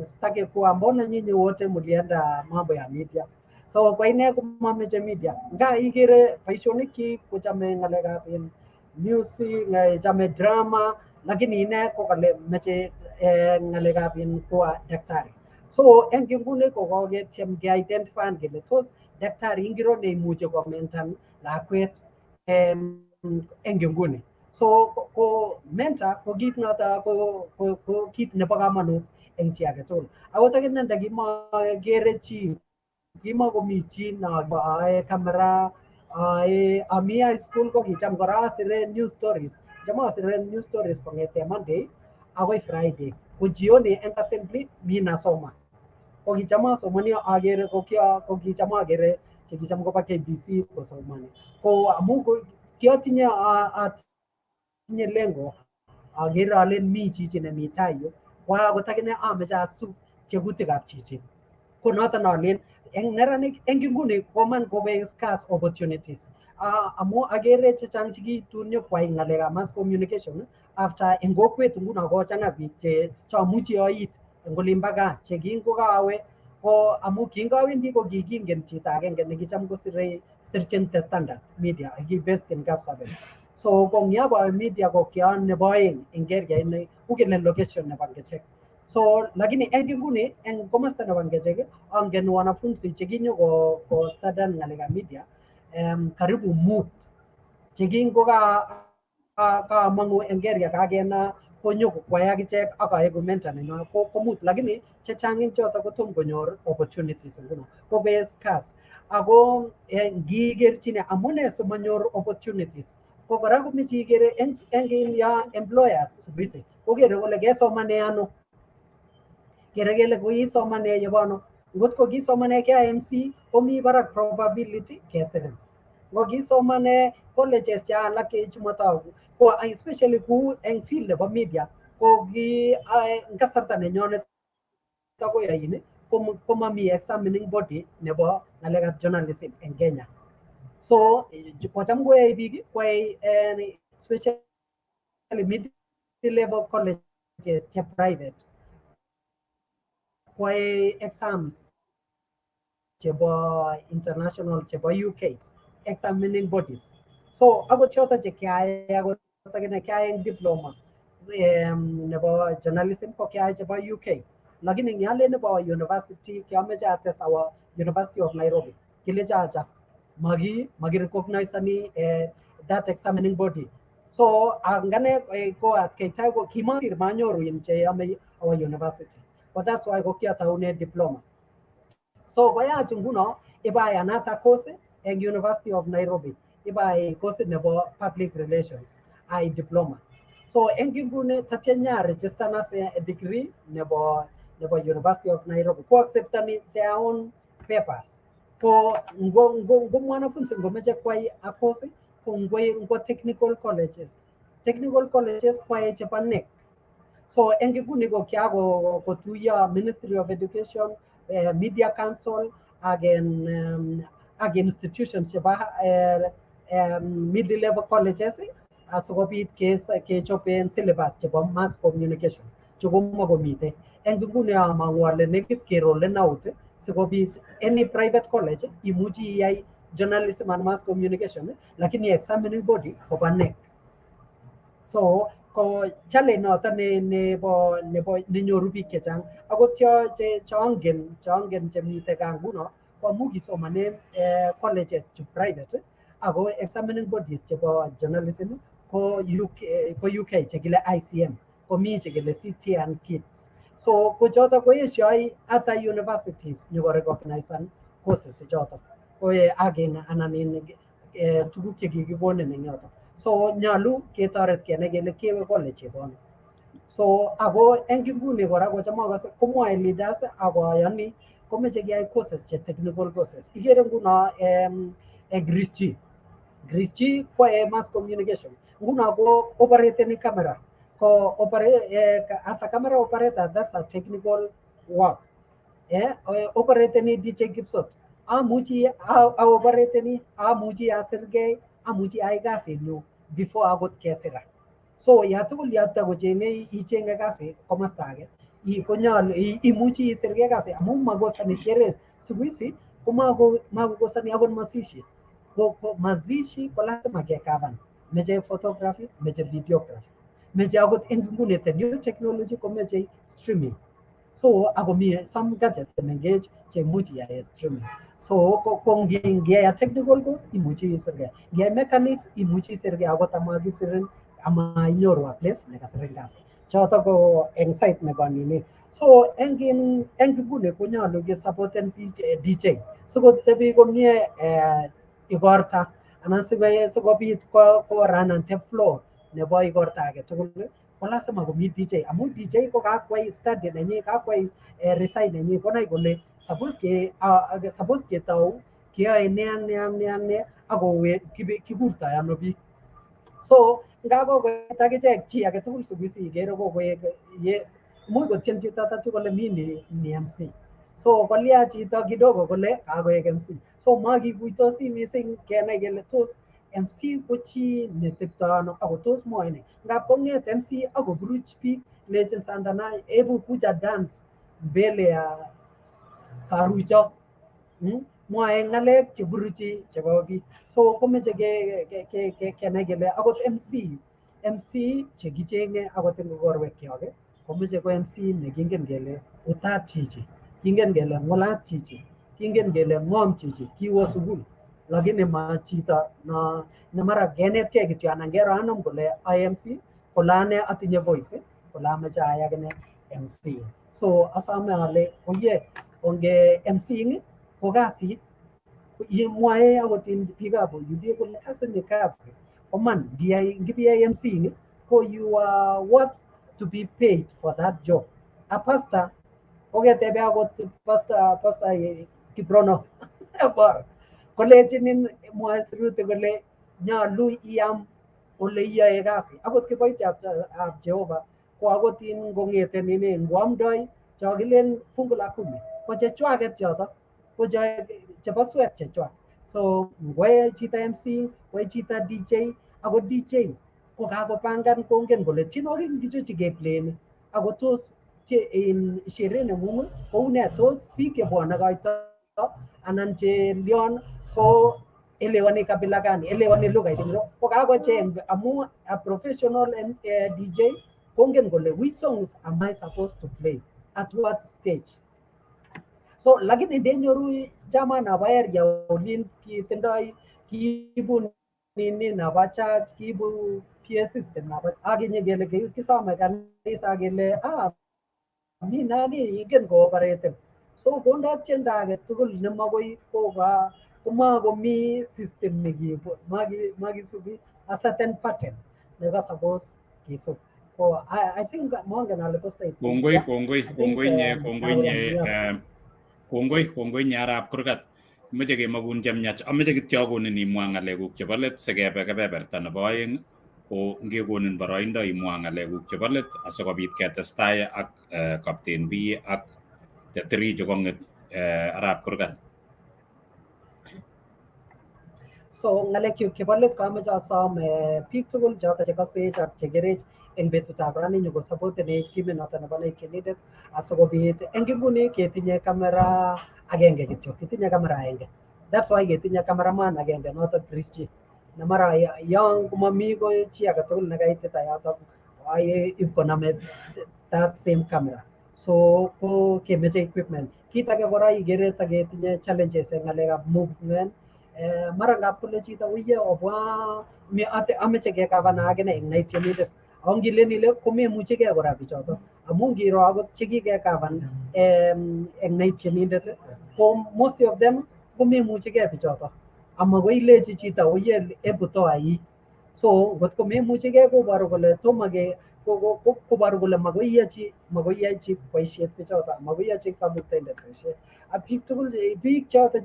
sitaki kuwa mbona nyinyi wote mlienda mambo ya media so kwa ine kumameche media nga ikere boisionik kochame ng'alekab music chame drama lakini ine ko kale meche ng'alekab kuwa daktari so eng nguni ko koketiem ke-identify kele tos daktari ingiro neimuche komentan lakwet eng nguni so ko mentor ko kit noto ko kit nebo kamanut eng chi age tugul akot akine ndakimokere chi kimakomi chi noae camera ami high school ko kicham kora asire news stories kong'ete Monday akoi Friday ko jioni eng assembly mi nasoma ko kicham asomani akere ko kicham akere chekicham koba KBC kosomani ko amu kiatinye lengo akere ale mi chichi nemi tai yu ko akot akine ameche asub tekutikab chichi ko noton alen eng neranik eng nguni koman kokoek scarce opportunities amu akere chechang chekitun nyokwai ng'alekab mass communication after eng kokwet nguno kochang'a biik chamuchi ait eng olimbo gaa chekingokawe ko amu kingawendi ko kikingen chito agenge nekicham sirchin the standard media based in Kapsabet so ko ngiapo media ko kian nebo aeng eng area ini ukele location nebo Ngechek so lakini eng nguni eng komasta nebo Ngechek angen wanafunzi chekinyo ko studan ng'alekab media karibu mut chekingo ka mangu eng area kagena konyo kokwai akichek akaeku mentor nenywa ko mut lakini chechang eng choto kotom konyor opportunities nguno ko be scarce ako ngikerchine amune simanyor opportunities ko kora komeche ikere eng ya employers subisi kokere kole kesomane ano kere kele koisomane yebono ngot ko kisomane KIMC komi barak probability kesirin ngo kisomane colleges cha alak chumatogu ko especially ku eng field nebo media ko ki kasarta nenyonet akoi raini komami examining body nebo ng'alekab journalism eng Kenya so kocham koyai biik koyai especially mid-level colleges che private kwae exams chebo international chebo UK examining bodies. So ako choto che kaya ako takina kaya diploma nebo journalism ko kaya chebo UK. Lakini ngale nebo university kiameche ates our University of Nairobi. Kile chacha magi recognize ani that examining body. So angane ko at kaitai ko kimasir manyoru in che our university. But that's why ko kia taune diploma. So koyach nguno ibai another course in University of Nairobi. Ibai course nebo public relations, I diploma. So en ngune tatenya register as a degree nebo University of Nairobi. Ko accept their own papers. Ko ngo mwanafunzi ngomeche kwai a course ko ngo technical colleges. Technical colleges kwai chepa NEC. So en nguni ko kiago ko tuya Ministry of Education, Media Council, again institutions cheba mid-level colleges asikobit kechoben syllabus chebo mass communication chukomo komite en nguni amangu ale nekit kerolen out sikobit any private college imuchi iyai journalism and mass communication lakini examining body koba NEC. So ko challenge noton nebo nenyoru biik chechang akot chongen chemite gaa nguno ko amu kisomanen colleges chu private ako examining bodies chebo journalism ko UK chekile ICM komi chekile CT and KITS. So ko choto ko yeshoi other universities nyoko recognize courses choto ko again anan in tuguk chekikikonin en yoto. So nyalu ketoret kenai kele kewe college chebon. So ako en nguni kora komwae leaders ako ayani komeche keyai courses che technical courses. Igere nguno Gris G ko mass communication. Nguno ko operating camera. Ko as a camera operator, that's a technical work. Operating DJ Kipsot. Amuchi operating amuchi asirgei amuchi ai kasit nyu before agot kesira. So yatugul yatta kochenge ichenge kasi komasta age konyolu imuchi isirgei kasi amu makosani sherehe siku hizi makokosani akot mazishi mazishi ko lazima kekaban meche photography meche videography meche akot en nguni new technology komeche streaming. So ako mi some gadgets chemengech chemuchi iyai streaming. So ko ngiyai technical course imuchi isirgei, ngiyai mechanics imuchi isirgei akot amakisirin ama inyoru a place nekasirin kasi. Choto ko eng site nebo nini. So eng nguni konyolu kesupporten biik DJ sikotebi komie igorta anan sikobit ko run and take flow nebo igorta age tugul ko lazima komi DJ amu DJ ko kakwai study nenyi kakwai resign nenyi konai kole suppose ketau keyoe ne ako kikurto ano biik. So ngako koet akichek chi age tugul siku hizi igere ko imuch kotiem chito tatu kole mi ni MC. So kolia chito kidogo kole kakoek MC. So makikuitosi missing kenai kele tos MC ko chi netepto ano ako tos mwoe ne. Ngap kong'et MC ako buruch biik legends andana ebu kuja dance mbele ya karucho. Mwae ng'alek cheburuchi chebo biik. So komeche kenai kele akot MC chekicheng'e akot eng igorwek kyok komeche ko MC nekingen kele utat chichi, kingen kele ng'olat chichi, kingen kele ng'om chichi, kiwo sukul lakini ma chito na mara kenetkei kityo anan kero anom kole IMC kole ane atinye voice kole ameche ayai akine MC. So asome ale oye onge MC ko kasit imwae akot biikab UDA kole kasi ni kasi oman ngibiyai MC ko you are worth to be paid for that job. A pastor oketebe akot pastor Kiprono kolejinin mwae sirutik kole nyolu iam ole iyoe kasi akot kiboitiab Jehova ko akot ngong'ete nini ngoamdoi cho kilen fungu la kumi ko chechwaket choto ko chebo swet chechwak. So ngoe chito MC ngoe chito DJ akot DJ ko kakopangan kongen kole tienwogik ngicho chekepleni ako tos sherehe nengung kou ne, tos biik chebwone koito anan che lion ko elewani kabila gani, elewani lugait ngiro, ko kakocheng amu a professional DJ kongen kole which songs am I supposed to play at what stage. So lakini ndenyoru chama nabo area olin kitindoi kiibu nini nabo church, kiibu PA system nabo akinye kele kisome kanisa kele mi nani ingen kooperate. So konda tiendo age tugul nemakoi koba komakomi system nekiibu makisubi a certain pattern neka suppose kisub. So I think mongen ale tos kongoi nye arap kurgat meche kemakun chemyach ameche kityo akonin imwa ng'alekuk chebo let sikebe kebeberta nebo oeng ko ngekonin boroindo imwa ng'alekuk chebo let asikobit ketestai ak Captain B ak the three chekong'et arap kurgat. So ng'alekyuk chebo let ko ameche asom biik tugul choto chekosech ak chekerech eng betutab rani nyokosupportene timit noto nebo Tieninded asikobit eng nguni ketinye kamera agenge kityo, kitinye kamera agenge. That's why ketinye cameraman agenge noto Chris G. Na mara yon komami ko chi age tugul nekaitita yoto ipkoname that same camera. So ko kemeche equipment. Kit age kora igere taketinye challenges eng ng'alekab movement. Mara ngap kole chito uye obwa ameche kekavana akine eng Tieninded. Ako ngilen ile komemuchigei kora bichoto amu ngiro akot chekikekavan eng Tieninded ko most of them komemuchigei bichoto amakoi ilechi chito uye ebu toa hii. So ngot komemuchigei koboru kole tomo koboru kole makoi iyachi boisiet bichoto, makoi iyachi kamuktaindet boisiet. Ak biik tugul biik choto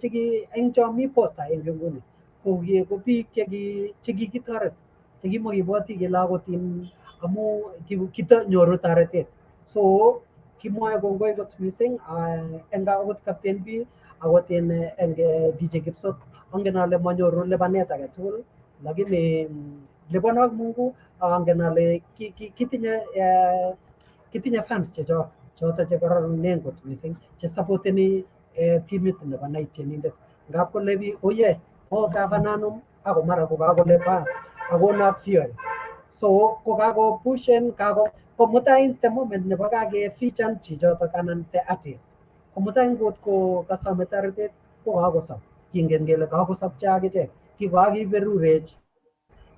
eng chomi posta eng nguni ko biik chekikitoret chekimokibwoti kele akot amu kitanyoru toretet. So kimwae kongoi kot mising eng akot Captain B akot eng DJ Kipsot. Angen ale manyoru lipanet age tugul lakini lipon ak Mungu. Angen ale kitinye fans chechok choto chekororonen kot mising chesupporteni timit nebo Tieninded. Ngap kole biik oye gavananum ako mara kokakole pass akonok fuel. So kokakopushen komutai the moment nebo kakefeaturen chichotok anan the artist komutai ngot ko kasome toretet ko kakosop. Kingen kele kakosopcho akichek, kikakiberurech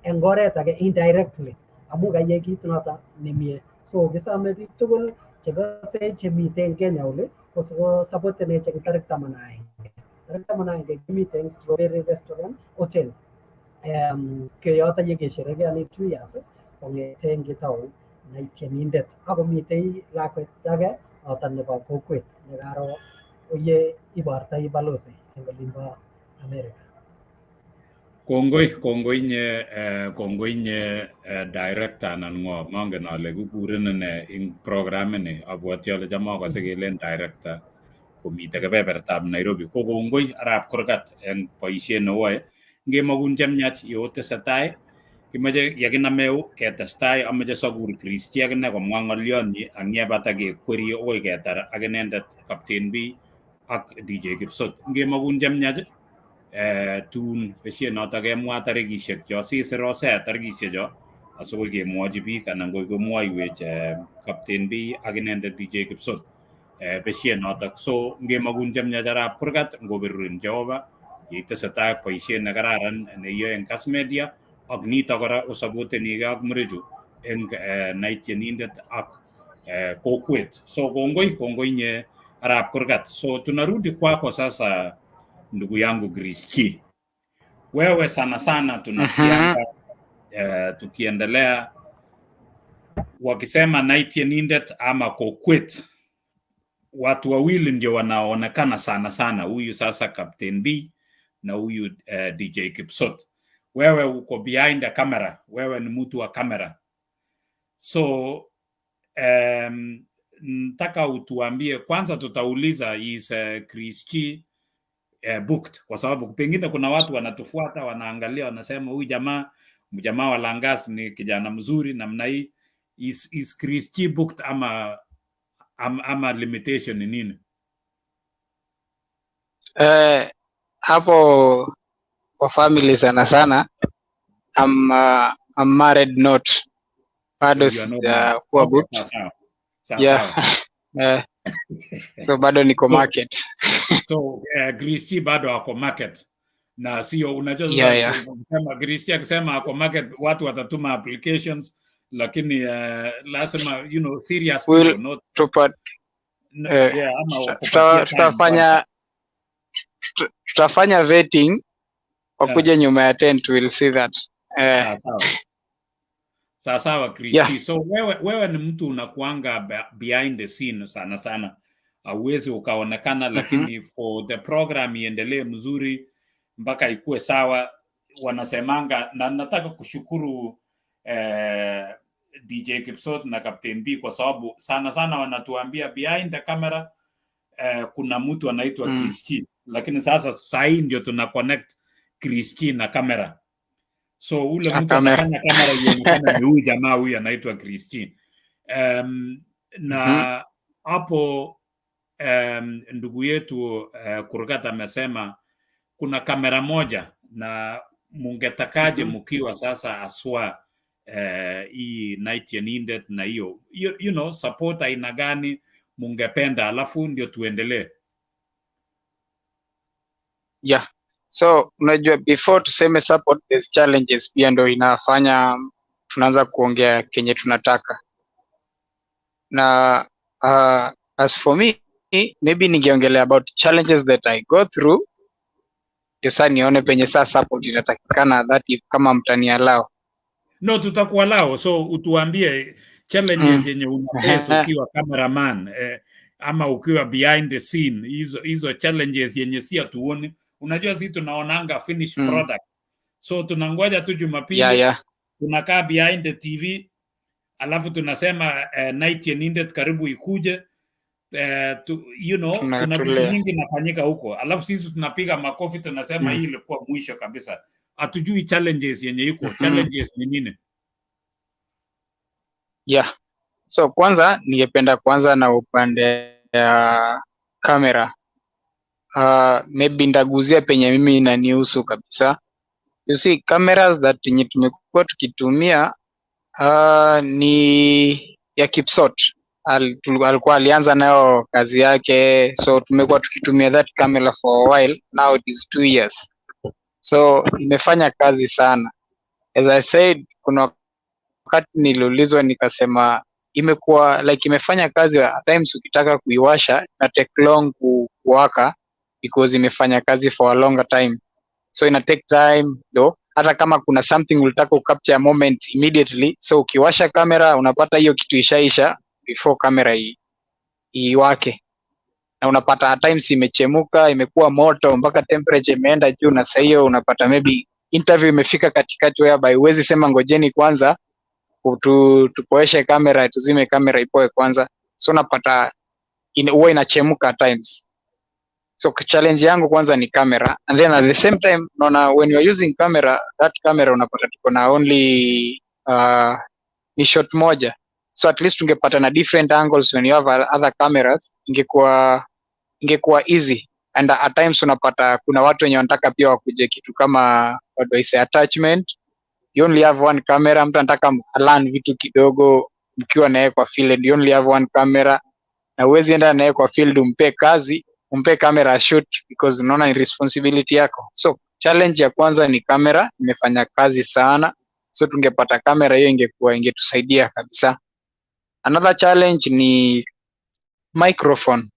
eng oret age indirectly amu kayai kit noto nemie. So kisome biik tugul chekose chemite eng Kenya oli kosupportenech eng tarik 11. Tarik 11 kimite eng Strawberry Restaurant Hotel. Yoto yekesherekeani 2 years kong'ete ngetau Tieninded. Ako mitei lakwet age noto nebo kokwet nekaro oye ibortoi balozi eng olimbo America. Kongoi nye director anan ng'o mangen ale kikuren ne ing programini abwoti ale cham akose kelen director komite kebebertab Nairobi. Ko kongoi arap kurgat eng boisiet newoe ngemakun chemyach yotesetai kimeche yekinameu ketestai ameche sakur Chris G akine komwa ng'olyonyi ak yebata kekweri akoi ketar ak inendet Captain B ak DJ Kipsot. Ngemakun chemyach tun besie noto kemwa tarikisiek cho sisirose tarikisiek cho asikoi kemwochi biik anan koi komwoiwech Captain B ak inendet DJ Kipsot besie notok. So ngemakun chemyach arap kurgat ngoberurin Jehova yeitesetai boisiet nekararan neiyoe eng Kass Media ak nito kora osapotenigei ak Mrechu eng Tieninded ak kokwet. So kongoi nye arap kurgat. So tunarudi kwako sasa ndugu yangu Chris G. Wewe sana sana tunasikianga tukiendelea wakisema Tieninded ama kokwet, watu wawili ndio wanaonekana sana sana, huyu sasa Captain B na huyu DJ Kipsot. Wewe uko behind the camera, wewe ni mtu wa kamera. So nataka utuambie kwanza, tutauliza is Chris G booked, kwa sababu pengine kuna watu wanatufuata wanaangalia wanasema huyu jamaa Mjamaa wa Langas ni kijana mzuri namna hii. Is Christy booked ama limitation ni nini? Hapo kwa family sana I'm married not bado kuwa booked. Yeah. So bado niko market. So Christy bado ako market. Na sio unajua kusema Christy akisema ako market watu watatuma applications, lakini lazima serious people not tutafanya vetting wakuja nyuma ya tent, we'll see that. Sawa Christy. Yeah. So wewe ni mtu unakuanga behind the scene sana hauwezi ukaonekana, lakini for the program iendelee mzuri mpaka ikue sawa wanasemanga, na nataka kushukuru DJ Kipsot na Captain B kwa sababu sana wanatuambia behind the camera kuna mtu anaitwa Christy, lakini sasa hii ndio tuna connect Christy na kamera. So ule mtu anafanya kamera ionekane ni huyu jamaa huyu anaitwa Christy. Na hapo ndugu yetu Kurgat amesema kuna kamera moja, na mungetakaje mkiwa sasa aswa hii Tieninded na hiyo support aina gani mungependa, alafu ndio tuendelee. Yeah. So unajua before tuseme support, there's challenges pia ndo inafanya tunaanza kuongea kenye tunataka. Na as for me, maybe ningeongelea about challenges that I go through, ndio sasa nione penye sasa support inatakikana, that if kama mtani allow. No, tutakuwa lao. So utuambie challenges yenye unaface ukiwa cameraman ama ukiwa behind the scene, hizo challenges yenye si atuone. Unajua sisi tunaonanga finished product. So tunangoja tu Jumapili, tunakaa behind the TV, alafu tunasema Tieninded karibu ikuje. Kuna vitu nyingi nafanyika huko. Alafu sisi tunapiga makofi, tunasema hii ilikuwa mwisho kabisa. Hatujui challenges yenye iko. Challenges ni nini? Yeah. So kwanza ningependa kwanza na upande ya kamera. Maybe ndaguzia penye mimi inanihusu kabisa. You see, cameras that tumekuwa tukitumia ni ya Kipsot. Alikuwa alianza nayo kazi yake, so tumekuwa tukitumia that camera for a while. Now it is 2 years. So imefanya kazi sana. As I said, kuna wakati niliulizwa nikasema imekuwa like imefanya kazi, at times ukitaka kuiwasha na take long kuwaka because imefanya kazi for a longer time. So ina take time though, hata kama kuna something ulitaka capture moment immediately, so ukiwasha kamera unapata hiyo kitu ishaisha before kamera iwake, na unapata at times imechemuka, imekuwa moto mpaka temperature imeenda juu, na sasa hiyo unapata maybe interview imefika katikati whereby huwezi sema ngojeni kwanza tupoeshe kamera, tuzime kamera ipoe kwanza. So unapata huwa inachemuka at times. So challenge yangu kwanza ni camera, and then at the same time naona when you are using camera, that camera unapata tuko na only ni shot moja, so at least ungepata na different angles when you have other cameras, ingekuwa easy. And at times unapata kuna watu wenye wanataka pia wakuje kitu kama what do I say, attachment. You only have one camera, mtu anataka learn vitu kidogo mkiwa naye kwa field, you only have one camera, na uwezi enda naye kwa field umpe camera shoot because unaona ni responsibility yako. So challenge ya kwanza ni camera, imefanya kazi sana. So tungepata camera hiyo ingetusaidia kabisa. Another challenge ni microphone.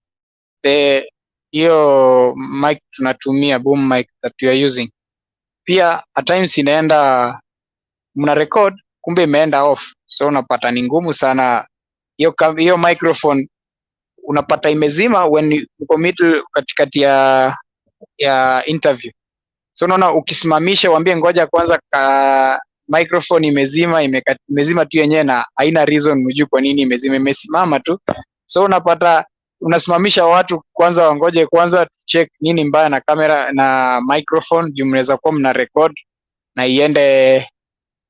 Hiyo mic tunatumia, boom mic that we are using, pia at times inaenda mna record kumbe imeenda off, so unapata ni ngumu sana. Hiyo microphone unapata imezima when uko middle katikati ya interview. So unaona ukisimamisha uambie ngoja kwanza microphone imezima tu yenyewe, na haina reason unajua kwa nini imesimama tu. So unapata unasimamisha watu kwanza wangoje kwanza check nini mbaya na kamera na microphone, juu mnaweza kuwa mna record na iende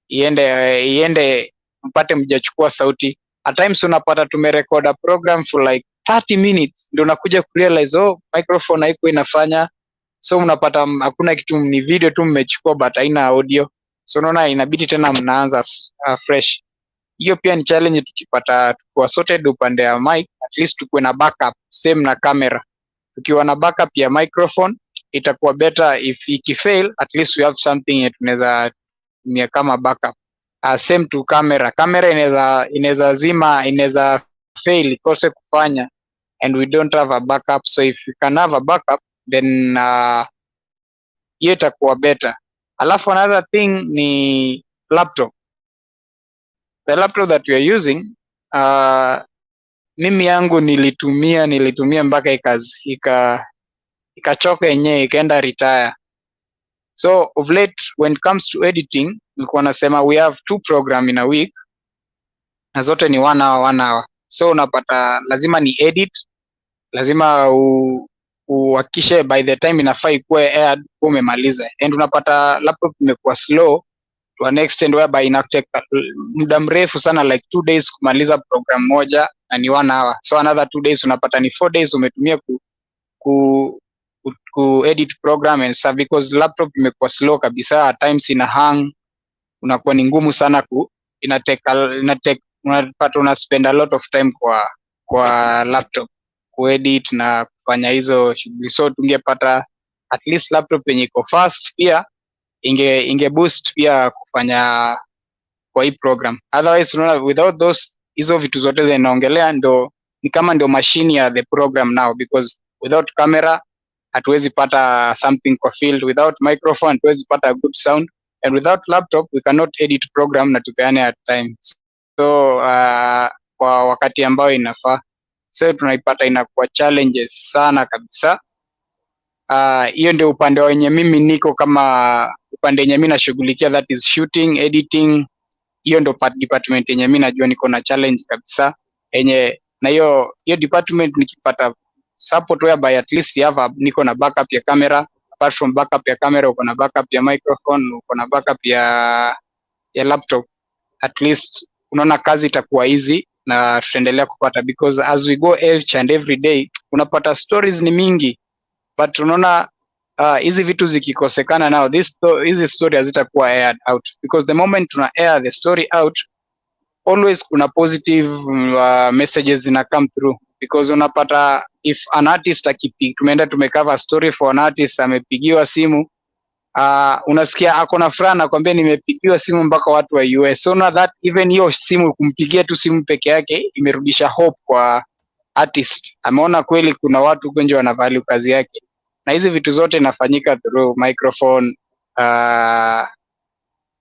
iende mpate mjachukua sauti. At times unapata tumerecord a program for like 30 minutes ndio unakuja kurealize microphone haiko inafanya, so unapata hakuna kitu, ni video tu mmechukua but haina audio, so unaona inabidi tena mnaanza fresh. Hiyo pia ni challenge tukipata kwa sorted upande ya mic, at least tukue na backup same na camera. Tukiwa na backup ya microphone itakuwa better, if ikifail at least we have something tunaweza tumia kama backup. Same to camera inaweza zima, inaweza fail ikose kufanya and we don't have a backup, so if you can have a backup then hiyo itakuwa better. Alafu another thing ni laptop. The laptop that we are using, mimi yangu nilitumia mpaka ikachoka yenyewe ikaenda retire. So of late when it comes to editing, nilikuwa nasema we have 2 program in a week na zote ni 1 hour. So unapata lazima ni edit, lazima uhakishe by the time inafaa ikuwe aired umemaliza, and unapata laptop imekuwa slow to an extent whereby inatake muda mrefu sana, like 2 days kumaliza program moja na ni 1 hour. So another 2 days unapata ni 4 days umetumia ku edit program and stuff, because laptop imekuwa slow kabisa. At times ina hang, unakuwa ni ngumu sana unapata una spend a lot of time kwa laptop kuedit na kufanya hizo shughuli. So tungepata at least laptop yenye iko fast pia inge boost pia kufanya kwa hii program. Otherwise unaona without hizo vitu zote zinaongelea ni kama ndio machine ya the program now, because without camera hatuwezi pata something kwa field, without microphone hatuwezi pata good sound, and without laptop we cannot edit program na tupeane at time. So kwa wakati ambao inafaa, so tunaipata inakuwa challenges sana kabisa. Hiyo ndio upande wenye mimi niko, kama upande yenye mimi nashughulikia, that is shooting, editing. Hiyo ndio department yenye mimi najua niko na challenge kabisa yenye, na hiyo department nikipata support whereby at least niko na backup ya camera, apart from backup ya camera uko na backup ya microphone, uko na backup ya laptop, at least unaona kazi itakuwa easy na tutaendelea kupata, because as we go each and every day unapata stories ni mingi, but unaona hizi vitu zikikosekana now hizi story hazitakuwa aired out, because the moment tuna air the story out always kuna positive messages zina come through, because unapata if an artist tumeenda tumecover story for an artist, amepigiwa simu, unasikia ako na furaha na kwambia nimepigiwa simu mpaka watu wa US. So na that even hiyo simu, kumpigia tu simu peke yake imerudisha hope kwa artist, ameona kweli kuna watu huko nje wana value kazi yake. Na hizi vitu zote inafanyika through microphone,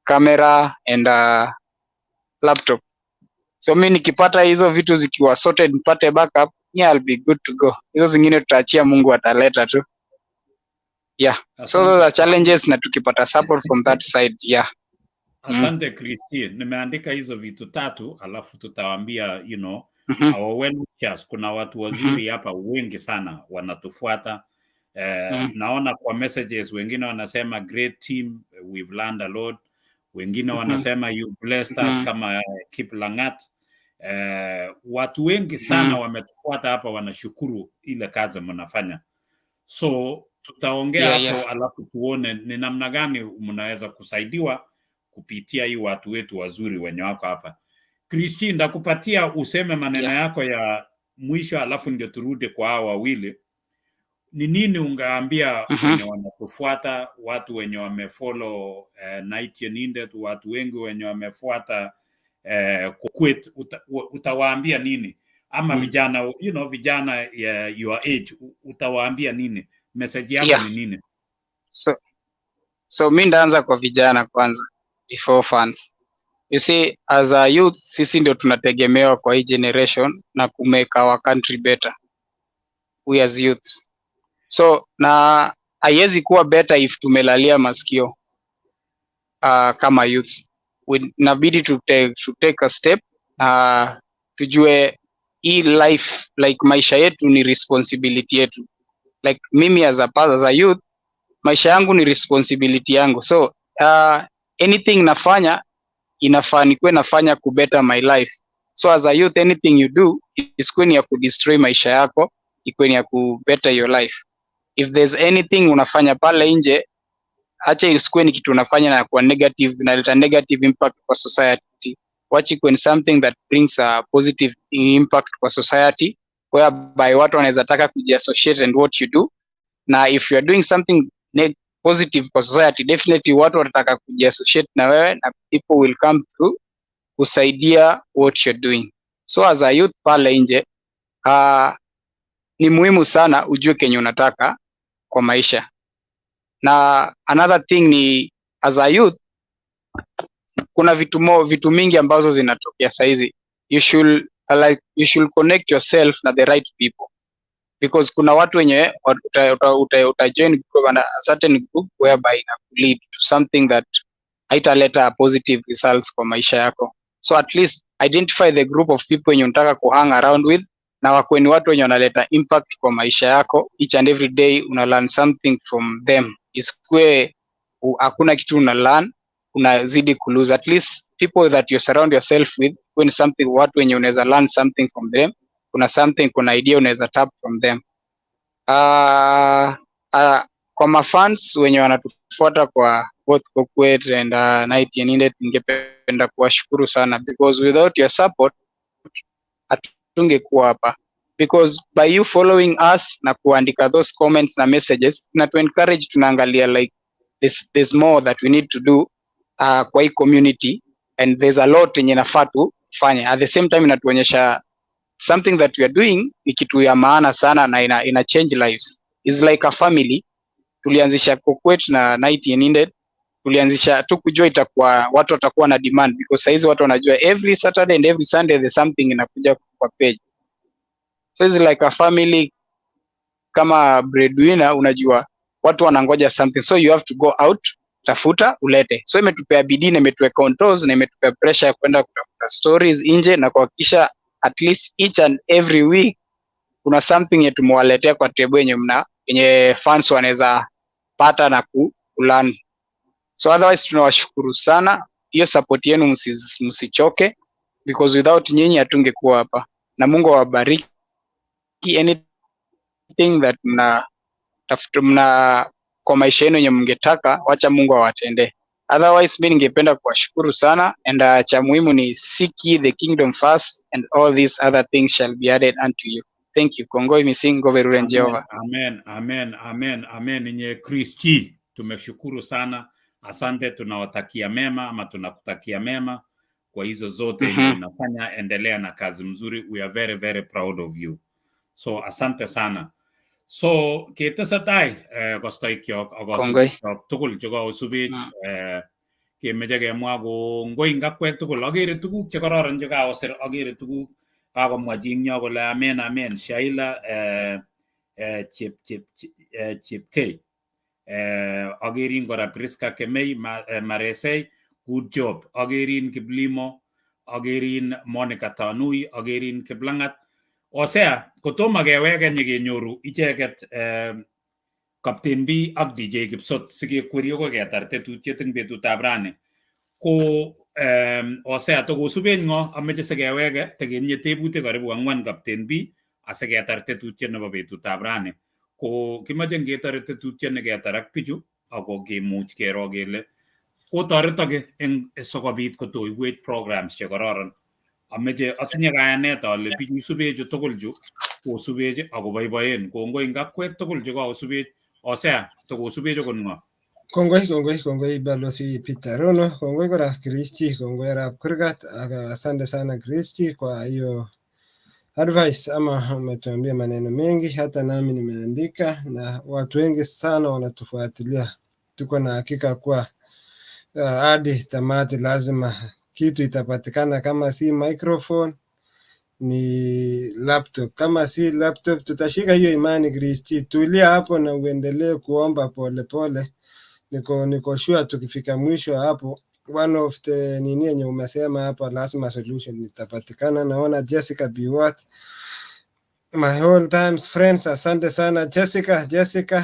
camera and laptop. So mimi nikipata hizo vitu zikiwa sorted, nipate backup, I'll be good to go. Hizo zingine tutaachia Mungu ataleta tu. Yeah. So those are challenges, na tukipata support from that side, yeah. Asante Christine, nimeandika hizo vitu 3 alafu tutawaambia our well-wishers. Kuna watu wazuri hapa wengi sana wanatufuata. Naona kwa messages wengine wanasema great team, we've learned a lot. Wengine wanasema you blessed us kama Kiplangat. Watu wengi sana wametufuata hapa, wanashukuru ile kazi mnafanya. So tutaongea hapo alafu tuone ni namna gani mnaweza kusaidiwa kupitia hii watu wetu wazuri wenye wako hapa. Christine, ndakupatia useme maneno yako ya mwisho alafu ndio turudi kwa hao wawili. Ni nini ungeambia wenye wanatufuata, watu wenye wamefollow Tieninded, watu wengi wenye wamefuata Kukwet, utawaambia nini? Ama vijana, vijana your age, utawaambia nini? Message yako ni nini? So mimi ndaanza kwa vijana kwanza before fans. You see, as a youth sisi ndio tunategemewa kwa hii generation na kumake our country better, we as youths. So na haiwezi kuwa better if tumelalia masikio kama youths. Inabidi to take a step, tujue hii life, like maisha yetu ni responsibility yetu. Like mimi as a youth, maisha yangu ni responsibility yangu. So anything nafanya inafaa nikuwe nafanya ku better my life. So as a youth, anything you do isikuwe ni ya ku destroy maisha yako, ikuwe ni ya ku better your life. If there's anything unafanya pale nje, acha isikuwe ni kitu unafanya na kuwa negative, inaleta negative impact kwa society. Watch it when something that brings a positive impact kwa society, whereby watu wanaweza taka kujiassociate and what you do. Na if you are doing something positive kwa society, definitely watu watataka kujiassociate na wewe, na people will come through kusaidia what you're doing. So as a youth pale nje, ni muhimu sana ujue kenye unataka kwa maisha. Na another thing ni as a youth, kuna vitu mingi ambazo zinatokea saizi. You should connect yourself na the right people, because kuna watu wenye utajoin a certain group whereby ina lead to something that haitaleta positive results kwa maisha yako. So at least identify the group of people wenye unataka kuhang around with, na wakwe ni watu wenye wanaleta impact kwa maisha yako. Each and every day una learn something from them. Isikue hakuna kitu una learn, unazidi kulose. At least people that you surround yourself with, when something, watu wenye unaweza learn something from them, kuna idea unaweza tap from them. Kwa mafans wenye wanatufuata kwa both Kokwet and Tieninded, ningependa kuwashukuru sana, because without your support hatungekuwa hapa. Because by you following us na kuandika those comments na messages, na to encourage, tunaangalia like there's more that we need to do kwa hii community, and there's a lot yenye nafaa tufanye. At the same time inatuonyesha something that we are doing ni kitu ya maana sana na ina change lives. It's like a family. Tulianzisha Kokwet na Tieninded, tulianzisha tu kujua itakuwa watu watakuwa na demand, because saizi watu wanajua every Saturday and every Sunday there's something inakuja kwa page. So it's like a family. Kama breadwinner, unajua watu wanangoja something, so you have to go out, tafuta ulete. So imetupea bidii na imetuweka controls na imetupea pressure ya kwenda kutafuta stories nje, na kuhakikisha at least each and every week kuna something yetu tumewaletea kwa table yenye fans wanaweza pata na kulearn. So otherwise tunawashukuru sana, hiyo support yenu msichoke, because without nyinyi hatungekuwa hapa. Na Mungu awabariki. Anything that mna kwa maisha yenu yenye mngetaka, wacha Mungu awatendee. Otherwise mimi ningependa kuwashukuru sana, and cha muhimu ni seek ye the kingdom first, and all these other things shall be added unto you. Thank you. Kongoi mising goverure Jehova. Amen. Nye Kristi, tumeshukuru sana. Asante, tunawatakia mema ama tunakutakia mema kwa hizo zote yenye unafanya. Endelea na kazi mzuri. We are very very proud of you. So asante sana. So ketesetai kostoikyok akosubikyok tugul chekakosubech kemeche kemwa kongoi ngakwek tugul. Agere tuguk chekororon chekakosir, agere tuguk kakomwa chi eng yo kole amen. Shaila Chipkei, agerin kora Priska Kemei Maresei, good job. Agerin Kiplimo, agerin Monica Tanui, agerin Kiplangat. Hosea, kotomo keweke nyekenyoru icheket Captain B ak DJ Kipsot sikekwerio ko ketar tetutiet eng betutab rani. Ko Hosea tokosuben ngo ameche sikeweke tekenye tebutik karibu 4 Captain B asiketar tetutiet nebo betutab rani. Ko kimache ngetare tetutiet neketar ak bichu ako kemuch kero kele kotoretoke eng sikobit kotoiwech programs chekororon. Atinye kayanet ale bichu subechu tugul chu kosubech akoboiboen. Kongoi ngakwek tugul chekakosubech. Hosea, tokosubechu kon ngo? Kongoi balozi Kiprono, kongoi kora Kristi, kongoi arap Kurgat, asante sana Kristi kwa hiyo advice, ama umetuambia maneno mengi, hata nami nimeandika na watu wengi sana wanatufuatilia. Tuko na hakika kuwa hadi tamati lazima kitu itapatikana, kama si microphone ni laptop. Kama si laptop tutashika hiyo imani. Kristi, tulia hapo na uendelee kuomba pole pole. Niko sure tukifika mwisho hapo, one of the nini yenye umesema hapa, lazima solution itapatikana. Naona Jessica Biwat, my whole times friends, asante sana Jessica,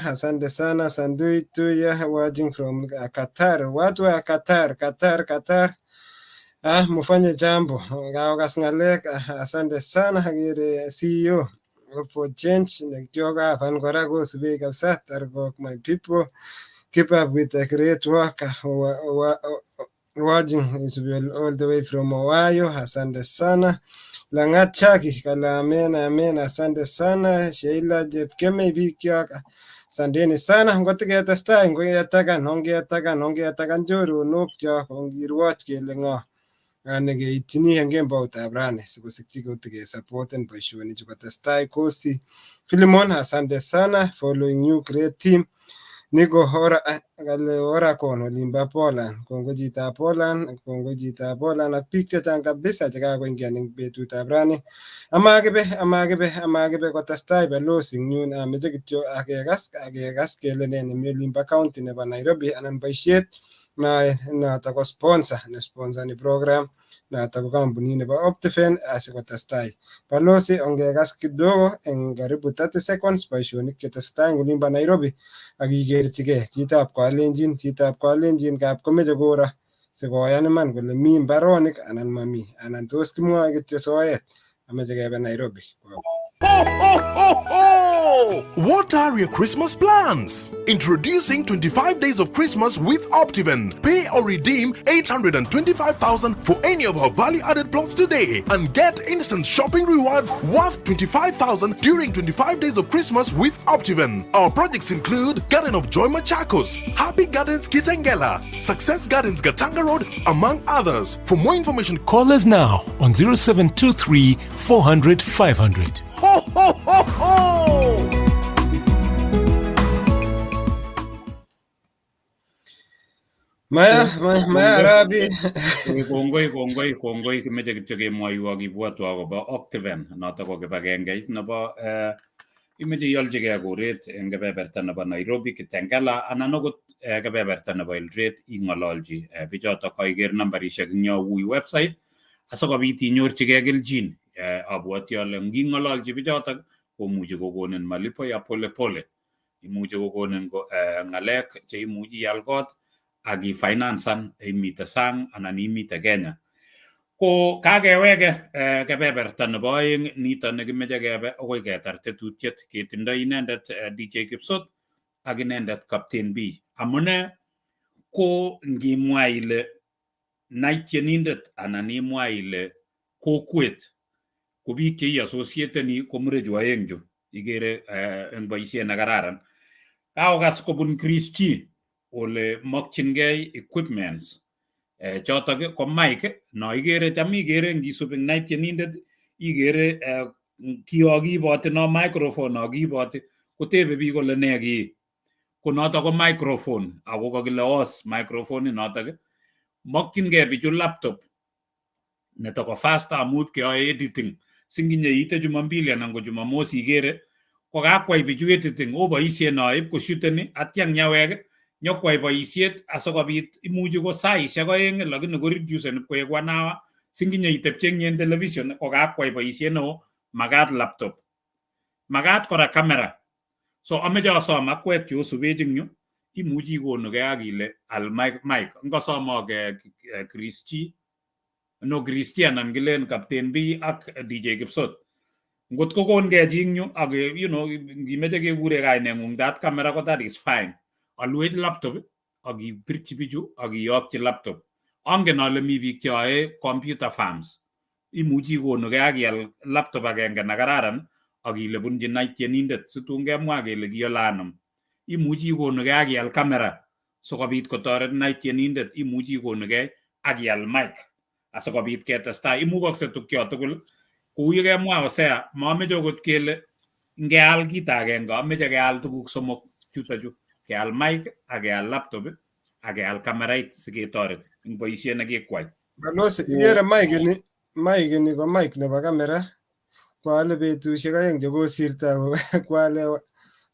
asante sana. Sandui Tuya watching from Qatar, watu wa Qatar. Mufanye jambo. Kaokas ng'alek. Asante sana Igere CEO for change. Nekyoka fan kora kosubei kabisa Tarkok my people. Keep up with the great work. Watching isubi all the way from Ohio. Asante sana. Langat Chaki kala amen. Asante sana. Sheila Jepkeme Vikyoka. Asanteni sana. Ngotiketestai ongetakan choronok chok ongirwoch kele ng'o nekeitchini eng kemboutab rani sikosikchi kotikesupporten boisionik chukotestai kosi Philemon. Asante sana following you great team. Niko Oracon olimbo Poland. Kongoi chitab Poland ak biik chechang kabisa chekakoingian eng betutab rani. Amakibe kotestai balozi nyun ameche kityo akekas kele ne nemi olimbo county nebo Nairobi anan boisiet noto ko sponsor ni program noto ko kampunit nebo Optifen asikotestai. Balozi ongekas kidogo eng karibu 30 seconds boisionik chetestai eng olimbo Nairobi akikerchigei chitab Kalenjin kap komeche koro sikoyan iman kole mi mbaronik anan mami anan tos kimwoe kityo soet ameche kebe Nairobi. Ho, ho, ho, ho! What are your Christmas plans? Introducing 25 days of Christmas with Optiven. Pay or redeem 825,000 for any of our value-added plots today and get instant shopping rewards worth 25,000 during 25 days of Christmas with Optiven. Our projects include Garden of Joy Machakos, Happy Gardens Kitengela, Success Gardens Gatanga Road, among others. For more information, call us now on 0723 400 500. Ho, ho, ho, ho! Maya Arabi. Kongoi kimeche kityo kemwoiwo kibwotwo akobo Optiven noto ko kibagengeit nebo imeche iolchigei koret eng kebeberta nebo Nairobi, Kitengela anan akot kebeberta nebo Eldoret ing'ololchi bichotok kaiker nambarishek eng yo ui website asikobit inyorchigei kelchin. Abwoti ale nging'ololchi bichotok komuchi kokonin malipo ya polepole. Imuchi kokonin ng'alek cheimuchi ial kot ak ifinansan imite sang anan imite Kenya. Ko kakeweke kebeberta nebo aeng nito nekimeche kebe akoi ketar tetutiet ketindoi inendet DJ Kipsot ak inendet Captain B. Amune ko ngimwa ile nai tienindet anan imwa ile kokwet ko biik cheiassociateni ko murechu aeng chu igere eng boisiet nekararan. Kaokas kobun Chris G ole mokchingei equipments chotok ko mic no igere cham igere ngisup eng Night Tienindet igere kiiboti no microphone no kiiboti kotebe biik kole ne ki ko notok ko microphone ako kakile os microphone notok mokchingei bichu laptop netoko fast amut keyoe editing singinyeite Jumapili anan ko Jumamosi igere ko kakwai bichu editing o boisiet no ib koshuteni atya nyawek nyokwai boisiet asikobit imuchi ko saisiek aeng lakini ko reducen koek 1 hour singinyeitepche eng television ko kakwai boisiet neo makat laptop makat kora camera. So ameche asom akwek chu osubech eng yu imuchi ikonugei ak ile al mic ngosomok Christian anan kilen Captain B ak DJ Kipsot. Ngot ko kongei chi eng yu ak ngimeche kekure kaineng'ung that camera ko that is fine. Alwech laptop ak ibirchi bichu ak iyokchi laptop. Angen ale mi biik cheyoe computer farms. Imuchi ikonugei ak ial laptop agenge nekararan ak ile bunchi Night Tienindet situn kemwa kele kiole anum. Imuchi ikonugei ak ial camera sikobit kotoret Night Tienindet. Imuchi ikonugei ak ial mic asikobit ketestai. Imukoksei tukyo tugul kou ye kemwa Hosea, mameche okot kele ngeal kit agenge, ameche keal tuguk somok chutokchu. Keal mic ak keal laptop ak keal kamerait siketoret eng boisiet nekikwai. Balozi igere mic ni ko mic nebo kamera kwale betusiek aeng chekosirto kwale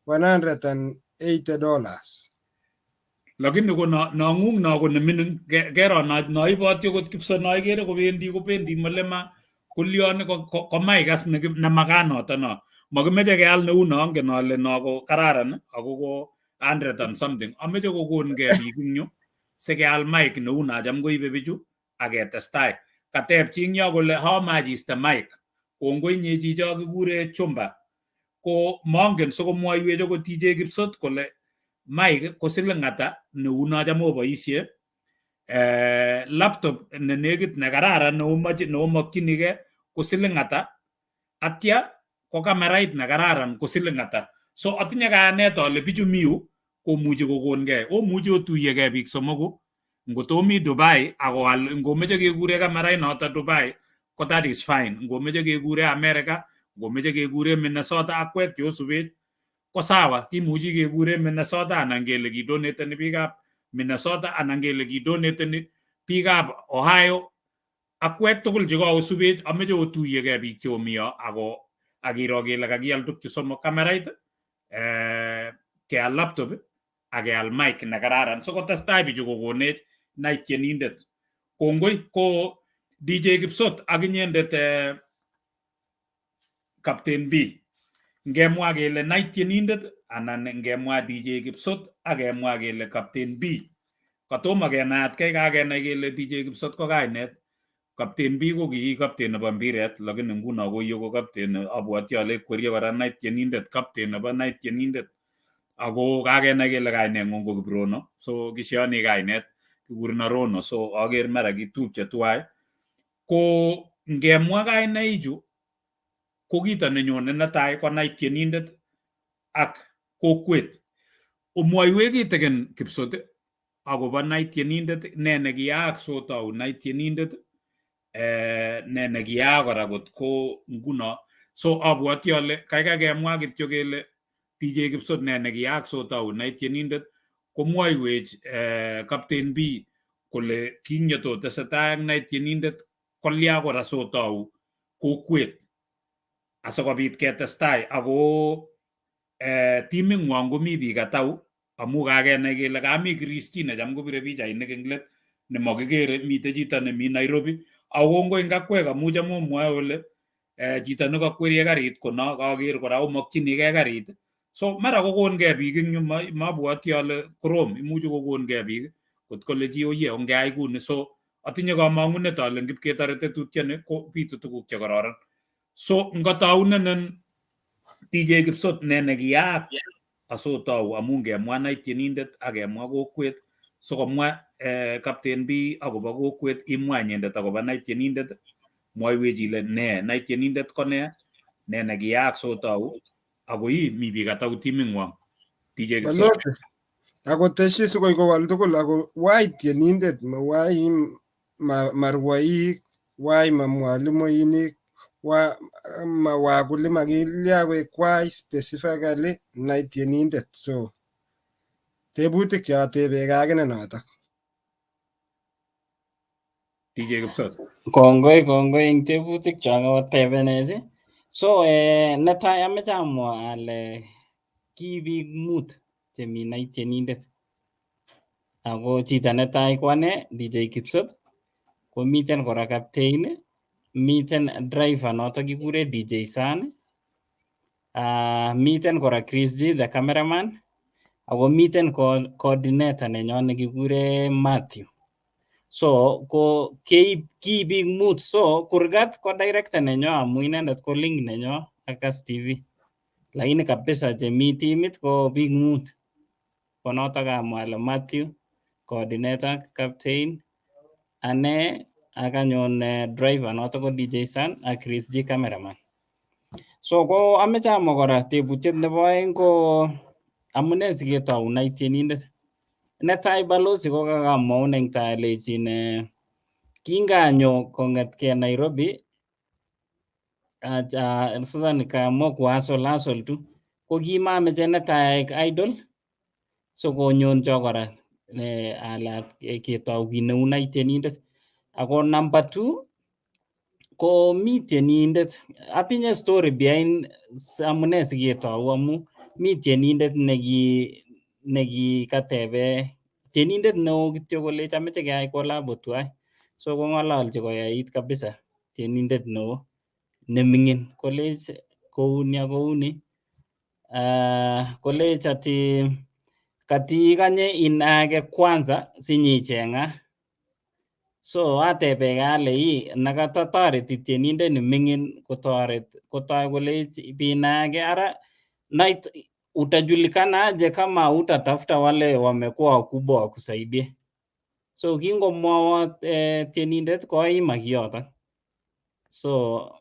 $180. Lakini ko nong'ung no ko nemining kero naiboti okot Kipsot naigere kobendi molema kulion ko mic as nemakat noto no. Makimeche keal neu no angen ale no ko kararan ako ko 100 and something. Ameche kokongei biik eng yu sikeal mic neu no cham koibe bichu aketestai. Kateb chingyo kole how much is the mic? Kongoi nye chicho kikure Chumba. Ko mongen sikomwoiwech akot DJ Kipsot kole mic ko siling ata neuno cham oboisie. Laptop ne nekit ne kararan neomokyinigei ko siling ata. Atya ko kamerait ne kararan ko siling ata. So atinye kayanet ale bichu miu komuchi kokongei. Omuchi otuyegei biik somoku. Ngotomi Dubai akoal ngomeche kekure kamerait noto Dubai ko that is fine. Ngomeche kekure America, ngomeche kekure Minnesota akwek chosubet ko sawa. Kimuchi kekure Minnesota anan kele kidoneteni biikab Minnesota anan kele kidoneteni biikab Ohio. Akwek tugul chekosubet ameche otuyegei biik cheomio ako akiro kele kakial tukchu somok, kamerait, keal laptop ak keal mic ne kararan sikotestai bichu kokonech nai tienindet. Kongoi ko DJ Kipsot ak inyendet Captain B. Ngemwa kele nai tienindet anan ngemwa DJ Kipsot ak kemwa kele Captain B. Katomo kenaat kai kakenai kele DJ Kipsot ko kainet. Captain B ko ki captain nebo mpiret lakini nguno ko yo ko captain abwati ale kwerie kora nai tienindet captain nebo nai tienindet. Ako kakenai kele kainengung ko Kiprono. So kishoni kainet kikurin Rono. So aker mara kitupche tuwai. Ko ngemwa kainaichu ko kito nenyone netai ko nai tienindet ak kokwet. Omwoiwech kitikin Kipsot akobo nai tienindet, ne nekiyaak sotau nai tienindet, ne nekiyaak kora kot ko nguno. So abwati ale kaikai kemwa kityo kele DJ Kipsot ne nekiyaak sotau nai tienindet komwoiwech Captain B kole kinyeto tesetai ak nai tienindet kolya kora sotau kokwet asikobit ketestai. Ako timingwong komi biik atau amu kakenai kele kami Christine cham kopire pichainik eng let nemakikere, mite chito nemi Nairobi. Ako kongoi ngakwek amu cham omwoe ole chito nekakwerie karit ko no kaker kora omakchinigei karit. So mara kokongei biik eng yu, mabwoti ale korom, imuchi kokongei biik kot kole chi oye ongeyai kuni. So atinye kamang'unet ale ngipketore tetutioni ko bitu tuguk chekororon. So ngataunenen DJ Kipsot ne nekiyaak asotau amu ngemwa nai tienindet ak kemwa kokwet, so komwa Captain B akobo kokwet, imwa inyendet akobo nai tienindet, mwoiwech ile ne nai tienindet ko ne nekiyaak sotau, ako mi biik atau timingwong. DJ Kipsot. Ako teshi sikoi kowal tugul ako wai tienindet, mawai marwaik, wai mwalimuinik, ma wakulima kilya kwai specifically nai tienindet. So tebutik chatebe kakine notok. DJ Kipsot. Kongoi eng tebutik chokotebenech. So netai ameche amwa ale ki biik mut chemi nai tienindet. Ako chito netai ko ane DJ Kipsot, komiten kora Captain, miten driver notok kikure DJ San, miten kora Chris G the cameraman, ako miten coordinator nenyon nekikure Matthew. So ko ki biik mut. So kurgat ko director nenyo amu inendet ko link nenyo ak Kass TV. Lakini kabisa chemi timit ko biik mut. Ko notok amwa ale Matthew coordinator, Captain, ane ak anyon driver notok ko DJ San ak Chris G cameraman. So ko ameche amwa kora tebutiet nebo aeng ko amune siketau nai tienindet. Netai balozi ko kakamwaun eng tai alechin kinganyo kong'etkei Nairobi, sasa nikaamua kuhustle tu, ko kimameche netai aek idol, so konyoncho kora alat ketau kit neu nai tienindet. Ako number 2 ko mi tienindet, atinye story behind amune siketau amu mi tienindet neki katebe tienindet neo kityo kolech ameche keyai collabo tuwai. So kong'ololchi koyait kabisa tienindet neo neming'in kolech kouni ak kouni, kolech ati katikanye inage kwanza sinyicheng'a. So atebe kale nakata toreti tienindet ni mingin kotoret kole binage ara night utajulikana aje kama utatafuta wale wamekuwa wakubwa wakusaidie. So kingomwawa tienindet koima kiyoto. So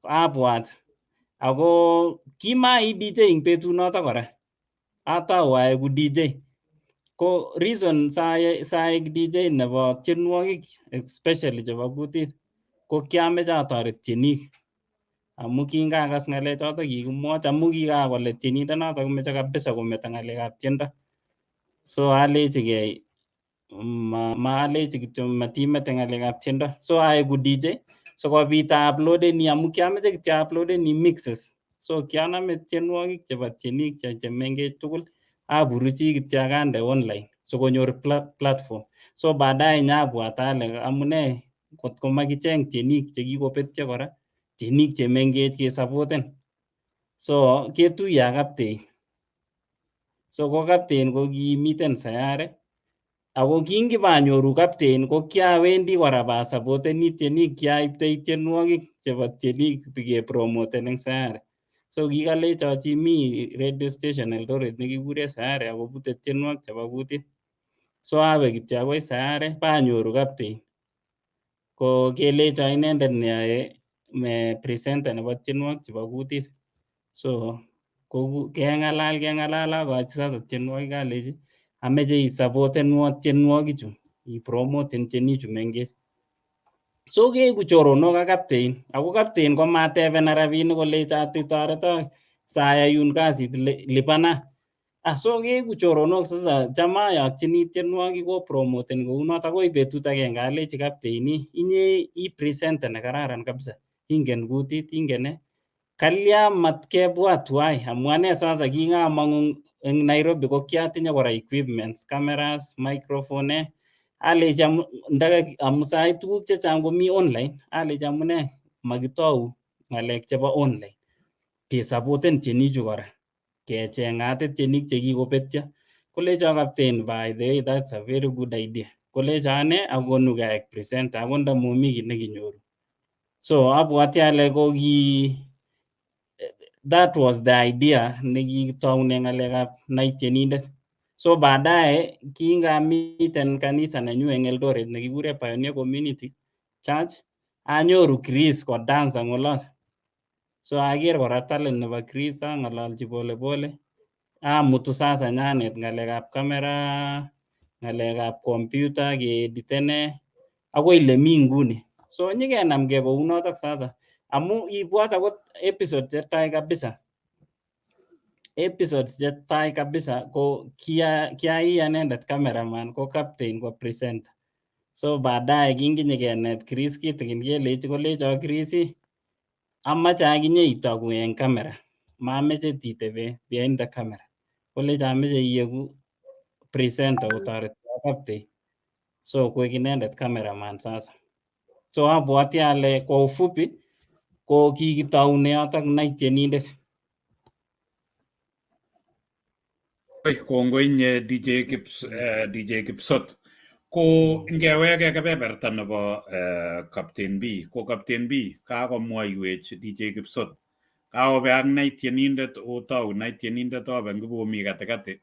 abwat ako kimai DJ ing betunoto kora. Atau aeku DJ. Ko reason saik DJ nebo tienwogik especially chebo kutit ko kiameche atoret tienik. Amu kingakas ng'alechoto kikimwoch amu kikakole tienindet noto komeche kabisa kometo ng'alekab tiendo. So alechigei maalechi kityo matimete ng'alekab tiendo. So aeku DJ sikobit auploadeni amu kiameche kityo uploadeni mixes. So kianame tienwogik chebo tienik chemengech tugul aburuchi kityo akande online sikonyor platform. So baadaye nyabwat ale amune kotko makicheng tienik chekikobetyo kora, tienik chemengech kesapoten. So ketuye ak Captain. So ko Captain ko kimiten Sayare. Ako kingipanyoru Captain ko kiawendi kora basapoteni tienik, kiaiptoi tienwogik chebo tienik bikepromoten eng Sayare. So kikalechochi mi radio station Eldoret nekikure Sayare akobute tienwogik chebo kutit. So awe kityo akoi Sayare panyoru Captain. Ko kelecho inendet neyoe presenter nebo tienwogik chebo kutit. So keng'alal akochi sasa tienwogik alechi ameche isapotenwo tienwogichu, ipromoten tienichu mengech. So keeku choronok ak Captain, ako Captain ko matebena rabinik kolecho atoreto sayayun kasit lipana. So keeku choronok sasa cham ayokchini tienwogik kopromoteni kounoto akoi betut agenge alechi Captain inye presenter nekararan kabisa. Ingen kutit, ingen kalya matkebwa tuwai amu ane sasa kingamong'u eng Nairobi ko kiatinye kora equipments, cameras, microphone. Alechi amu sait tuguk chechang komi online, alechi amune makitou ng'alek chebo online. Kesapoten tienichu kora. Kecheng'ate tienik chekikobetyo. Kolecho Captain, by the way, that's a very good idea. Kolecho ane akonugei aek presenter ako ndamomi kiy nekinyoru. So abwati ale ko that was the idea nekitoune ng'alekab Night Tienindet. So baadaye kingamiten kanisa nenyu eng Eldoret nekikure Pioneer Community Church, anyoru Chris ko dance ang olot. So aker kora talent nebo Chris ang'ololchi polepole. Amutu sasa nyanet ng'alekab camera, ng'alekab computer, keeditene akoi lemi nguni. So nyikenamgei kounotok sasa. Amu ibwat akot episode chetai kabisa ko kiai anendet cameraman ko Captain ko presenter. So baadaye kinginyekenet Chris kitikin kelechi kolecho Chris amache akinye itogu eng camera. Mameche titebe behind the camera. Kolecho ameche iyeku presenter kotoreti Captain. So koek inendet cameraman sasa. So abwati ale kwa ufupi ko kikitoune yotok Night Tienindet. Kongoi inye DJ Kipsot. Ko ngeweke kebeberta nebo Captain B, ko Captain B kakomwoiwech DJ Kipsot. Kaobe ak Night Tienindet otou Night Tienindet obe ngibomi katikati.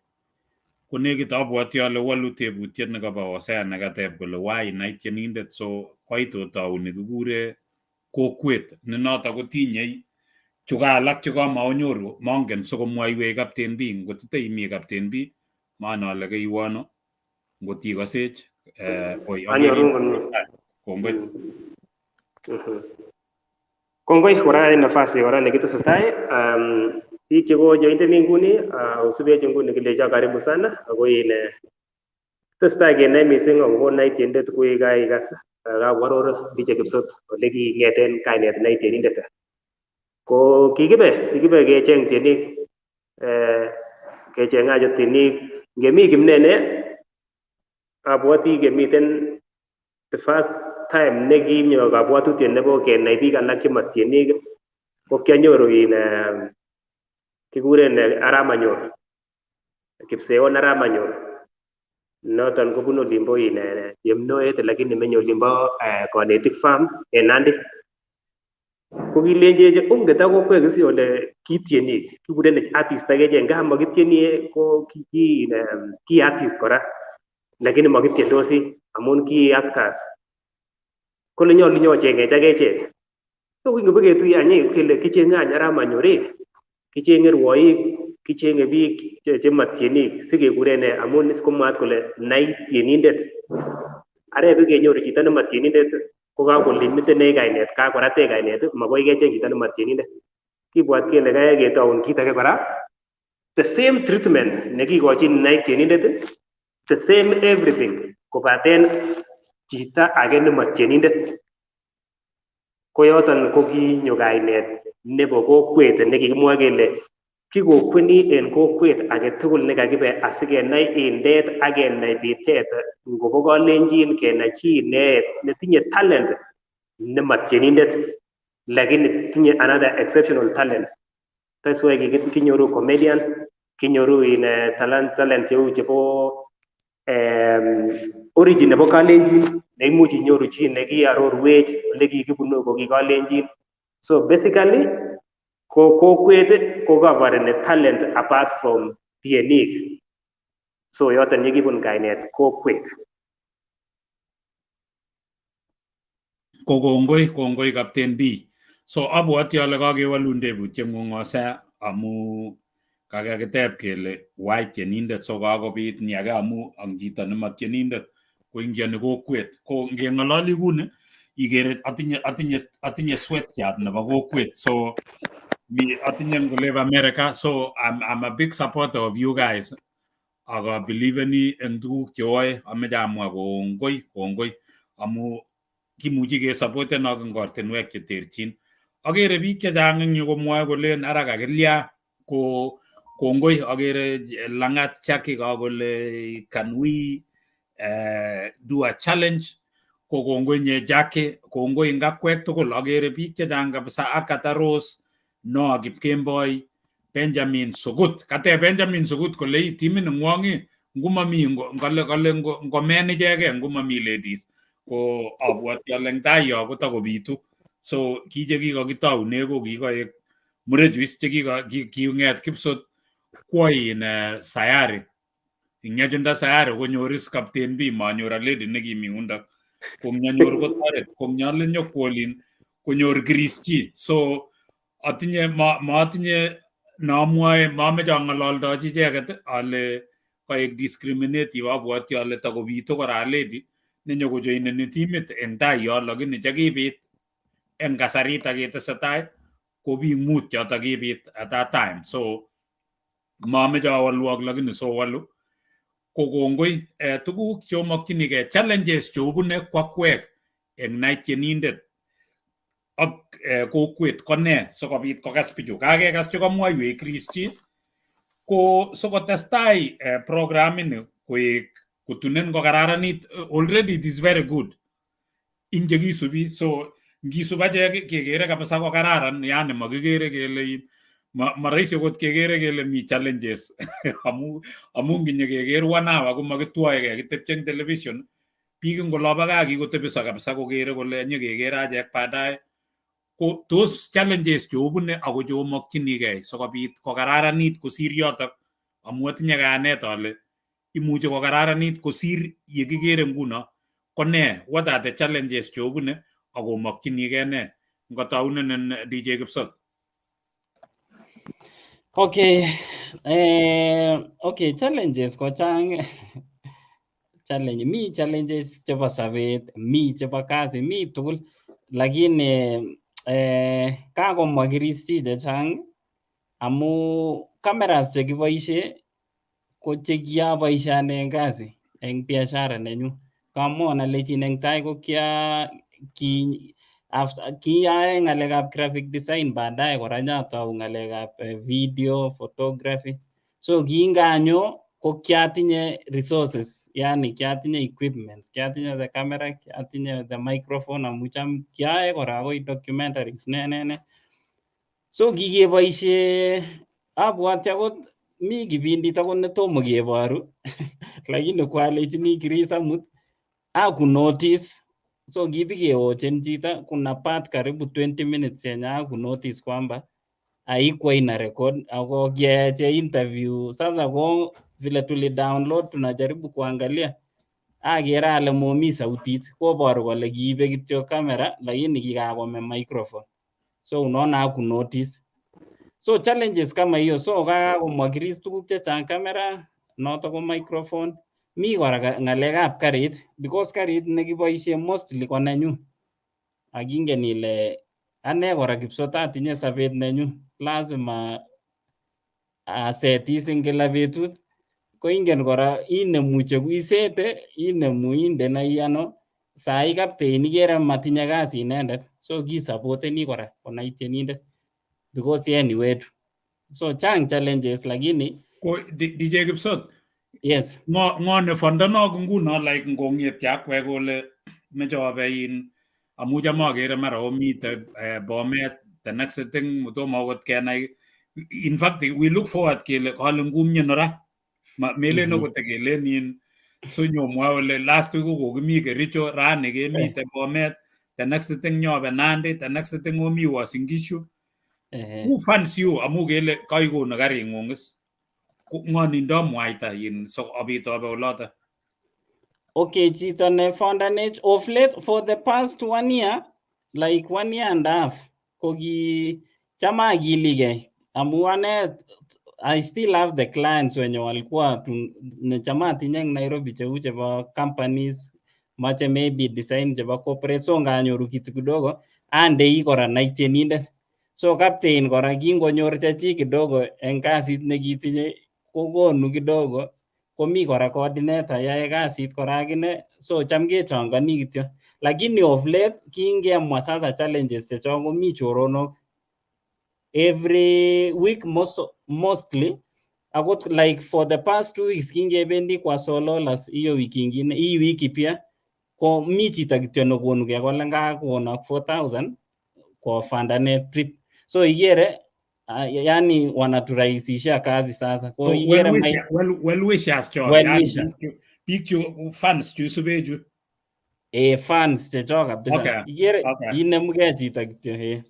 Ko nekit abwoti ale walu tebutiet nekabo Hosea nekateb kole why Night Tienindet, so koit otou nekikure kokwet ne noto kotinyei chuka alak chekamaonyoru mongen sikomwoiwech Captain B. Ngotiteimi Captain B maana ale keiwono ngot ikosech kongoi. Kongoi kora en nafasi kora nekitesetai. Biik cheko jointeni nguni usubech nguni kilecho karibu sana ako tesetai kenai mising akobo Night Tienindet kui kaikas kakwaror DJ Kipsot ole king'eten kainet Night Tienindet. Ko kikibe kecheng tienik, kecheng'acho tienik ngemi Kimnene. Abwoti kemiten the first time nekinyo kabwatutiet nebo kenai biik alak chemo tienik ko kianyoru kikuren Aramanyor, Kipseon Aramanyor. noton kobunu olimbo Yemnoet lakini menye olimbo Konetik Farm en Nandi. Ko kilenjech onget ak kokwet kisi ole kitienik kikuren artist akeche nga makitieni ko ki artist kora lakini makitiendosi amun ki actors kole nyolu nyochengech akechek. So kingobeketuye anye kele kichenge anyara manyore kichenge rwoik kichenge biik chematienik sikekuren amun komwaat kole nai tienindet. Are kenyoru chito nematienindet ko kakolimiten kainet kakorate kainet makoi kecheng chito nematienindet. Kibwat kele kaya ketaun kit age kora the same treatment nekikochin nai tienindet the same everything kobaten chito age nematienindet ko yoton ko kinyo kainet nebo kokwet nekikimwa kele kikokweni en kokwet age tugul nekakibe asikenai indet ak kenai bitet ngobo Kalenjin kenai chi netinye talent nematienindet lakini tinye another exceptional talent. That's why kinyoru comedians kinyoru talent chebo origin nebo Kalenjin neimuch inyoru chi nekiarorwech ole kikibunu ko ki Kalenjin. So basically ko kokwet ko covereni talent apart from tienik. So yoton yekibun kainet kokwet. Ko kongoi Captain B. So abwati ale kakewalun tebutieng'ung Hosea amu kakakiteb kele why tienindet so kakobit ni age amu ang chito nematienindet ko ingiani kokwet. Ko ngeng'ololi kuni igere atinye sweatshirt nebo kokwet. So atinye ngoleb America. So I'm a big supporter of you guys. Aga believeni eng tuguk cheoe ameche amwa kongoi amu kimuchi kesapoten ak eng ortinwek cheterchin. Agere biik chechang eng yu komwoe kolen ara kakilya ko kongoi. Agere Langat Chaki kakole can we do a challenge ko kongoi nye Jackie kongoi eng akwek tugul. Agere biik chechang kabisa ak Kataros Noah Kipkemboi Benjamin Sugut. Kate Benjamin Sugut kole timit nengwongi ngumami ngale ngomen ichege ngumami ladies ko abwati ale eng tai yo kotakobitu. So kije kikakitaune ko kikoek murejuis chekiking'et Kipsot kwoi sayari ing'etinda sayari konyoris Captain B manyor a lady nekimi undok konyanyor kotoret konyale nyokwolin konyor Krischi. So maatinye namwae mameche ang'ololdochi icheket ale kaek discriminative. Abwati ale takobitu kora lady nenyokojoineni timit eng tai yo lakini chekibit eng kasarita ketesetai ko biik mut choto kibit at that time. So mameche awalwok lakini so walu ko kongoi. Tuguk cheomakchinigei challenges cheobune kwakwek eng nai tienindet ak kokwet ko ne sikobit kokas bichu kakekas chekamwoiwech Krischi ko sikotestai programini koek kotunen kokararanit. Already it is very good ing chekisubi. So ngisub achek kekere kabisa kokararan yani makikere kele maraisi kot kekere kele mi challenges amu nginye keker 1 hour komakitwoege kitepche eng television biik ngolobo gaa kikotebiso kabisa kokere kole nyekekere achek baadaye. Ko tos challenges cheobune ako cheomakchinigei sikobit kokararanit kosir yotok amu atinye kayanet ale imuche kokararanit kosir yekikere nguno ko ne what are the challenges cheobune akomakchinigei ne ngotaunen DJ Kipsot. Okay, challenges ko chang. Mi challenges chebo sobet, mi chebo kazi, mi tugul lakini kakomwa Krischi chechang amu cameras chekiboishe ko chekiaboishe ane eng kazi eng biashara nenyu. Kamwaun alechin eng tai ko kiyae ng'alekab graphic design baadaye kora nyatau ng'alekab video photography. So kinganyo ko kiatinye resources, yani kiatinye equipments, kiatinye the camera, kiatinye the microphone amu cham kiae kora akoi documentaries ne. So kikeboishe abwati akot mi kipindit akot netomo keboru lakini kwalechini Chris amut aku notice so kipikeochen chito kuna part karibu 20 minutes yenye aku notice kwamba haikuwa ina record ako kiache interview. Sasa ko vile tuli download tunajaribu kuangalia akera ale momi sautit koboru kole kiibe kityo camera lakini kikakome microphone, so unaona haku notice. So challenges kama hiyo, so kakomwa Chris tuguk chechang, camera noto ko microphone, mi kora ngalekab karit because karit nekiboisie mostly ko nenyu akingen ile ane kora Kipsot atinye sabet nenyu lazima asetis eng kila betut ko ingen kora inemu isete inemu indene ano sai captain ikere matinye kasi inendet so kisupporteni kora konai Tienindet because yeye ni wetu, so chang challenges lakini ko DJ Kipsot yes ngo ne fondono nguno like ngongeti akwe kole mechobe in amuja magere mara omite Bomet the next thing mutomo akot kenai. In fact we look forward kele kale ngumye nora mele no kotekelen in so nyomwa ole last week ko kimi Kericho rani kemite Bomet the next thing nyobe Nandi the next thing omi Uasin Gishu. Who funds you amu kele kaikonu karing'ung'is ng'onindo mwaita in so abitobe olota. Okay, chito ne foundanech of late for the past 1 year, like 1 year and a half, kogi chama agilige. Amu ane, I still have the clients wenye walikuwa ne chama tinyeng Nairobi cheu chebo companies, mache maybe design chebo corporate, so nganyoru kitu kidogo, ande kora nai Tienindet. So captain kora kingonyor chachi kidogo en kasit nekitinye kokonu kidogo. Komi kora coordinator yae kasit kora akine, so cham kechongoni kityo. Lakini of late kingemwa sasa challenges chechok komi choronok. Every week mostly akot like for the past 2 weeks kingebendi kwa sololas hiyo wiki ingine, hii wiki pia ko mi chito kityo nekonuke kole ngakona 4,000 kwa fandane trip. So igere yani wanaturahisishia kazi sasa. Kwa So igere well wishers cho. Well wishers. Pichu fans chu subeju. Fans chechok kabisa. Okay. Igere Okay. inemugei chito kityo.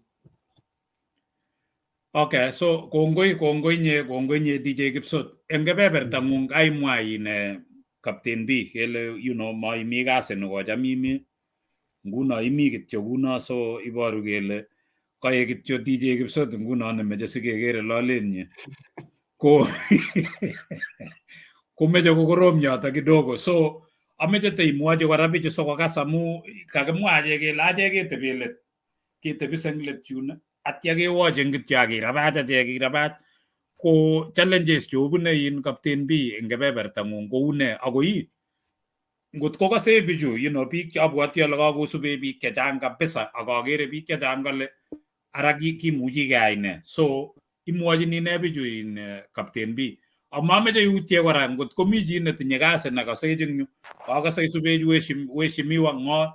Okay, so kongoi nye DJ Kipsot. Eng kebeberta ng'ung aimwa in Captain B kele you know maimi kasi nekocham imi nguno imi kityo kuno, so iboru kele kae kityo DJ Kipsot nguno nemeche sikekere lolenyi ko komeche kokorom yoto kidogo, so ameche teimwochi kora bichu sokokas amu kakimwa kele achek ketebi let ketebi seng let yun atya kewochin kityo akirabat achek kirabat. Ko challenges chobune in Captain B eng kebeberta ng'ung koune ako ngot kokase bichu you know biik abwati ale kakosube biik chechang kabisa akakere biik chechang kole ara kimuchi keyai ne, so imwochini ne bichu in Captain B amameche iutye kora ngot komi chi netinye kasi nakasech eng yu kakase subechu weshimiwa ng'o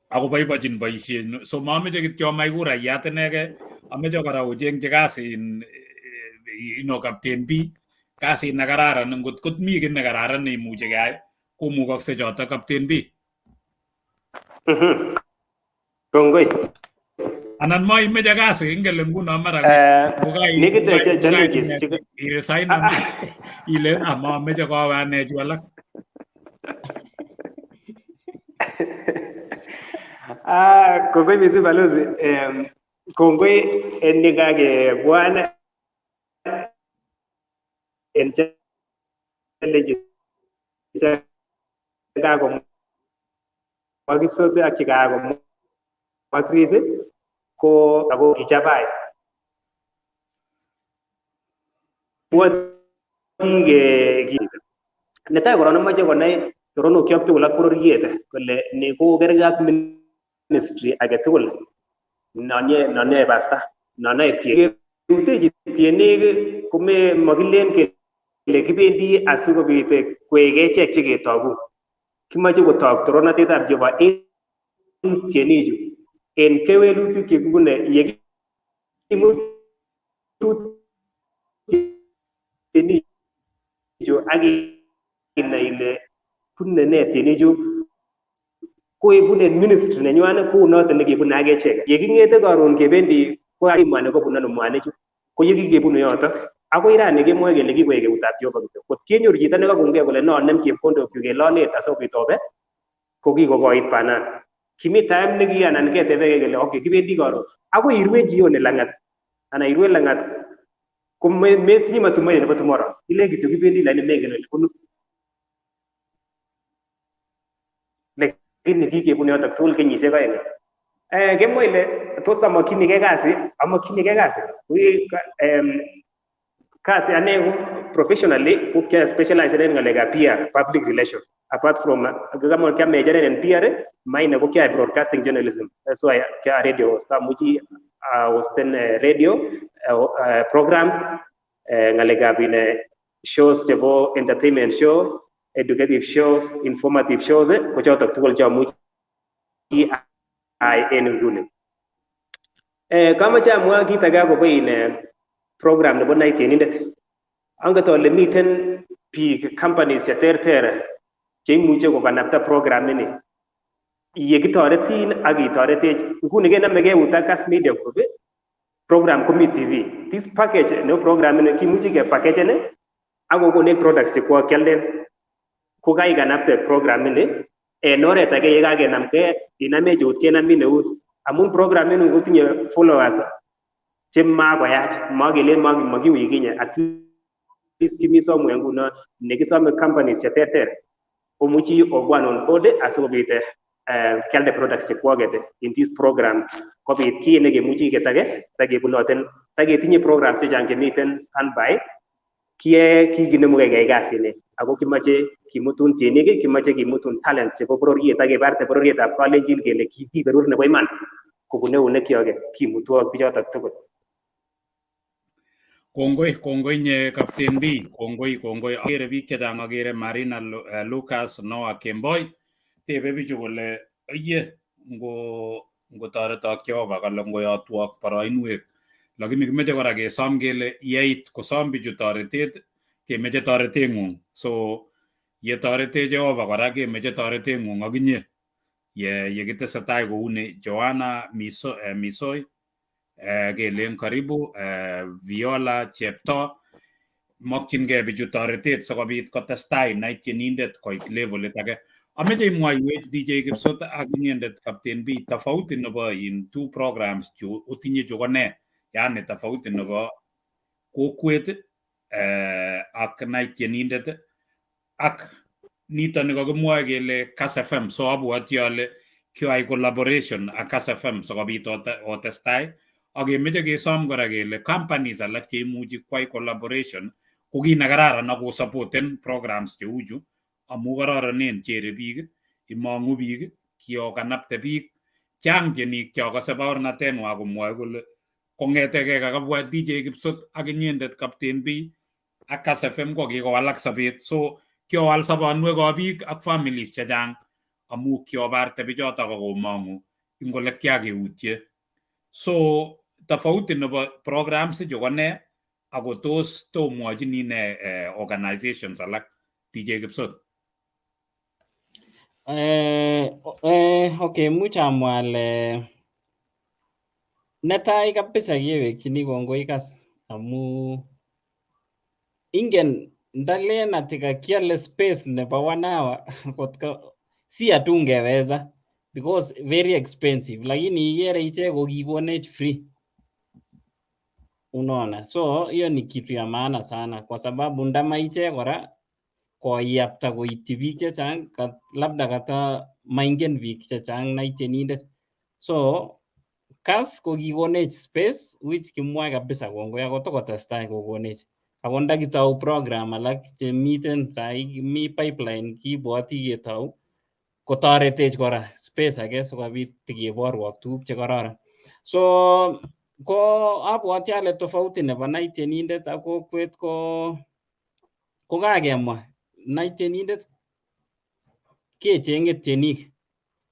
akoboibochin boisiet, so mameche kityo amai kurayat inege, ameche kora ochengchi kasi you know Captain B kasit nekararan. Ngot komi kiy nekararan neimuchi keyai komukakse choto Captain B. Kongoi. Anan maimeche kasi ingele nguno mara nekite challenges iresign ile amameche kowe ane chu alak. Kongoi mizu balozi. Kongoi enigage bwana en challenges kako Kipsot ak Chicago makrisi ko ako kichabai wotige netai korona mache konai rono kyop tugul ak pororiet kole ni ko kergat ministry age tugul nanye basta nanye tie uteji tienik kume magilen ke le kibendi asikobit kwege chek cheketogu kimache kotok toronatetab jebo tieniju en kewelutik chekibune yekimutu tienichu ak inai ile bune ne tienichu koibune ministry nenywan kou noton nekibune ak echek. Yeking'ete karon kebendi ko kakimwa kobun ano mwanichu, ko yekikebunu yotok akoi rani kemwoe kele kikoek eutab Jehova kityo. Kot kenyoru chito nekakongei kole nonem chepkondok chu kelolet asikobit obe, ko kikokoit banan. Kimi time nekianan ketebe kele okay kibendi karon akoi irue jioni lang'at ana irue lang'at ko metinye matumaini nebo tomorrow. Ile kityo kibendi lakini mengen ole bunu. Lakini kikebunu yotok tugul kenyisiek aeng. Kemwa ile tos amakchinigei kasi. Kasi ane ko professionally ko kia specialize in ng'alekab PR, public relations. Apart from kama kia major in PR, mine ko kia broadcasting journalism. That's why kia radio samuji hosten radio programs ng'alekab in shows chebo entertainment show, educative shows, informative shows ko chotok tugul chamuji ai en nguni. Kama chamwa kit age akobo in program nebo Tieninded. Anget ale miten biik companies cheterter cheimuche kokanapta program ini. Yekitoretin ak kitoretech. Nguni kenamegei eut ak Kass Media Group, program komi TV. This package nebo program ini kimuche kepackageni ak kokonech products chekwa kialden. Ko kaikanapte program ini en oret age yekakenamgei inamech eut kenamin eut. Amun program ini kotinye followers chemakoyach makelen makiwikinye at least kimi somewhere nguno nekisome companies cheterter komuchi obwan on board asikobit kialde products chekwaket in this program kobit kiit nekemuchi ketage takebunoten taketinye program chechang chemiten standby kikinemugei keyai kasini ako kimache kimutun tienik kimache kimutun talents chebo bororiet akebarte bororietab Kalenjin kele kikiberur nebo iman kobune eunekyok kimutu ak bichotok tugul. Kongoi nye Captain B, kongoi. Agere biik chechang, agere Marina Lucas, Noah Kemboi. Tebe bichu kole iye ngotoretok Jehova kale ngoyotwok boroinwek. Lakini kimeche kora kesom kele yeit kosom bichu toretet kemeche toreteng'ung. So ye torete Jehova kora kemeche toreteng'ung akinye. Ye kitesetai kouni Joanna Misoi kelen karibu Viola Chepto mokchingei bichu toretet sikobit kotestai Tienindet koit levelit age. Ameche imwaiwech DJ Kipsot ak inyendet Captain B tofauti nebo in two programs chu utinye chu kone, yani tofauti nebo kokwet ak Tienindet ak nito ne kakimwoe kele Kass FM. So abwoti ale kyoai collaboration ak Kass FM sikobit otestai. Ak kemeche kesom kora kele companies alak cheimuchi kwai collaboration ko kiit nekararan ak kosapoten programs cheu chu amu kararanen chere biik, imong'u biik, kiokanapte biik. Chang tienik kiakase baornatenwa komwoe kole kong'etegei kakabwa DJ Kipsot ak inyendet Captain B ak Kass FM ko kikowalak sobet. So kiowal sobonwekab biik ak families chechang amu kiobarte bichotok akomong'u ing ole kiakeutye. So tofauti nebo programs chu kone ako tos tomwochini ne organizations alak DJ Kipsot? Okay, much amwa ale netai kabisa kewekchini kongoi Kass amu ingen ndalen ati kakiale space nebo 1 hour si atungeweza because very expensive, lakini igere ichek ko kikonech free. Unaona, so hiyo ni kitu ya maana sana kwa sababu ndama ichek kora koyapta koityi biik chechang labda kata maingen biik chechang Tienindet. So Kass ko kikonech space which kimwae kabisa kongoi ako tokotestai kokonech. Ako ndakitou program alak chemiten sai mi pipeline kibwoti ketou kotoretech kora space age sikobit tikeborwok tuguk chekororon. So ko abwoti ale tofauti nebo Tienindet ak kokwet ko kakemwa. Tienindet kecheng'e tienik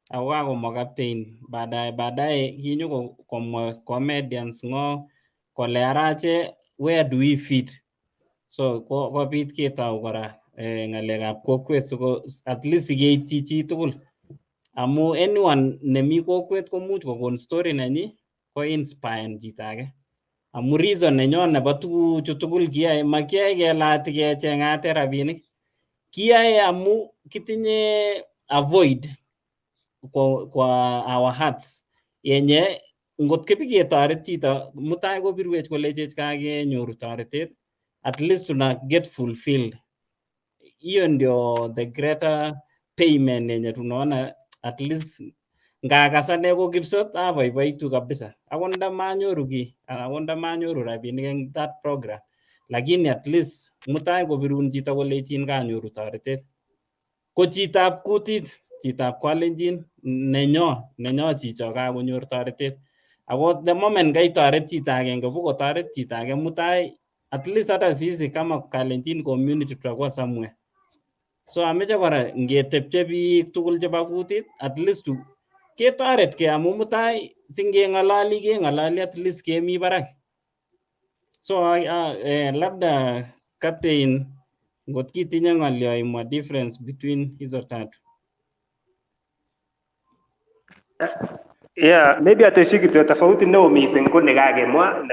ako kakomwa Captain baadaye kinyokomwa comedians ng'o kole arache where do we fit. So kobit ketau kora ng'alekab kokwet siko at least keityi chi tugul. Amu anyone nemi kokwet komuch kokon story nenyi ko inspire chito age. Amu reason nenyon nebo tuguchu tugul kiyae makiyae kelati kecheng'ate rabinik. Kiyae amu kitinye avoid kwa our hearts yenye ngot kepiketoret chito mutai kopirwech kolechech kakenyoru toretet, at least tuna get fulfilled. Hiyo ndio the greater payment yenye tunaona at least ngakasane ko Kipsot aboiboitu kabisa. Akot ndamanyoru ki, akot ndamanyoru rabinik eng that program, lakini at least mutai kopirun chito kolechin kanyoru toretet. Ko chitab kutit, chitab Kalenjin nenyo chicho kakonyor toretet. Ako the moment kaitoret chito agenge kotoret chito age mutai, at least hata sisi kama Kalenjin community tutakuwa somewhere. So ameche kora ngetepche biik tugul chebo kutit, at least ketoretkei amu mutai keng'alali at least kemi barak. So labda Captain ngot kitinye ng'olyo imwa difference between hizo tatu. Yeah, maybe ateshi kityo tofauti neo missing ko nekamwa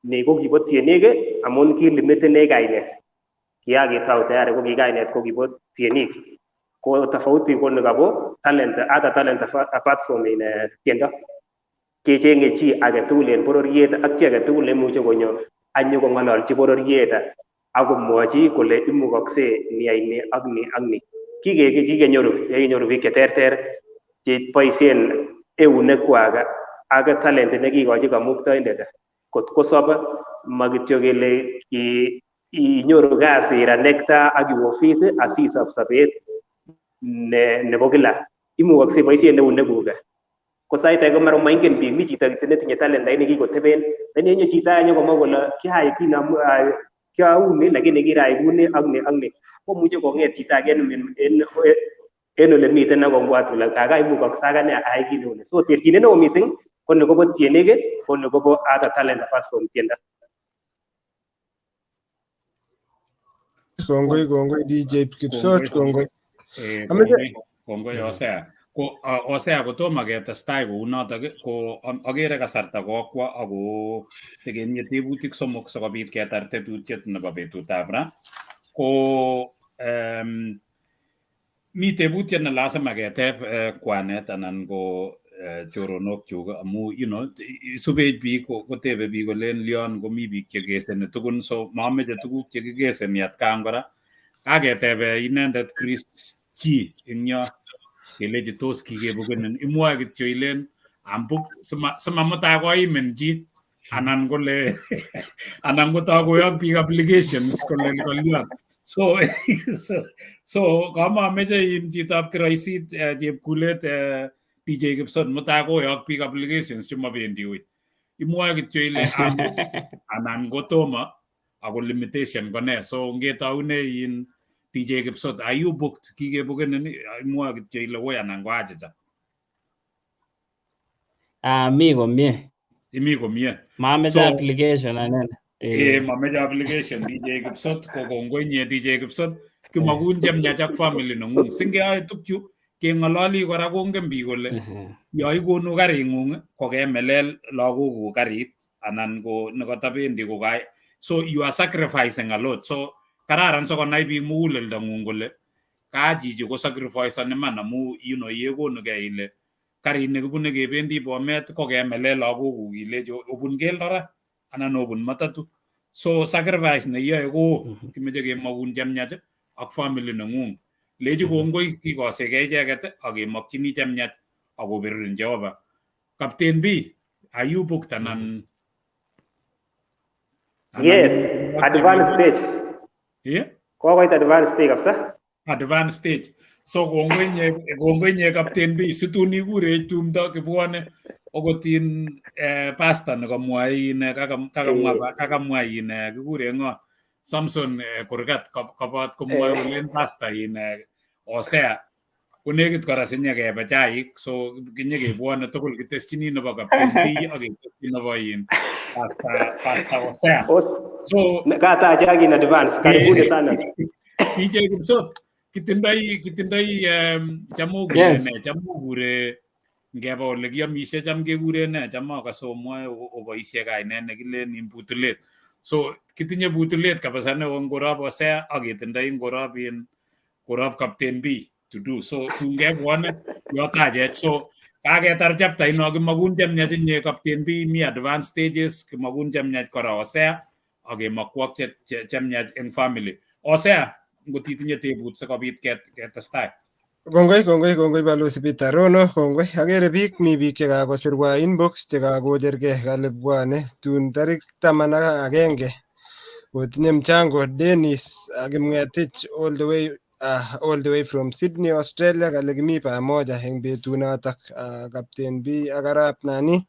ni ko kibo tienik amun ki limiten kainet. Kiyakitau tayari ko kikainet ko kibo tienik. Ko tofauti ko nekabo talent, other talent apart from tiendo. Kechenge chi age tugul en bororiet ak chi age tugul nemuche konyo anyo kong'ololchi bororiet akomwochi kole imukokse niyai ni ak ni ak ni. Kikenyoru biik cheterter cheboisien eunekwak ak talent nekikochi kamuktoindet kot kosob makityo kele inyoru kasi iranekta ak iwe office asisob sobet nebo kila. Imukokse boisien eunekuk. Ko sait age mara maingen biik, mi chito netinye talent lakini kikoteben, yenye chito anyo komwa kole kiai kiauni lakini kirai kuni ak ni komuche kong'et chito age en ole miten akobwat kole kakaimukokse akane ayai kit neuni. So terchinet neo missing ko nekobo tienik ko nekobo other talent apart from tiendo. Kongoi DJ Kipsot, kongoi. Kongoi Hosea. Ko Hosea kotomo ketestai kou notok ko agere kasarta kokwo ako tekenye tebutik somok sikobit ketar tetutiet nebo betutab ra. Ko mi tebutiet ne lazima keteb kwanet anan ko choronok chuk amu subech biik kotebe biik kolen lion komi biik chekeseni tugun, so mameche tuguk chekikeseni atkan kora. Kaketebe inendet Chris chi ing yo kelechi tos kikebukenin, imwoe kityo ilen ambuk simamutai koimin chi anan kole anan kotakoyok biik applications kole kolyon. So kamameche chitab kiroisit chepkulet DJ Kipsot mutai koyok biik applications chemabendi ui. Imwoe kityo ile ambuk anan kotomo ako limitation kone. So ngetaune DJ Kipsot, are you booked? Kikebukenin, imwoe kityo ile woi anan ko achicha. Mi komie. Imi komie. Mameche application anen. Mameche application DJ Kipsot ko kongoi nye DJ Kipsot kimakun chemyach ak family neng'ung. Singeyoe tukchu keng'ololi kora kongen biik kole yo ikonu karing'ung ko kemelel lagokuk karit anan ko nekotabendi kokai. So you are sacrificing a lot. So kararan sikonai biik muguleldong'ung kole kachichi ko sacrifice iman amu yekonugei ile karit nekibune kebendi Bomet ko kemelel lagokuk ilechi obun keldo ra anan obun matatu. So sacrifice neyoe ko kimeche kemakun chemyach ak family neng'ung. Lechi kongoi kikosekei icheket ak kemakchini chemyach ak koberurin Jehova. Captain B, are you booked anan? Yes, advanced stage. Yeah? Kokoit advanced stage kabisa. Advanced stage. So kongoi nye Captain B, situn ikure tumdo kibwane okotin pastor nekamwai kakamwa kikure ngo Samson Kurgat kabat komwai kolen pastor Hosea konekit kora sinye kebe chaik, so kinye kebwane tugul kiteschini nebo Captain B ak keteschi nebo pastor Hosea. So Kataja in advance. Karibuni sana. DJ Kipsot, kitindai chamu Yes. gure ne, chamu gure ngeba ole kiamishe cham kegure ne, cham akasomwa oboisie kainet nekilen imbutulet. So kitinye butulet kabisa ne ngorab Hosea ak kitindai ngorab Captain B to do. So tungebwane yotajet. So kaketar chapter ino kimagun chemnyach inye Captain B mi advanced stages kimagun chemnyach kora Hosea ak kemakwak chemnyach eng family. Hosea ngot itinye tebut sikobit ketestai. Kongoi balozi Peter Rono, kongoi. Agere biik, mi biik chekakosirwa inbox chekakochergei kale bwane tun tarik 11 kotinye mchango. Dennis Kipngetich all the way from Sydney, Australia, kale kimi pamoja eng betunotok. Captain B ak Arap Nani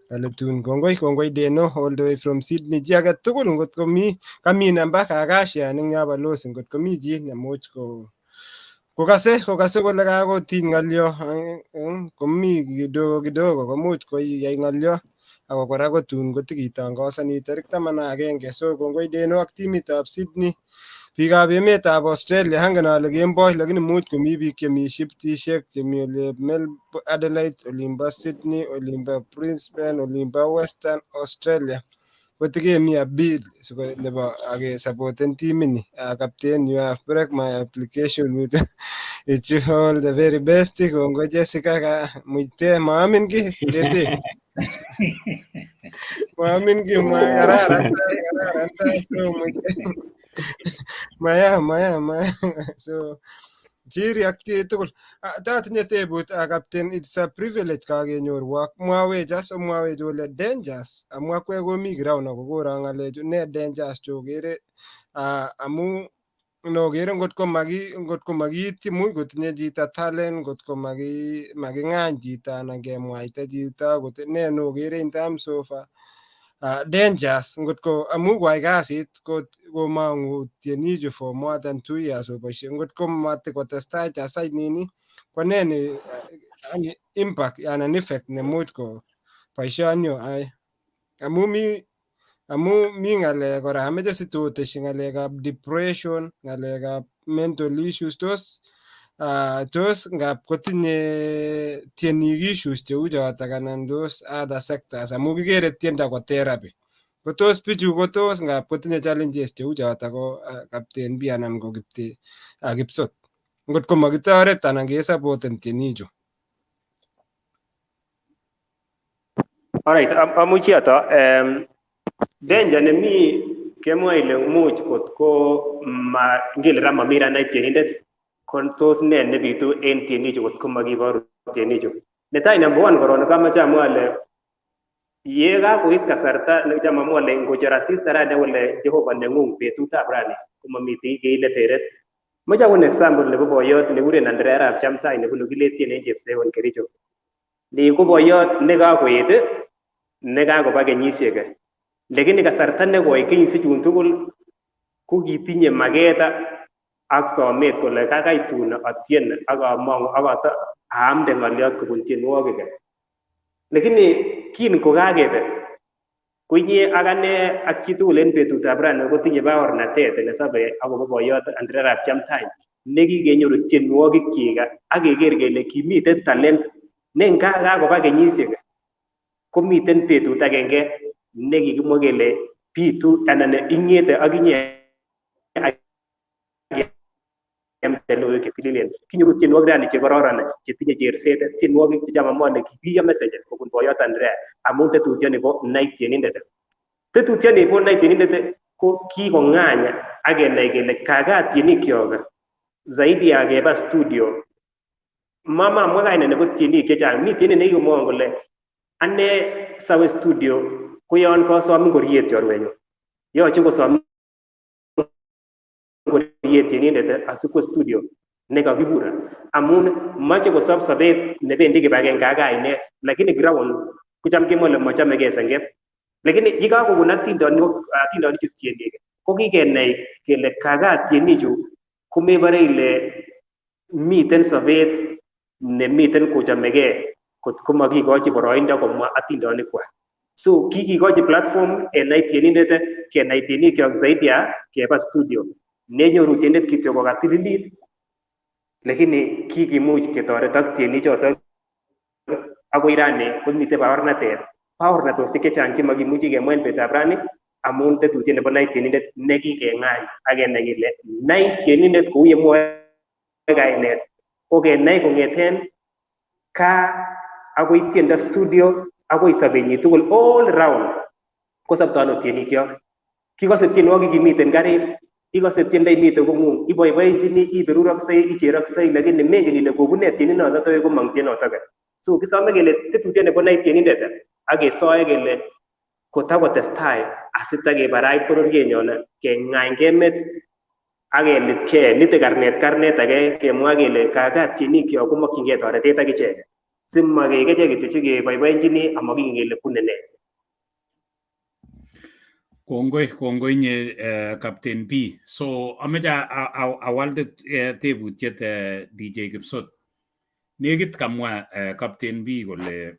kale tun kongoi Deno all the way from Sydney. Chi age tugul ngot komi kami namba kakashian eng yo balozi, ngot komi chi nemuch kokase kole kakotiny ng'olyo komi kidogo komuch koyai ng'olyo ako kora kotun kotikitangosani tarik 11. So kongoi Deno ak timitab Sydney. Biikab emetab Australia angen ale kemboi lakini much komi biik chemi shiftishek chemi ole Melbourne, Adelaide, olimbo Sydney, olimbo Brisbane, olimbo Western Australia. Kotikemi bill nebo supporten timini. Captain, you have break my application with it you all the very best. Kongoi Jessica muite maamin ki dete. Maamin ki kararan tai so muite. Maya so Jiri ak tugul. Tatinye tebut Captain, it's a privilege kakenyorwok. Mwawech ole dangers amwa kwe komi ground ako kora ngalechu ne dangers chokere amu nokere ngot ko makiityi much kotinye chito talent, ngot ko making'any chito anan kemwaita chito kot ne nokere in terms of dangers ngot ko amu kwai kasit komang'u tienichu for more than 2 years oboisie ngot ko matikotestai chasai nini ko ne ni impact anan effect nemuch ko boisionyo ai amu mi ng'alek kora ameche sitoteshi ng'alekab depression, ng'alekab mental issues tos ngap kotinye tienik issues cheu chotok anan tos other sectors amu kikere tiendo ko therapy. Ko tos bichu ko tos ngap kotinye challenges cheu chotok ko Captain B anan ko Kipsot. Ngot ko makitoret anan kesapoten tienichu. Alright, amuchi ato danger nemi kemwa ile much kotko ngele kama mira na Tieninded kon tos ne nebitu en tienichu kotko makiboru tienichu. Netai number 1 korona kama chamwa ale yega koit kasarta ne chama mole ngocher asista rane wala Jehova nengung betutab rani komamiti keile teret. Moja un example nebo boyot nekikuren Andrea Arap Chamtai nebunu Kiletien en Chepseon Kericho. Ni ko boyot nekakoet nekakoba kenyisiek. Lakini kasarta nekoi kenyisiek chun tugul ko kitinye maket ak somet kole kakaitun atien ak among ak aamde ng'olyot kobun tienwogik. Lakini kin kokakebe kunye akane ak chitugul en betutab rani kotinye baornatet nesobe akobo boyot Andrea Arap Chamtai nekikenyoru tienwogikyik ak keker kele kimiten talent ne kakoba kenyisiek komiten betut agenge nekikimwa kele bitu anan ing'ete akinye logoiwek chetililen kinyoru tienwogik rani chekororon chetinye cherset, tienwogik chechamamone kibiyo message kobun boyot Andrea amun tetutioni bo Night Tieninded. Tetutioni bo Night Tieninded ko kikong'any ak kenai kele kakat tienikyok zaidi ya keba studio. Mama mwa kaine nebo tienik chechang, mi tienin nekikomwon kole ane sawe studio ko yon kosom ngoriet chorwenyu, yoche kosom ngoriet Tieninded asikwo studio nekakikura amun mache kosob sobet nebendi kibagenge ak kainet, lakini ground kocham kemwole machamegei seng'et. Lakini yekakobun atindonichu tienik ko kikenai kele kakat tienichu komebore ile miten sobet nemiten kochamegei kot ko makikochi boroindo komwa atindonikwak. So kikikochi platform kenai tienindet, kenai tienikyok zaidi ya keba studio. Nenyoru tienindet kityo kokatililit, lakini kikimuch ketoret ak tienichotok akoi rani komite baornatosiek chechang chemakimuchi kemwa en betutab rani amun tetutiet nebo nai tienindet nekikeng'any ak kenai kele nai tienindet kou yemwoe kainet ko kenai kong'eten kaa akoi tiendo studio akoi sobenyi tugul all round kosopto ano tienikyok. Kikose tienwogik imiten karit, ikose tiendo imiten kong'ung, iboiboenchini, iberuroksei, icheroksei, lakini mengen ile kobune tieninotok akoi komong tienotok. So kisome kele tetutiet nebo nai tienindet ak kesoe kele kotakotestai asitakebarait bororienyon keng'any kemet ak kelitkei, nite karnet age kemwa kele kaka tienikyok komokyingei toretet ak ichek. Simakekeche kityo chekeboiboenchini amakingen kele bune ne. Kongoi nye Captain B. So ameche awal tebutiet DJ Kipsot. Nekit kamwa Captain B kole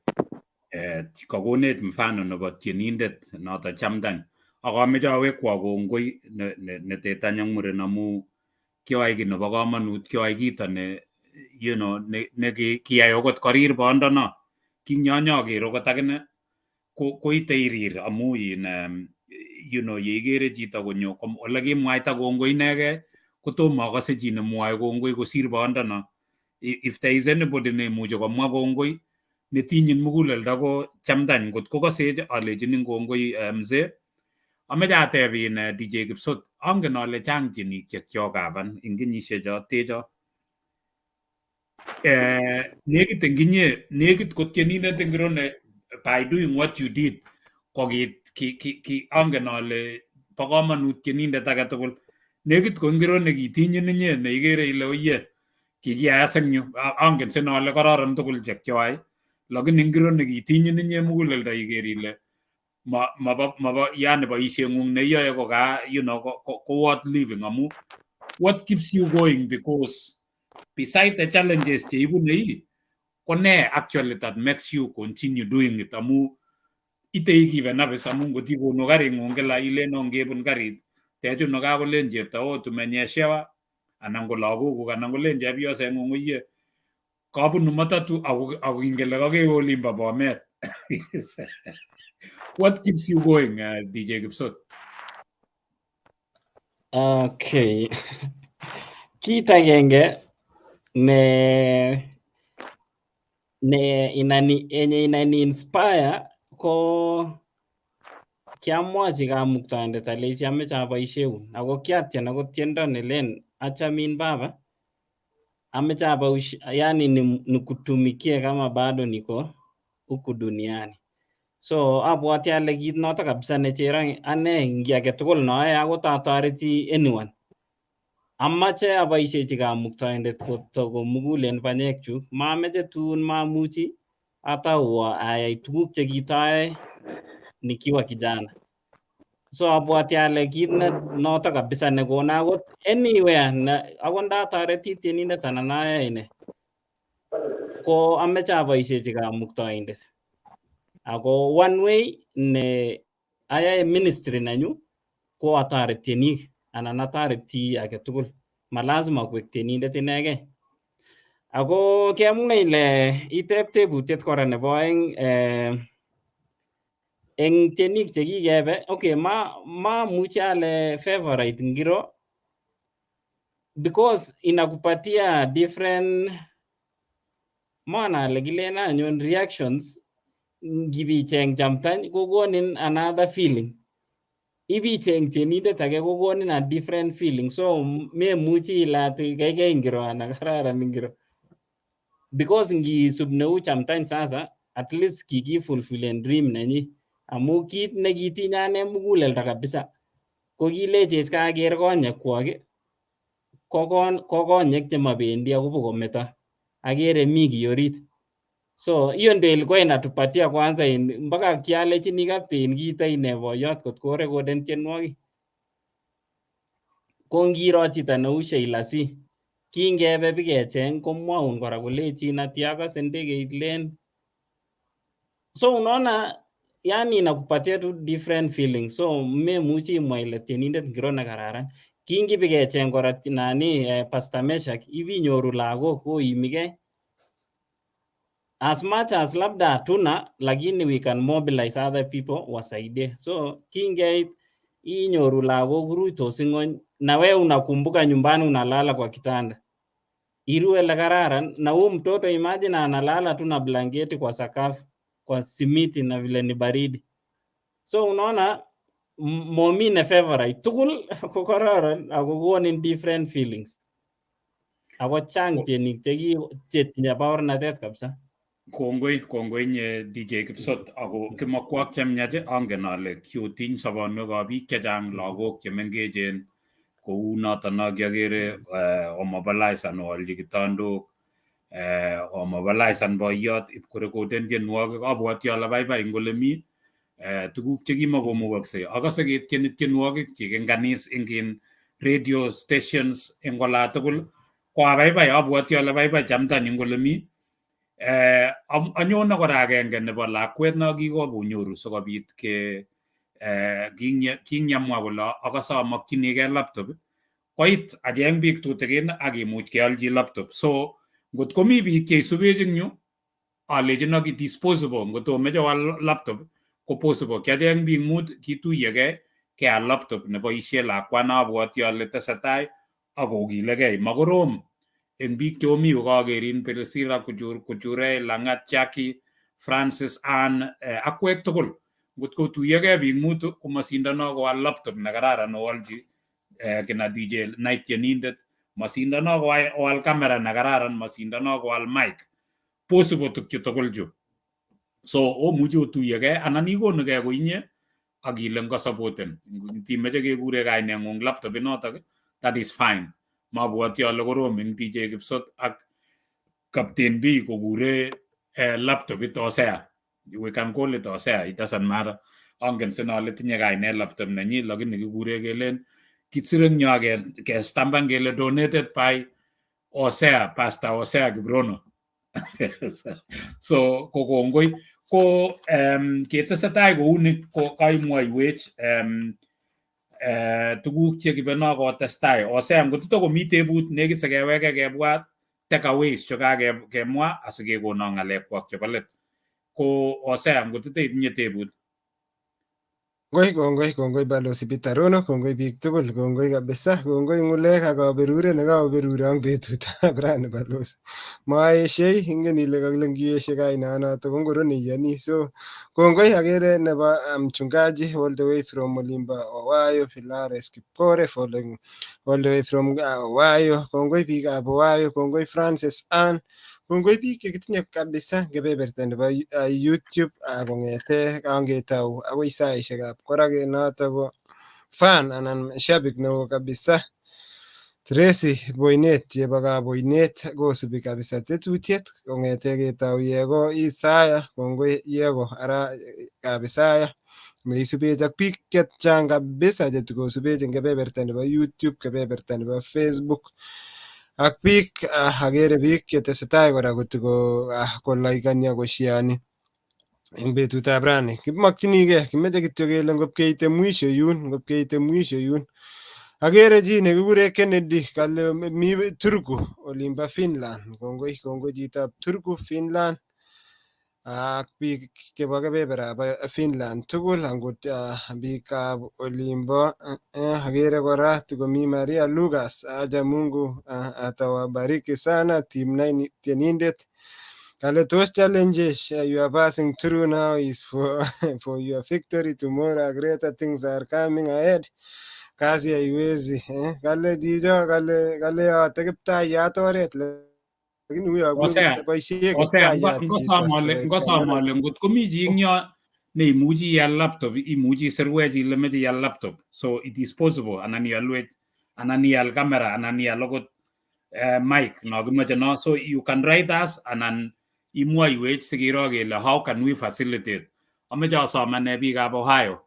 kakonet mfano nebo tienindet noto chamdany. Ak ameche awekwa kongoi netetany ak muren amu kioai ki nebo komonut, kioai kito ne kiyai okot korir bondono. Kinyanyaker okot akine koite irir amu yeikere chito konyo ole kimwaita kongoi inegei kotomo akose chi nemwoe kongoi kosir bondono. If there is anybody nemuche komwa kongoi netinyin muguleldo ko chamdany. Ngot kokosech alechini kongoi mzee. Ameche atebin DJ Kipsot, angen ale chang tienik chekiokavan eng kenyisiek techo. Nekit eng inye, nekit ko tienindet ingiro ne by doing what you did kokit angen ale bo komonut tienindet age tugul. Nekit ko ingiro nekitinyin inye neikere ile oye kikiyas eng yu, angen sine ale kororon tugul chekioai, lakini ingiro nekitinyin inye muguleldo iker ile mabo yani boisieng'ung neiyoe ko worth living amu what keeps you going, because beside the challenges cheibune ko ne actually that makes you continue doing it amu itei kiven abis amu ngot ikonu karing'ung kila ilen ongebun karit techun kakolen chepto tumenyeshewa anan ko lagokuk anan kolen chepyoseng'ung oye kabunu matatu ako ingele kakewe olimbo Bomet. What keeps you going, DJ Kipsot? Okay. Kit agenge ne inani inspire ko kiamwochi kamuktoindet alechi ameche aboisieun ako kiatien ako tiendo nelen achamin baba, ameche yani nikutumikie kama bado niko huku duniani. So abwati ale kit noto kabisa nechero ane ngi age tugul noe akot atoreti anyone. Amache aboisiechi kamuktoindet kotoko mugulen banyekchu, mameche tun mamuchi atau ayai tuguk chekitoe nikiwa kijana. So abwati ale kit noto kabisa nekona akot anywhere akot ndatoreti tienindet anan ayae ne ko ameche aboisiechi kamuktoindet. Ako one way ne ayae ministry nenyu ko atoret tienik anan atoreti age tugul, malazima koek tienindet inegei. Ako kemwa ile iteb tebutiet kora nebo oeng eng tienik chekikebe, okay, mamuchi ale favorite ngiro because inakupatia different maana ale kilen anyon reactions. Ngibicheng chamtany kokonin another feeling, ibicheng tienindet age kokonin a different feeling. So memuchi ilat kaikai ngiro anan kararan ngiro, because ngisub neu chamtany sasa at least kikifulfillen dream nenyi amu kit nekitinye ane muguleldo kabisa ko kilechech kaker konyekwok ko konyek chemabendi akobo kometo akere mi kiy orit. So hiyo ndio ilikuwa inatupatia kwanza mpaka kialechini Captain kita ine boyot kot ko recorden tienwogik. Ko ngiro chito neu Sheila C, kingebe bikecheng komwaun kora kolechin atya akase ndegeit len. So unaona yani inakupatia tu different feelings. So memuchi imwa ile tienindet ngiro ne kararan. Kingibikecheng kora nani Pastor Meshak ibinyoru lagok koimigei. As much as labda hatuna, lakini we can mobilize other people wasaidie. So kingeit inyoru lagok ruitos ing'ony na wewe unakumbuka nyumbani unalala kwa kitanda. Irue la kararan na huyu mtoto imagine analala tu na blanketi kwa sakafu kwa simiti na vile ni baridi. So unaona momi ne favorite tugul ko kararan ako konin different feelings. Ako chang tienik chetinye baornatet kabisa. Kongoi nye DJ Kipsot ako kimakwak chemnyache angen ale kiotiny sobonwekab biik chechang lagok chemengechen kou noton kiagere omobilizan oalji kitandok omobilizan boiyot ipkorekoden tienwogik abwoti ale baibai eng ole mi tuguk chekimakomukoksei akase ketieni tienwogik chik eng kanis eng radio stations eng ola tugul ko abaibai abwoti ale baibai chamtanyi eng ole mi anyone kora agenge nebo lakwet no kikokonyoru sikobit kinyamwa kole akase amakchinigei laptop koit acheng biik tutigin akimuch kealji laptop. So ngot komi biik cheisubech eng yu alejin ak disposable ngot omeche wal laptop ko possible kiacheng biik mut kituyegei keal laptop neboisie lakwano abwoti ale tesetai akokilegei makorom eng biik cheomi kokakerin Peresira kuchure Langat Jackie Francis Ann akwek tugul ngot kotuyegei biik mutu komasindano koal laptop nekararan owalji kina DJ Night Tieninded masindano koal kamera nekararan masindano koal mic possible tukchu tugul chu. So omuchi otuyegei anan ikonugei koinye akile ngasapoten timeche kekure kaineng'ung laptop inotok that is fine. Mabwoti ale korom eng DJ Kipsot ak Captain B kokure laptopit Hosea. We can call it Hosea, it doesn't matter. Angen sina ale tinye kainet laptop nenyi lakini kikure kelen kitsireng nyo kestamban kele donated by Hosea, Pastor Hosea Kiprono. So kokongoi ko ketesetai kouni ko kaimwoiwech tuguk chekibeno kotestai Hosea ngotito komi tebut nekit sikeweke kebwat takeaways chekakemwa asikekono ng'alekwak chebo let ko Hosea ngotito itinye tebut. Kongoi Balozi Kiprono, kongoi biik tugul, kongoi kabisa, kongoi ng'ulek ak kaberure nekaberure ang betutab rani Balozi. Maeshei, ingen ile kakile ngieshe kainanoto ko ngoro neiyoni. So kongoi agere nebo mchungaji all the way from Olimba Owayo, Pilares Kipkore following all the way from Owayo. Kongoi biikab Owayo, kongoi Francis Ann. Kongoi biik chekitinye kabisa kebeberta nebo YouTube kong'ete kangetau akoi saishekab korake noto ko fan anan shabik neo kabisa. Tracy Boynet chebo Kaboynet kosubi kabisa tetutiet kong'ete ketau yeko Isaya kongoi yeko ara kabisaya neisubech ak biik chechang kabisa chetikosubech eng kebeberta nebo YouTube, kebeberta nebo Facebook ak biik agere biik chetesetai kora kotiko kolaikani ako shiani eng betutab rani. Kimakchinigei kimeche kityo kele ngopkeite mwisho yun. Agere chi nekikure Kennedy kale mi Turku olimbo Finland. Kongoi chitab Turku Finland ak biik chebo kebeberab Finland tugul angot biikab olimbo agere kora tikomi Maria Lucas acha Mungu atawabariki sana team Tieninded. Kale those challenges you are passing through now is for your victory tomorrow. Greater things are coming ahead. Kazi haiwezi kale jijo kale yote Kiptayat oret lakini huyo boisie Kiptayat ngosamale ngot komi chi ing yo neimuchi ial laptop imuchi isirwech ile meche ial laptop so it is possible anan ialwech anan ial camera anan ial okot mic no kimeche no so you can write us anan imwoiwech sikiro kele how can we facilitate. Ameche asomane biikab Ohio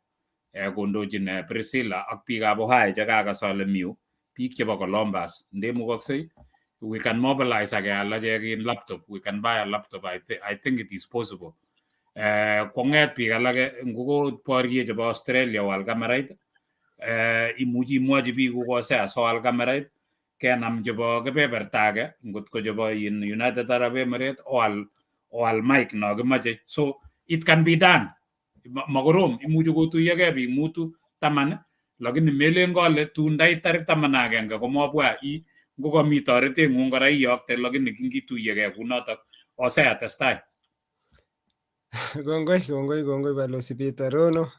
kondochin Priscilla ak biikab Ohio chekakasole miu biik chebo Columbus ndemukoksei we can mobilize akeal achek in laptop we can buy a laptop I think it is possible konget biik alake nguko borye chebo Australia wal kamerait imuchi imwochi biik Hosea soal kamerait kenam chebo kebeberta age ngot ko chebo United Arab Emirates oal mic no kimache. So it can be done. Makorom imuchi kotuyogei biik mutu 10 lakini melen kole tundai tarik 11 komabwa ngokomi toreteng'ung kora iyokte lakini kingituyogei kunotok. Hosea testai. Kongoi Balozi Kiprono.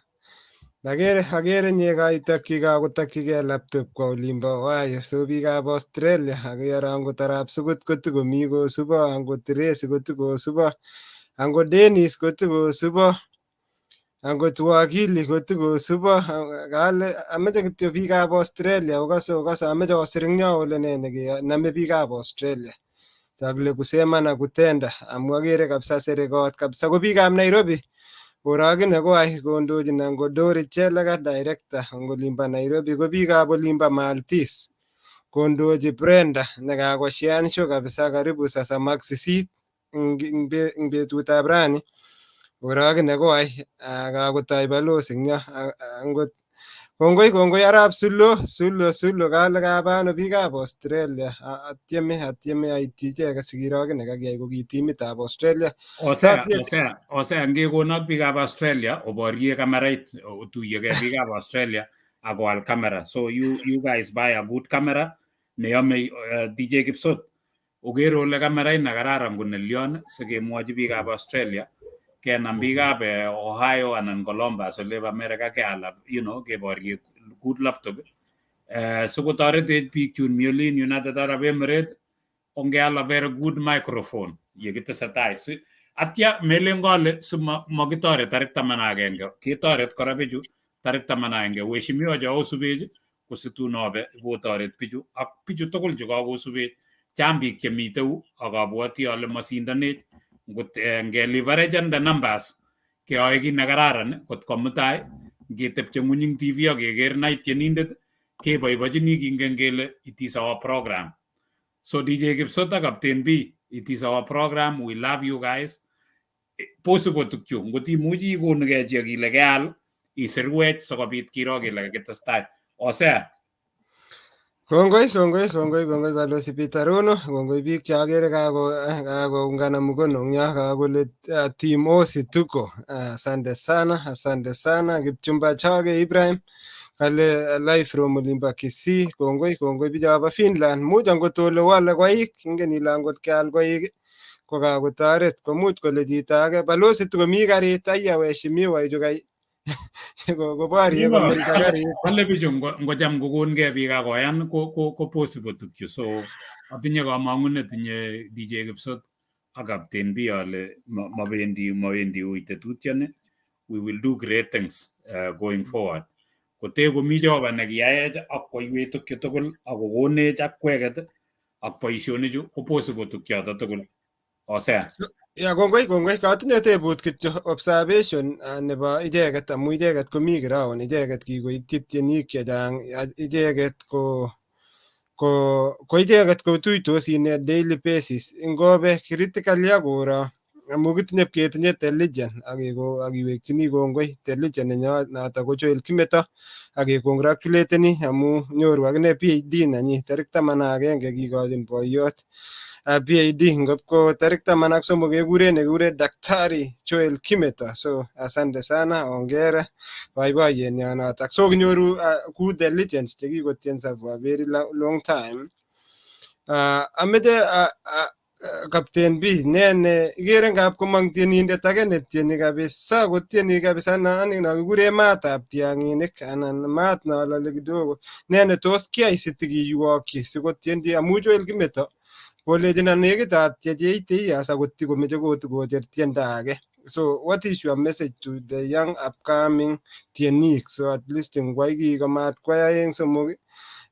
Agere nye kakotakyigei laptop kwa olimbo Ohio. So biikab Australia agere angot Arap Sugut kotokomi kosubo, angot Tracy kotokosubo, angot Dennis kotokosubo, angot Wakili kotokosubo. Kale ameche kityo biikab Australia okase ameche osiring'yo ole ne nekename biikab Australia. Takle kusema na kutenda amu agere kabisa serikot kabisa ko biikab Nairobi. Oragine koai kondochin angot Dori Chelagat director ngolimba Nairobi ko biikab olimba Maltis kondochi Brenda nekakoshean show kabisa karibu 38 ing betutab rani. Oragine koai kakotoi Balozi ng'yo angot kongoi Arap Sulo kale kabano biikab Australia atieme aityi icheket sikiro kit nekakiyai ko ki timitab Australia. Hosea ngekonak biikab Australia oborye kamerait otuyegei biikab Australia akoal camera. So you guys buy a good camera neyome DJ Kipsot. Ogere ole kamerait nekararan kunelion sikemwochi biikab Australia kenam biikab Ohio anan Columbus olebo America keal keborye good laptop sikotoretech biik chun mi olin United Arab Emirates ongeal a very good microphone yekitesetai atya melen kole makitoret tarik 11 ketoret kora bichu tarik 11 weshimiwa cheosubech kositunobe kotoret bichu ak bichu tugul chekakosubech chang biik chemiteu akabwoti ale masindonech ngot ngeliverechen the numbers keyoe kit nekararan kot komutai ngetepche ng'uny ing TV akeker night Tieninded keboibochini kingen kele it is our program. So DJ Kipsot ak Captain B, it is our program, we love you guys. Possible tukyo ngot imuchi ikonugei chi kile keal isirwech sikobit kiro kele ketestai. Hosea. Kongoi Balozi Kiprono, kongoi biik cheagere kakoungana mkono ng'yo kakole team Osi tuko. Asante sana Kipchumba Chage Ibrahim kale live from olimbo Kisii. Kongoi bichobo Finland much angot ole wale koik ingen ile angot keal koik ko kakotoret komuch kole chito age Balozi tukomi karit aya weshimiwa ichukai koborye komilda karit. Wale bichu ngocham kokongei biik akoyan ko possible tukyo. So atinye kamang'unet tinye DJ Kipsot ak Captain B ale mawendi ui tetutioni. We will do great things going forward. Kote komi Jehova nekiyayech ak koiwech tukyo tugul ak kokonech ak kweket ak boisionichu ko possible tukyoto tugul. Hosea. Ya kongoi katinye tebut kityo observation nebo icheket amu icheket komi ground icheket kikoityi tienik chechang icheket ko icheket kotuitos in daily basis ngobe critically akoro amu ketinye intelligent akiwekchini kongoi intelligent nenyoto ko Joel Kimeto akecongratulatenni amu nyoru akine PhD nenyi tarik 11 kikochin boiyot PhD ngopko tarik 13 kekure Daktari Joel Kimeto. So asante sana, ongera boiboiyet notok. So kinyoru good intelligence chekikotienso for a very long time. Ameche Captain B nene igere ngap komong tienindet age netieni kabisa kotieni kabisa nani nakikure matab tiang'inik anan maat nolole kidogo nene tos kiai sitikiyuokyi sikotiendi amu Joel Kimeto kolejin nekit atyecheitei asa komeche kocher tiendo age. So what is your message to the young upcoming tienik so at least ngwai ki komat kwai eng somok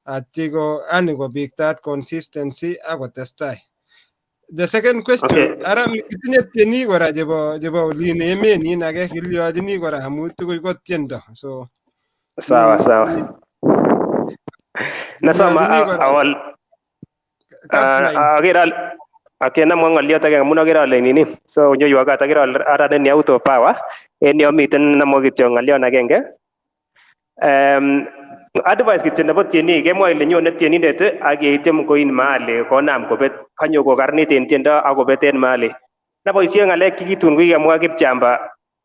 atiko ani kobik that consistency akotestai. The second question, ara kitinye tienik kora chebo olin emenyin age kilyochini kora amu tugul ko tiendo. So sawa nasoma awal akenamwa ng'oliot age amun agere ale nini so nyoyu agat agere ale ara ni out of power en yo miten namwa kityo ng'olion agenge advice kityo nebo tienik kemwa ile nyone tienindet ak yeitiem koin mahali konam kobet kanyo kokarnit en tiendo ak kobet en mahali naboisie ng'alek chekitun kokikemwa Kipchamba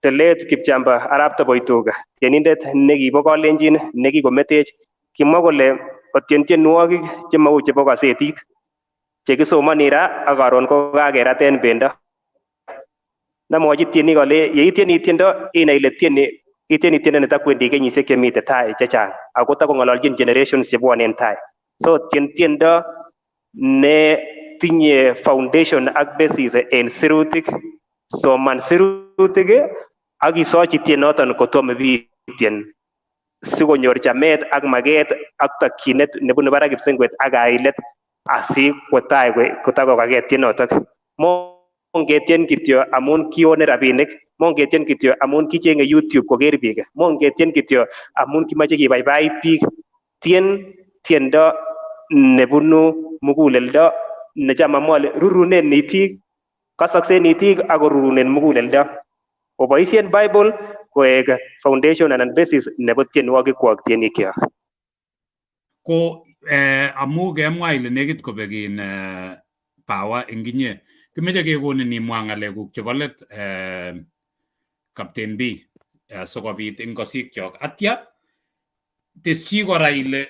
telet Kipchamba arap Toboituga tienindet nekibo Kalenjin nekikometech kimwa kole kotien tienwogik chemau chebo kasetit chekisomani ra ak karon ko kakerat en bendo namwochi tienik ale yeitieni tiendo inai ile itieni tiendo netakwendi kenyisiek chemite tai chechang ako takong'ololchin generations chebwone en tai so tien tiendo ne tinye foundation ak basis en sirutik soman sirutik ak isochi tienoton kotom ibitien sikonyor chamet ak maket ak takyinet nebunu barak kipsengwet ak kailet asi kwo tai kotakokake tienotok mongetien kityo amun kione rabinik mongetien kityo amun kichenge YouTube koker biik mongetien kityo amun kimache kibaibait biik tien tiendo nebunu muguleldo necham amwale rurunen itik kasaksen itik ak korurunen muguleldo oboisien Bible koek foundation anan basis nebo tienwogik kwak tienikyok ko amu kemwa ile nekit kobek power inginye kimeche kekonin imwa ng'alekuk chebo let Captain B sikobit ing kosikyok atya tesyi kora ile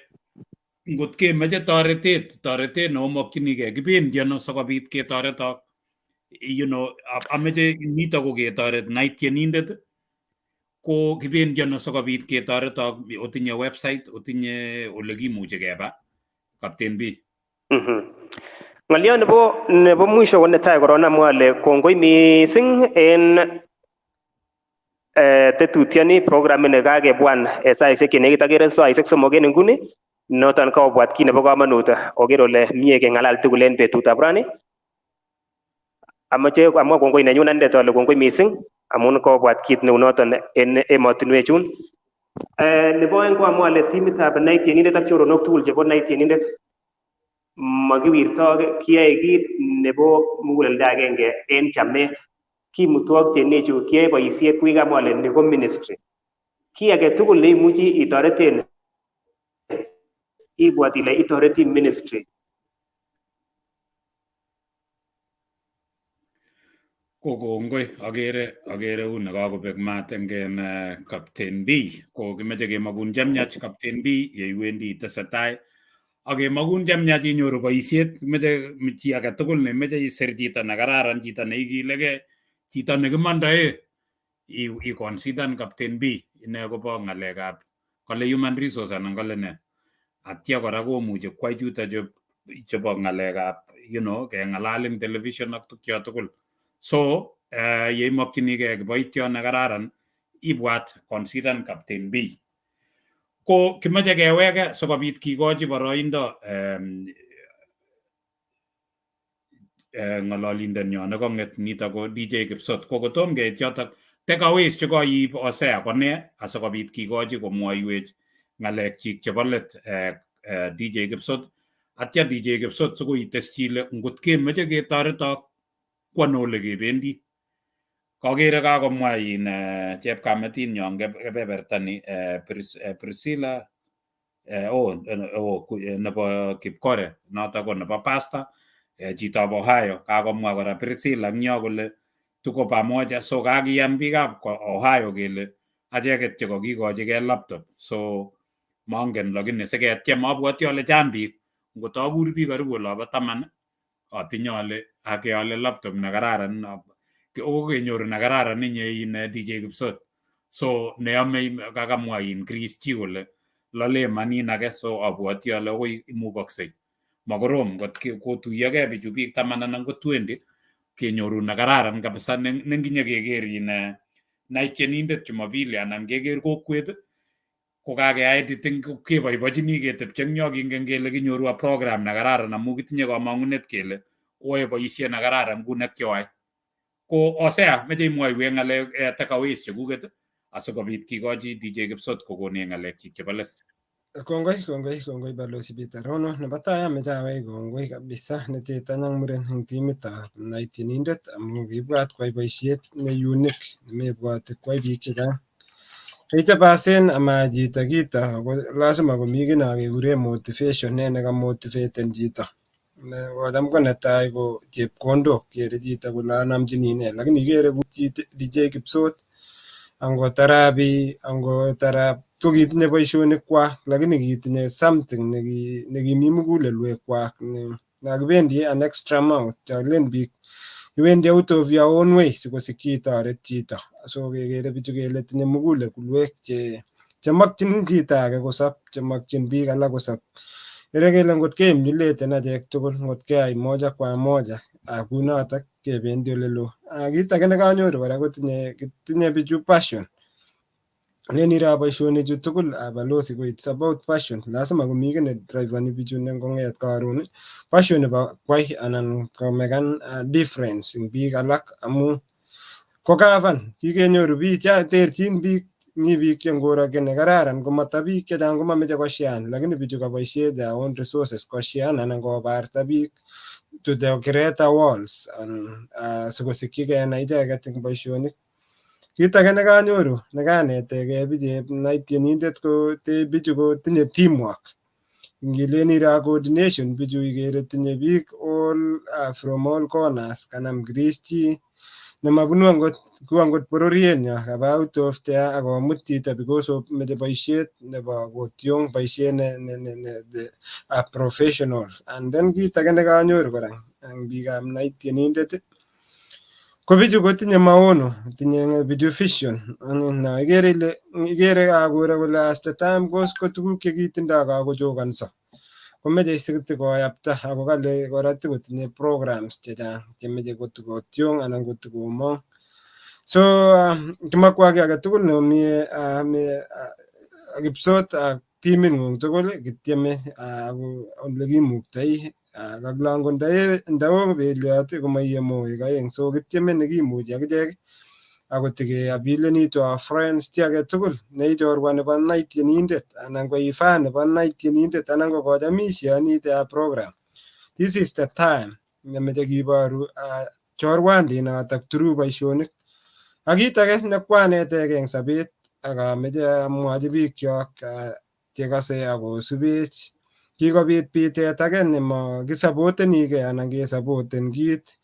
ngot kemeche toretet neomakchinigei kibendi ano sikobit ketoretok ameche nito ko ketoret nai tienindet ko kibendi ano sikobit ketoretok otinye website otinye ole kimuche keba Captain B ng'oliot nebo mwisho ko netai korona amwa ale kongoi mising en tetutioni programit nekakebwan saisiek chenekit akere saisiek somok en nguni noton kaobwat kit nebo kamanut oker ole mie keng'alal tugul en betutab rani amoche amwa kongoi nenyun anendet ale kongoi mising amun kaobwat kit neu noton en emotinwek chun nebo oeng ko amwa ale timitab Nai Tienindet ak choronok tugul chebo Nai Tienindet makiwirto kiyoe kit nebo muguleldo agenge en chamet kimutu ak tienikchu kiyoe boisiet kuikamwa ale ni ko ministry ki age tugul neimuchi itoreten ibwat ile itoreti ministry ko kongoi agere uni kakobek maat engen Captain B ko kimeche kemakun chemyach Captain B yeiwendi tesetai akemakun chemyach inyoru boisiet kimeche chi age tugul nemeche isir chito nekararan chito neikilegei chito nekimondoe iconsider Captain B ine kobo ng'alekab kole human resource anan kole ne atya kora komuchi kwai chuto chebo ng'alekab keng'alal eng television ak tukyo tugul so yeimokchinigei kiboityot nekararan ibwat consider Captain B ko kimeche keweke sikobit kikochi boroindo ng'ololindenyo nekong'et nito ko DJ Kipsot ko kotom keit yotok takeaways chekoib Hosea kone asikobit kikochi komwoiwech ng'alekchik chebo let DJ Kipsot atya DJ Kipsot sikoitesyi ile ngot kemeche ketoretok kwano ole kebendi kakere kakomwa chepkametinyo kebebertani Priscilla nebo Kipkore noto ko nebo pastor chitab Ohio kakomwa kora Priscilla ngyo kole tuko pamoja so kakiyam biikab Ohio kele acheket chekakikochigei laptop so mongen lakini siketyem abwoti ale chang biik ngot akur biik karibu olobo 10 atinye ale akeale laptop nekararan kenyoru nekararan inye DJ Kipsot so neyome kakamwa Chris chi kole lole manin ake so abwoti ale okoi imukoksei makorom ngot kotuyogei bichu biik 10 anan ko 20 kenyoru nekararan kabisa nenginye keker Nai Tienindet Jumapili anan keker kokwet ko kakeyai editing keboibochini ketepche eng yo kingen kele kinyoru program nekararan amu kitinye kamang'unet kele oe boisiet nekararan kou nekyoai ko Hosea meche imwoiwech ng'alek takeaways chekuket asikobit kikochi DJ Kipsot kokone ng'alekchik chebo let Kongoi balozi Peter Rono. Nebo tai ameche awech kongoi kabisa neteta nang muren eng timitab Tieninded amu kibwat kwai boisiet ne unique nemebwoti kwai biik chechang. Keichapasen ama chito kito ako lazima komi kiy nekekure motivation ne nekamotivaten chito. Kocham ko netai ko chepkondok, kere chito kole anamchini ne, lakini ikere ku DJ Kipsot angot Arabi angot Arab ko kitinye boisionik kwak, lakini kitinye something nekimi mugulelwek kwak nakibendi an extra mile. Cholen biik iwendi out of your own way sikosikyi itoret chito. So kekere bichu kele tinye mugulelwek chemakyin chito age kosop, chemakyin biik alak kosop. Kere kele ngot keemuleten achek tugul, ngot keyai moja kwa moja kunotok kebendi olelo. Kit age nekanyoru kora kotinye bichu passion. Alen iro boisionichu tugul balozi ko it's about passion. Lazima komi kiy nedriveni bichu nengong'et karon passion nebo kwai anan komekan difference eng biik alak amu kokavan kikenyoru biik terchin biik. Mi biik chengoro ne kararan komata biik chechang komameche koshean, lakini bichu kaboisie their own resources koshean anan kobarta biik to the greater walls sikosikyi kenai icheket eng boisionik. Kit age nekanyoru nekanetege bichep Tieninded ko bichu kotinye teamwork. Ngilen iro coordination bichu ikere tinye biik all from all corners kanam Greece chi nemabunu angot bororienyo kaba out of there akomut chito because of meche boisiet nebo kotyong boisiet ne professional. And then kit age nekanyoru kora eng biikab Tieninded ko bichu kotinye maono, tinye bichu vision. Ikere kakure kole as the time goes ko tuguk chekitindoi kakochokanso. Komeche sikoyapta ako kale kora tikotinye programs chechang chemeche kotyong anan kotikomong. So kimakwa kiy age tugul nemie Kipsot ak timit ng'ung tugul kityeme ole kimuktoi kaklango ndao beliot komaiye moek aeng. So kityeme nekimuchi akichek akotikapileni to our friends chi age tugul ne chorwa nebo Tieninded anan ko fan nebo Tieninded anan ko kochamishiani their program. This is the time nemeche kiboru chorwandinotok through boisionik. Ak kit age nekwanetege eng sobet akameche amwachi bikyok chekase akosubech, kikobit bitet age nemakisupportenigei anan kesapoten kit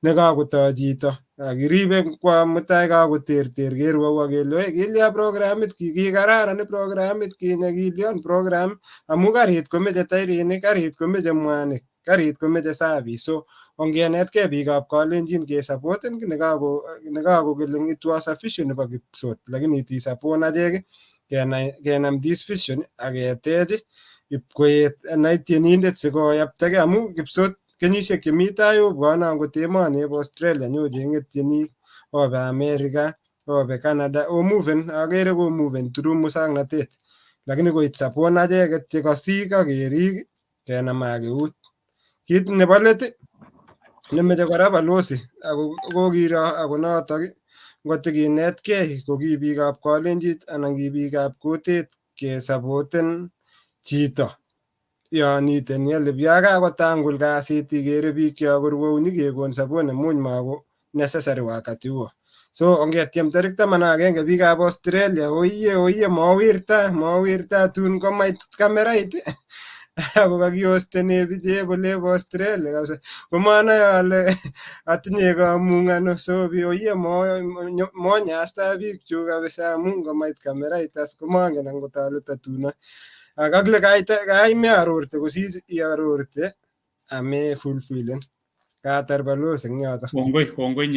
nekakotoi chito. Kiribe kwa mutai kakoterter kerwou kele kilya programit kikararan programit kinye kilyon program amu karit komeche tairinik, karit komeche mwanik, karit komeche service. So ongenetkei biikab Kalenjin kesapoten kit nekakokele it was a vision nebo Kipsot, lakini it is upon achek kenam this vision aketech ipkoet Tieninded sikoyaptagei amu Kipsot kenyisiek chemi tai obwone angot emoni eb Australia nyocheng'e tienik, obe America, obe Canada, omuven akere komuven through musangnatet. Lakini ko it's upon acheket chekasik ak kerik kenam eut. Kit nebo let nemeche kora balozi ako kokiro ako notok ngotikinetkei ko ki biikab Kalenjin anan ki biikab kutit kesapoten chito yon iten yelip. Yo kakotangul kasit ikere bikyok korwou nyikekon support nemuch mako necessary wakati huo. So ongetyem tarik 11 biikab Australia oiye mawirta tun komait kamerait ako kakihostene bichep olep Australia kabisa. Komanoe ale atinye kamung'ano so oiye monyasta biikchuk kabisa amu ngomait kamerait as komangen angot ale tatuno. Kakile kaime arorte kosir iarorte ame fulfillen. Katar balozi eng yoto. Kongoi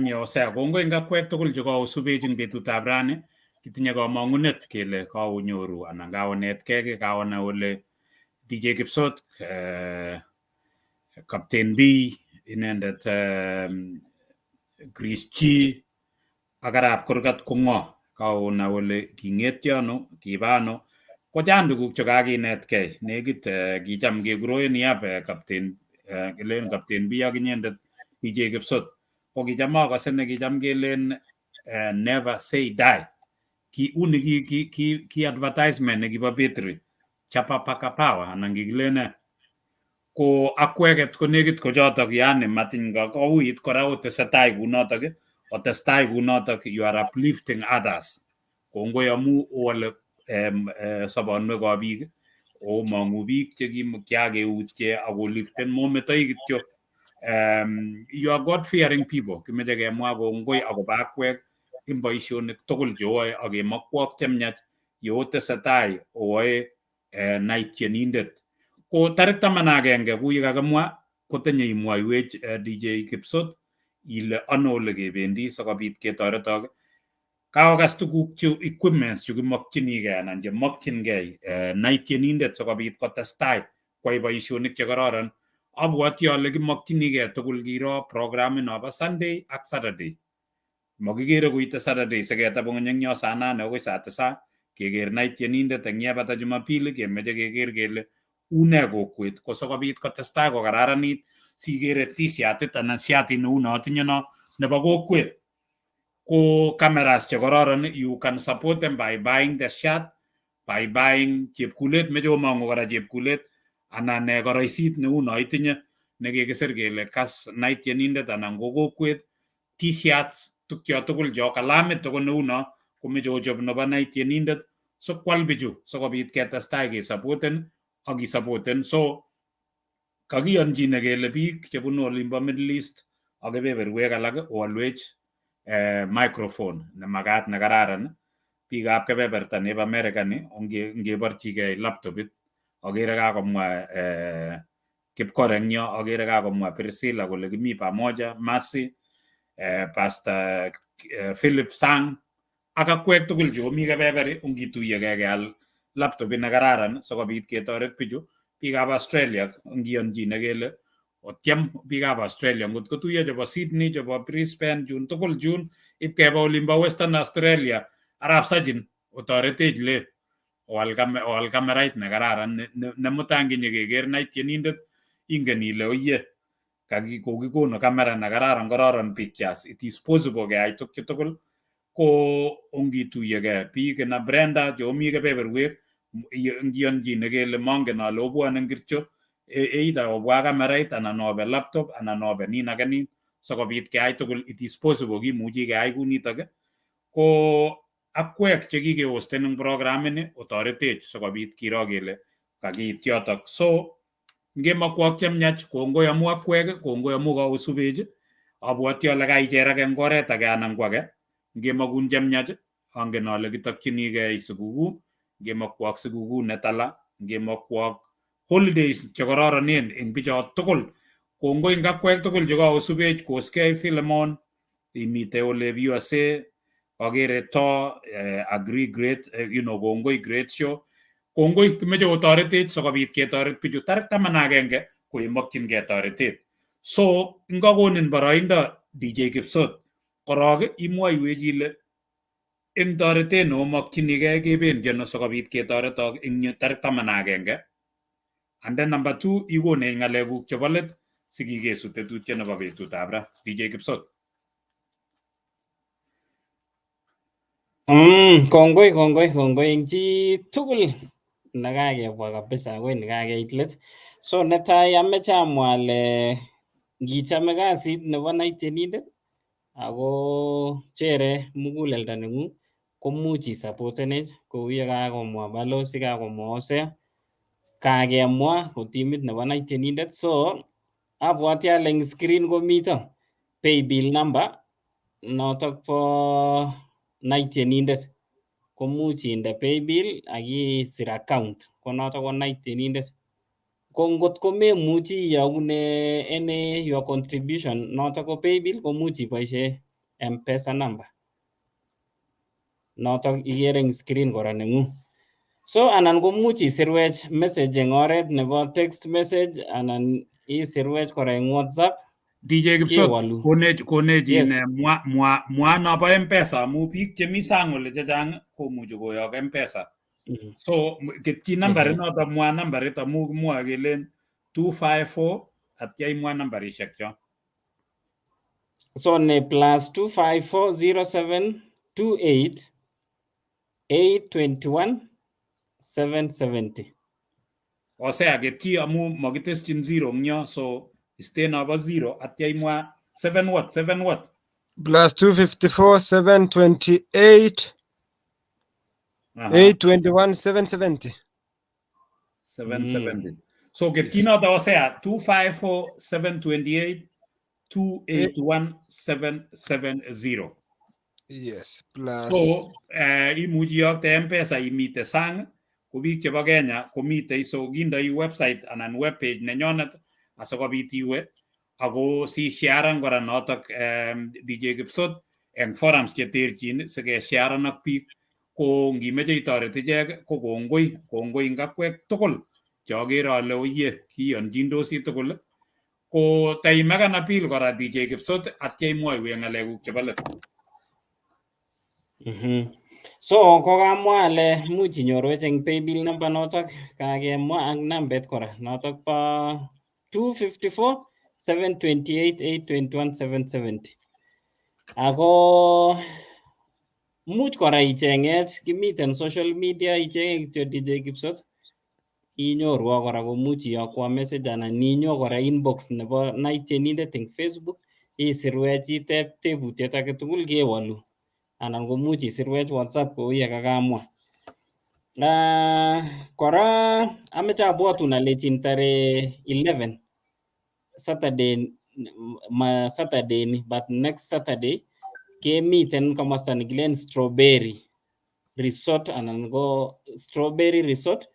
nye Hosea. Kongoi ngakwek tugul chekaosubech eng betutab rani. Kitinye kamang'unet kele kaonyoru anan kaonetkei kaonai ole DJ Kipsot, Captain B, inendet Chris G, ak Arap Kurgat ko ng'o. Kaonai ole king'etyano, kibano. Kochang tuguk chekakinetkei. Nekit kicham kegroen yap Captain B ak inyendet DJ Kipsot. Ko kicham akase ne kicham kelen never say die. Uni ki advertisement nekibo Petri. chapa paka power anan kikilene ko akweket ko nekit ko chotok yani matin kouit kora otesetai kunotok otestai kunotok you are uplifting others kongoi amu owale sobonwekab biik omong'u biik chekiakeutye akoliften mometoi kityo you are God fearing people kimeche kemwa kongoi akobo akwek ing boisionik tugul cheoe akemokwok chemyach yeotesetai oe nai tienindet ko tarik 11 kuye kakimwa kotinye imwoiwech DJ Kipsot ile ano ole kebendi sikobit ketoretok kaokas tuguk chu equipments chu kimokchinigei anan chemokchingei nai tienindet sikobit kotestai kwai boisionik chekororon abwoti ale kimokchinigei tugul kiro programit nobo Sunday ak Saturday makikere koite Saturday siketebung'ony eng yo saa 8 akoi saa 9 keker nai tienindet eng yebata Jumapili kemeche keker kele une kokwet ko sikobit kotestai kokararanit sikere t-shirtit anan shatit neu notinye no nebo kokwet ko cameras chekororon you can support them by buying the shirt by buying chepkulet meche omong'u kora chepkulet anan koroisit neu no itinye nekikisir kele kas nai tienindet anan ko kokwet t-shirts tukyo tugul cho kalamit tugul neu no komeche ochop nebo nai tienindet sikwal bichu sikobit ketestai kesapoten ak kisapoten so kakiyonchine kele biik chebunu olimbo Middle East ak kebeberwek alak owalwech microphone nemakat nekararan biikab kebeberta nebo America ni ngeborchigei laptopit akere kakomwa Kipkor eng yo akere kakomwa Priscilla kole kimi pamoja Mercy Pastor Philip Sang ak akwek tugul cheomi kebeberi ongituyegei keal laptopit nekararan sikobit ketoret bichu biikab Australia ngiyonchine kele otyem biikab Australia ngot kotuiyo chebo Sydney chebo Brisbane June tugul June ipkeba olimbo Western Australia arap sajin otoretech le oal kamerait nekararan nemutanginye keker nai tienindet ingen ile oye kokikonu kamera nekararan kororon pictures it is possible keyai tukche tugul ko ongituyegei biik na Brenda cheomi kebeberwek ngiyonchine kele mongen ale obwone ngircho either obwa kamerait anan obe laptop anan obe nin ake nin sikobit keyai tugul it is possible kimuchi keyai kunitok ko akwek chekikehosten eng programini otoretech sikobit kiro kele kakiit yotok so ngemakwok chemyach kongoi amu akwek kongoi amu kaosubech abwoti ale kaicherak eng oret age anan ko age ngemakun chemyach angen ale kitokchinigei sikukuu ngemakwok sikukuu netala ngemakwok holidays chekororonen eng bichot tugul kongoi eng akwek tugul chekaosubech koskei Philemon imite ole USA akere to agree great kongoi great show kongoi kimeche otoretech sikobit ketoret bichu tarik 11 ko yemakchingei toretet so ngakonin boroindo DJ Kipsot korok imwoiwech ile eng toretet neomakchinigei kebendi ano sikobit ketoretok eng tarik 11 and then number 2 ikonech ng'alekuk chebo let sikikesu tetutiet nebo betutab ra DJ Kipsot. Kongoi eng chi tugul nekakebwa kabisa akoi nekakeit let so netai ameche amwa ale ngichome kasit nebo nai tienindet ako chere muguleldo neng'ung komuch isapotenech kou ye kakomwa Balozi kakomwa Hosea kakemwa ko timit nebo nai tienindet so abwati ale eng screen komito paybill number notok po nai tienindet komuch inde paybill akisir account ko notok ko nai tienindet ko ngot ko memuchi iyoune any your contribution notok ko paybill komuch iboisie M-Pesa number notok ikere eng screen kora neng'ung so anan komuch isirwech message eng oret nebo text message anan isirwech kora eng WhatsApp DJ Kipsot konech mwa nobo M-Pesa amu biik chemi sang ole chechang komuchi koyok M-Pesa so ketyi nambarit noto mwa nambarit amu kimwoe kelen 254 atya imwa nambarishek cho so ne +2540728 821 770 Hosea getyi amu makitesyin 0 eng yo, so iste nobo 0 atya imwa 7 what Plus 254, 728, 821, 770. 770. So getyi noto Hosea 254 728 281 770. Yes, plus. So imuchi iyokte M-Pesa imite sang, ko biik chebo Kenya komitei, so kindoi website anan webpage nenyonet asikobit iwe ako si sharean kora notok DJ Kipsot eng forums cheterchin sikesharean ak biik. Ko ngimeche itoret ichek ko kongoi eng akwek tugul cheagere ale oyie kiyonchindosi tugul. Ko taimakan appeal kora DJ Kipsot atya imwoiwe ng'alekuk chebo let. So kokamwa ale much inyorwech eng paybill number notok kakemwa ak nambet kora notok po 254 728 821 770. Ako much kora icheng'ech, kimiten social media, icheng'e kityo DJ Kipsot inyorwo kora, komuch iyokwo message anan inyo kora inbox nebo Tieninded eng Facebook isirwech iteb tebutiet age tugul kewolu, anan komuch isirwech WhatsApp kou ye kakamwa. Kora ameche abwatun alechin tarehe 11 Saturday, ma Saturday ni, but next Saturday kemiten komosta nekilen Strawberry Resort anan ko Strawberry Resort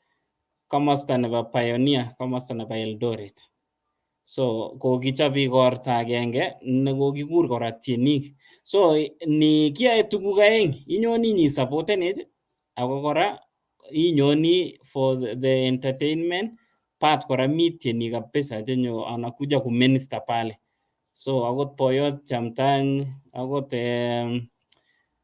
komosta nebo Pioneer, komosta nebo Eldoret. So kokichop igorta agenge nekokikur kora tienik. So ni kiyoe tuguk aeng, inyoni nyisupportenech ako kora inyoni for the entertainment part, kora mi tienik kabisa chenyo anakuja kuminister pale. So akot boyot Chamtany, akot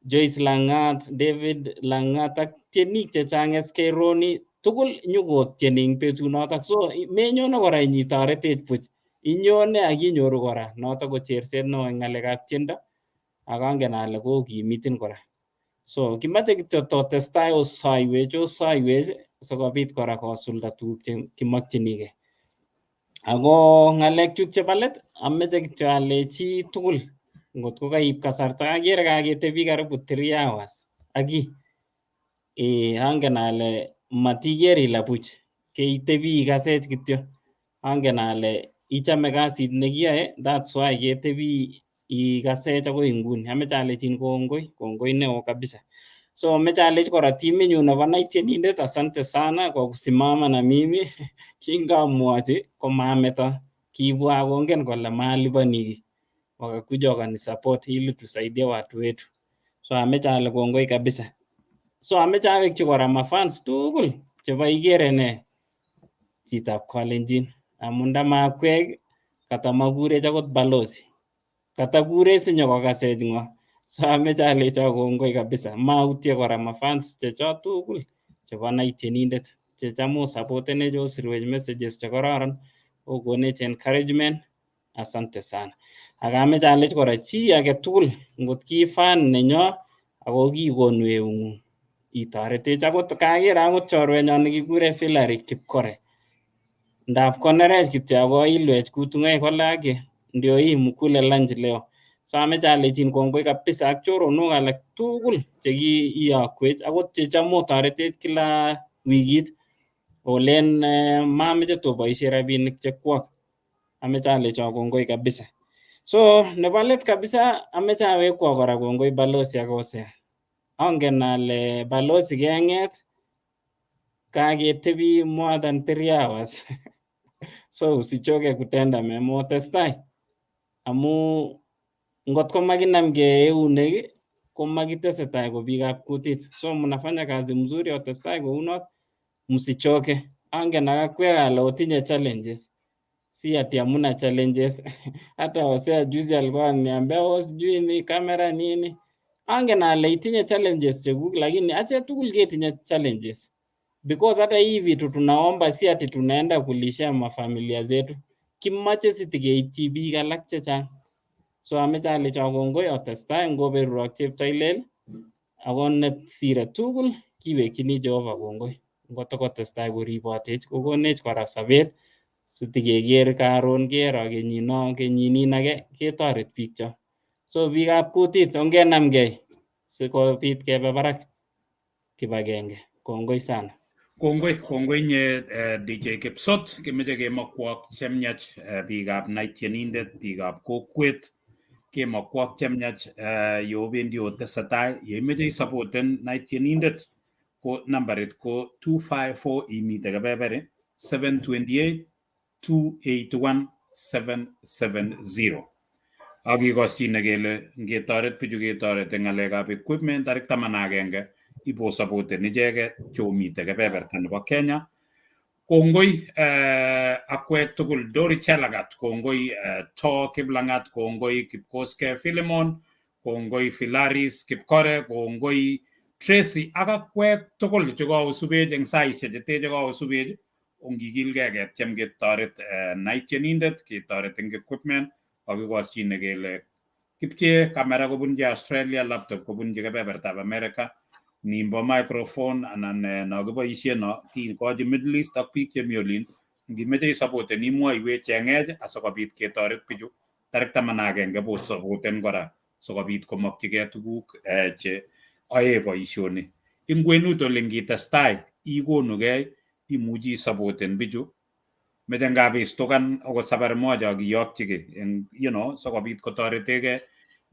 Joyce Langat, David Langat ak tienik chechang, SK Roni tugul nyokotieni eng betunotok. So menyone kora inyitoretech buch, inyone ak inyoru kora notok ko cherset neo eng ng'alekab tiendo, ak angen ale kokimitin kora. So kimache kityo totestai osaiwech sikobit kora kosulda tuguk chekimokyinigei. Ako ng'alekchuk chebo let ameche kityo alechi tugul ngotko kaib kasarta, agere kaketebi karibu 3 hours ak kiy. Angen ale matiker ile buch, keitebi ikasech kityo. Angen ale ichame kasit nekiyoe, that's why ketebi ikasech akoi nguni. Ameche alechin kongoi neo kabisa. So ameche alech kora timinyu nebo Tienindet, asante sana kwa kusimama na mimi kingamwochi komameto, kibwa kongen kole malipani kiy, wakakuja wakanisupport ili tusaidie watu wetu. So ameche ale kongoi kabisa. So ameche awekchi kora mafans tugul chebo Igere ne Chitab Kalenjin, amu ndamakwek katamakurech akot balozi, katakurech sinyokokasech ng'o. So ameche alecho kongoi kabisa. Mautye kora mafans checho tugul chebo Tienindet checham osupportenech, osirwech messages chekororon, okonech encouragement, asante sana. Ak ameche alech kora chi age tugul ngot ki fan nenyo ako kikonu eung'ung itoretech. Akot kaker akot chorwenyo nekikure Filary Kipkore, ndap konerech kityo akoilwech kutung'aik kolake ndio hii mkule lunch leo. So ameche alechin kongoi kabisa ak choronok alak tugul chekiiyokwech, akot checham otoretech kila wikit olen mameche toboisie rabinik chekwok. Ameche alecho kongoi kabisa. So nebo let kabisa ameche awekwo kora kongoi balozi ak Hosea. Angen ale balozi keng'et kaketebi more than 3 hours. So usichoke kutenda mema, otestai amu ngotko makinamgei eunek ko makitesetai ko biikab kutit. So mnafanya kazi mzuri, otestai kounot, msichoke. Angen akakwek ale otinye challenges, si ati hamuna challenges. Hata Hosea juzi alikuwa ananiambia sijui ni kamera nini. Angen ale itinye challenges chekuk, lakini acha tugul ketinye challenges. Because hata hii vitu tunaomba si ati tunaenda kulishia mafamilia zetu, kimache sitikeityi biik alak chechang. So ameche alecho kongoi, otestai ngoberurok cheptoilel, ako nesire tugul kiwekchini Jehova kongoi. ngotokotestai koribotech kokonech kora sobet sitikeker karon kero kenyinin age ketoret biik cho. So biikab kutit ongenamgei sikobit kebe barak kibagenge. Kongoi sana. Kongoi nye DJ Kipsot, kimeche kemakwok chemyach biikab Tieninded, biikab kokwet, kemakwok chemyach yobendi otesetai, yeimeche isapoten Tieninded ko nambarit ko 254 imite kebeberi 728-281-770. Akikoschine kele ngetoret bichu ketoreti ng'alekab equipment tarik 11 iposapoten icheket chomite kebeberta nebo Kenya. Kongoi akwek tugul, Dori Chelagat, kongoi To Kiplangat, kongoi Kipkoske Philemon, kongoi Philaris Kipkore, kongoi Tracy ak akwek tugul chekaosubech eng saisiek chete chekaosubech. Ongikilgei ketiem ketoret Tienindet, ketoret eng equipment, akikoschine kele kipche kamera kobunji Australia, laptop kobunji kebebertab America, nimbo microphone anan no kiboisie no kikochi Middle East ak biik chemi olin. Ngimeche isapoten imwoiwech cheng'ech asikobit ketoret bichu tarik 11 posapoten kora sikobit komokyigei tuguk che ae boisioni. Ing kwenut ole ngitestai ikonugei imuchi isapoten bichu. Meche ngabistukan akot sabari moja akiyokchigei eng sikobit kotoretegei.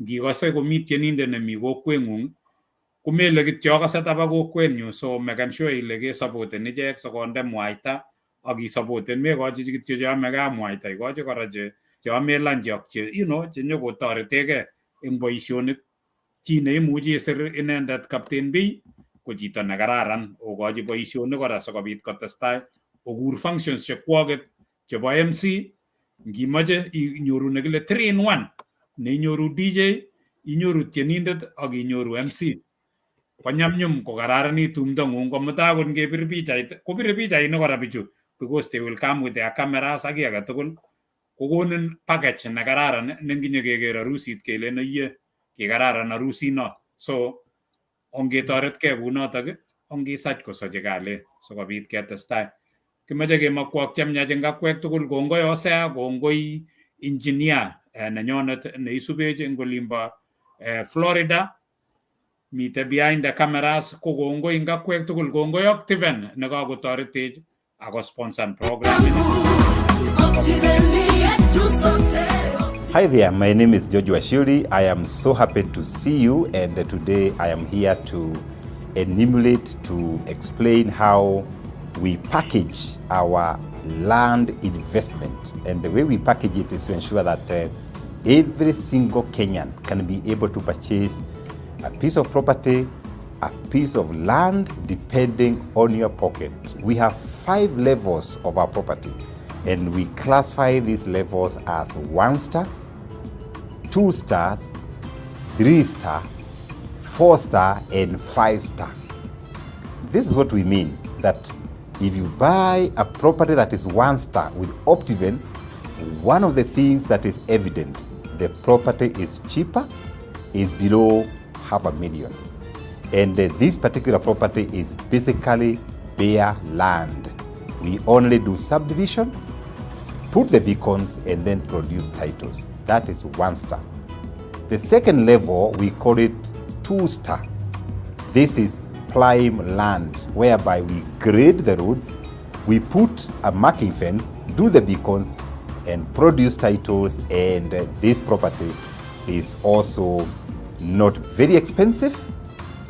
Ngikose komi tienindet nemi kokweng'ung kumele kityo akase taba kokwenyu, so make sure ile kesapoten ichek sikonde mwaita akisapoten, mekochi kityo cheamegei mwaita, ikochi kora cheame lunch ak chenyokotoretegei eng boisionik. Chi neimuchi isir inendet Captain B ko chito nekararan, okochi boisionik kora sikobit kotestai okur functions chekwoket chebo MC. Ngimache inyoru nekile 3-in-1, neinyoru DJ, inyoru tienindet ak inyoru MC. Konyamnyum kokararanit tumdong'ung, komutai akot ngepir pichait kopire pichainik kora bichu because they will come with their cameras ak age tugul. Kokonin package nekararan nenginye keker harusit kelen iye kikararan harusino. So ongetoretkei kunotok, ongisach kosochi kalet sikobit ketestai. Kimeche kemakwok chemyach eng akwek tugul. Kongoi Hosea, kongoi engineer nenyonet neisubech eng olimbo Florida, mite behind the cameras, ko kongoi eng akwek tugul. Kongoi Octiven nekakotoretech ako sponsor program. Hi there, my name is Joshua Shuri. I am so happy to see you, and today I am here to enumerate, to explain how we package our land investment. And the way we package it is to ensure that every single Kenyan can be able to purchase a piece of property, a piece of land, depending on your pocket. We have 5 levels of our property, and we classify these levels as 1 star, 2 stars, 3 star, 4 star, and 5 star. This is what we mean, that if you buy a property that is 1 star with Optiven, one of the things that is evident, the property is cheaper, is below $500,000. And this particular property is basically bare land. We only do subdivision, put the beacons, and then produce titles. That is 1 star. The second level, we call it 2 star. This is prime land, whereby we grade the roads, we put a marking fence, do the beacons, and produce titles. And this property is also not very expensive.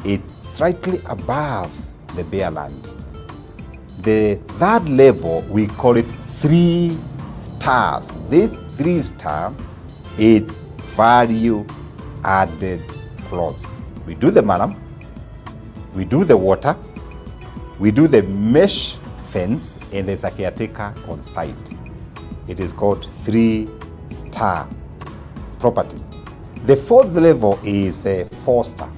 It's slightly above the bare land. The third level, we call it 3 stars. This 3 star is value added plots. We do the malam, we do the water, we do the mesh fence, and there's a caretaker on site. It is called 3 star property. The fourth level is 4 star.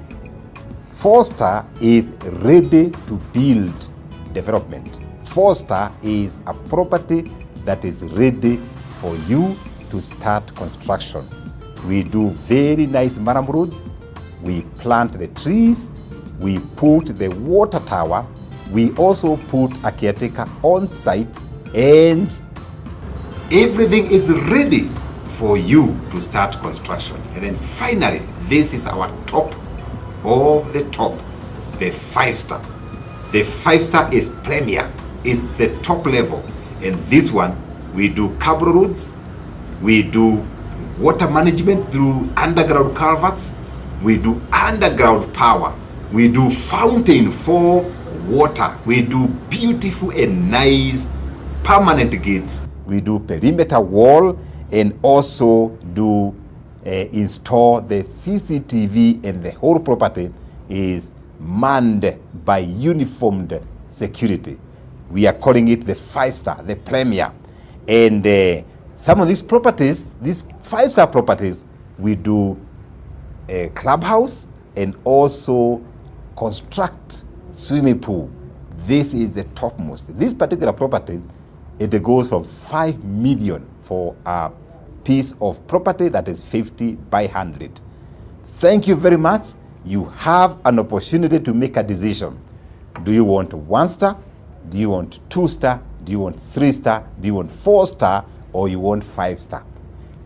4 star is ready to build development. 4 star is a property that is ready for you to start construction. We do very nice maram roads, we plant the trees, we put the water tower, We also put a caretaker on site, and everything is ready for you to start construction. And then finally, this is our top of the top, the 5-star. The 5-star is premier, it's the top level. And this one, we do cable roads, we do water management through underground culverts, we do underground power, we do fountain for water, we do beautiful and nice permanent gates, we do perimeter wall, and also do install the CCTV, and the whole property is manned by uniformed security. We are calling it the 5-star, the premier. And some of these properties, these 5-star properties, we do a clubhouse and also construct swimming pool. This is the topmost. This particular property, it goes from 5 million for a piece of property that is 50 by 100. Thank you very much. You have an opportunity to make a decision. Do you want 1-star? Do you want 2-star? Do you want 3-star? Do you want 4-star? Or you want 5-star?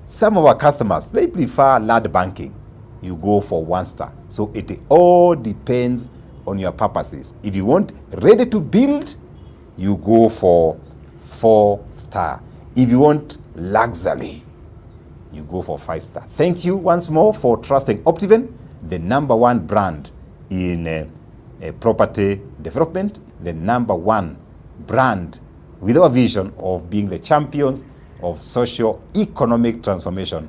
Some of our customers, they prefer land banking. You go for 1-star. So it all depends on your purposes. If you want ready to build, you go for 4-star. If you want luxury, you go for 5-star. Thank you once more for trusting Optiven, the #1 brand in property development, the #1 brand with our vision of being the champions of socio-economic transformation,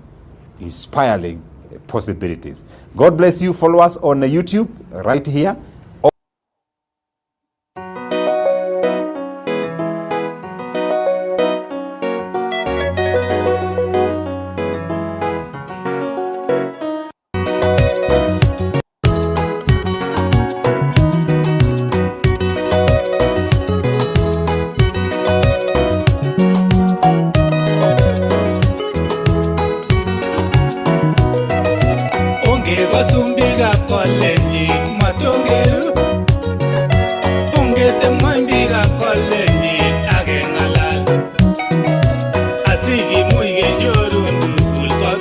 inspiring possibilities. God bless you. Follow us on YouTube right here.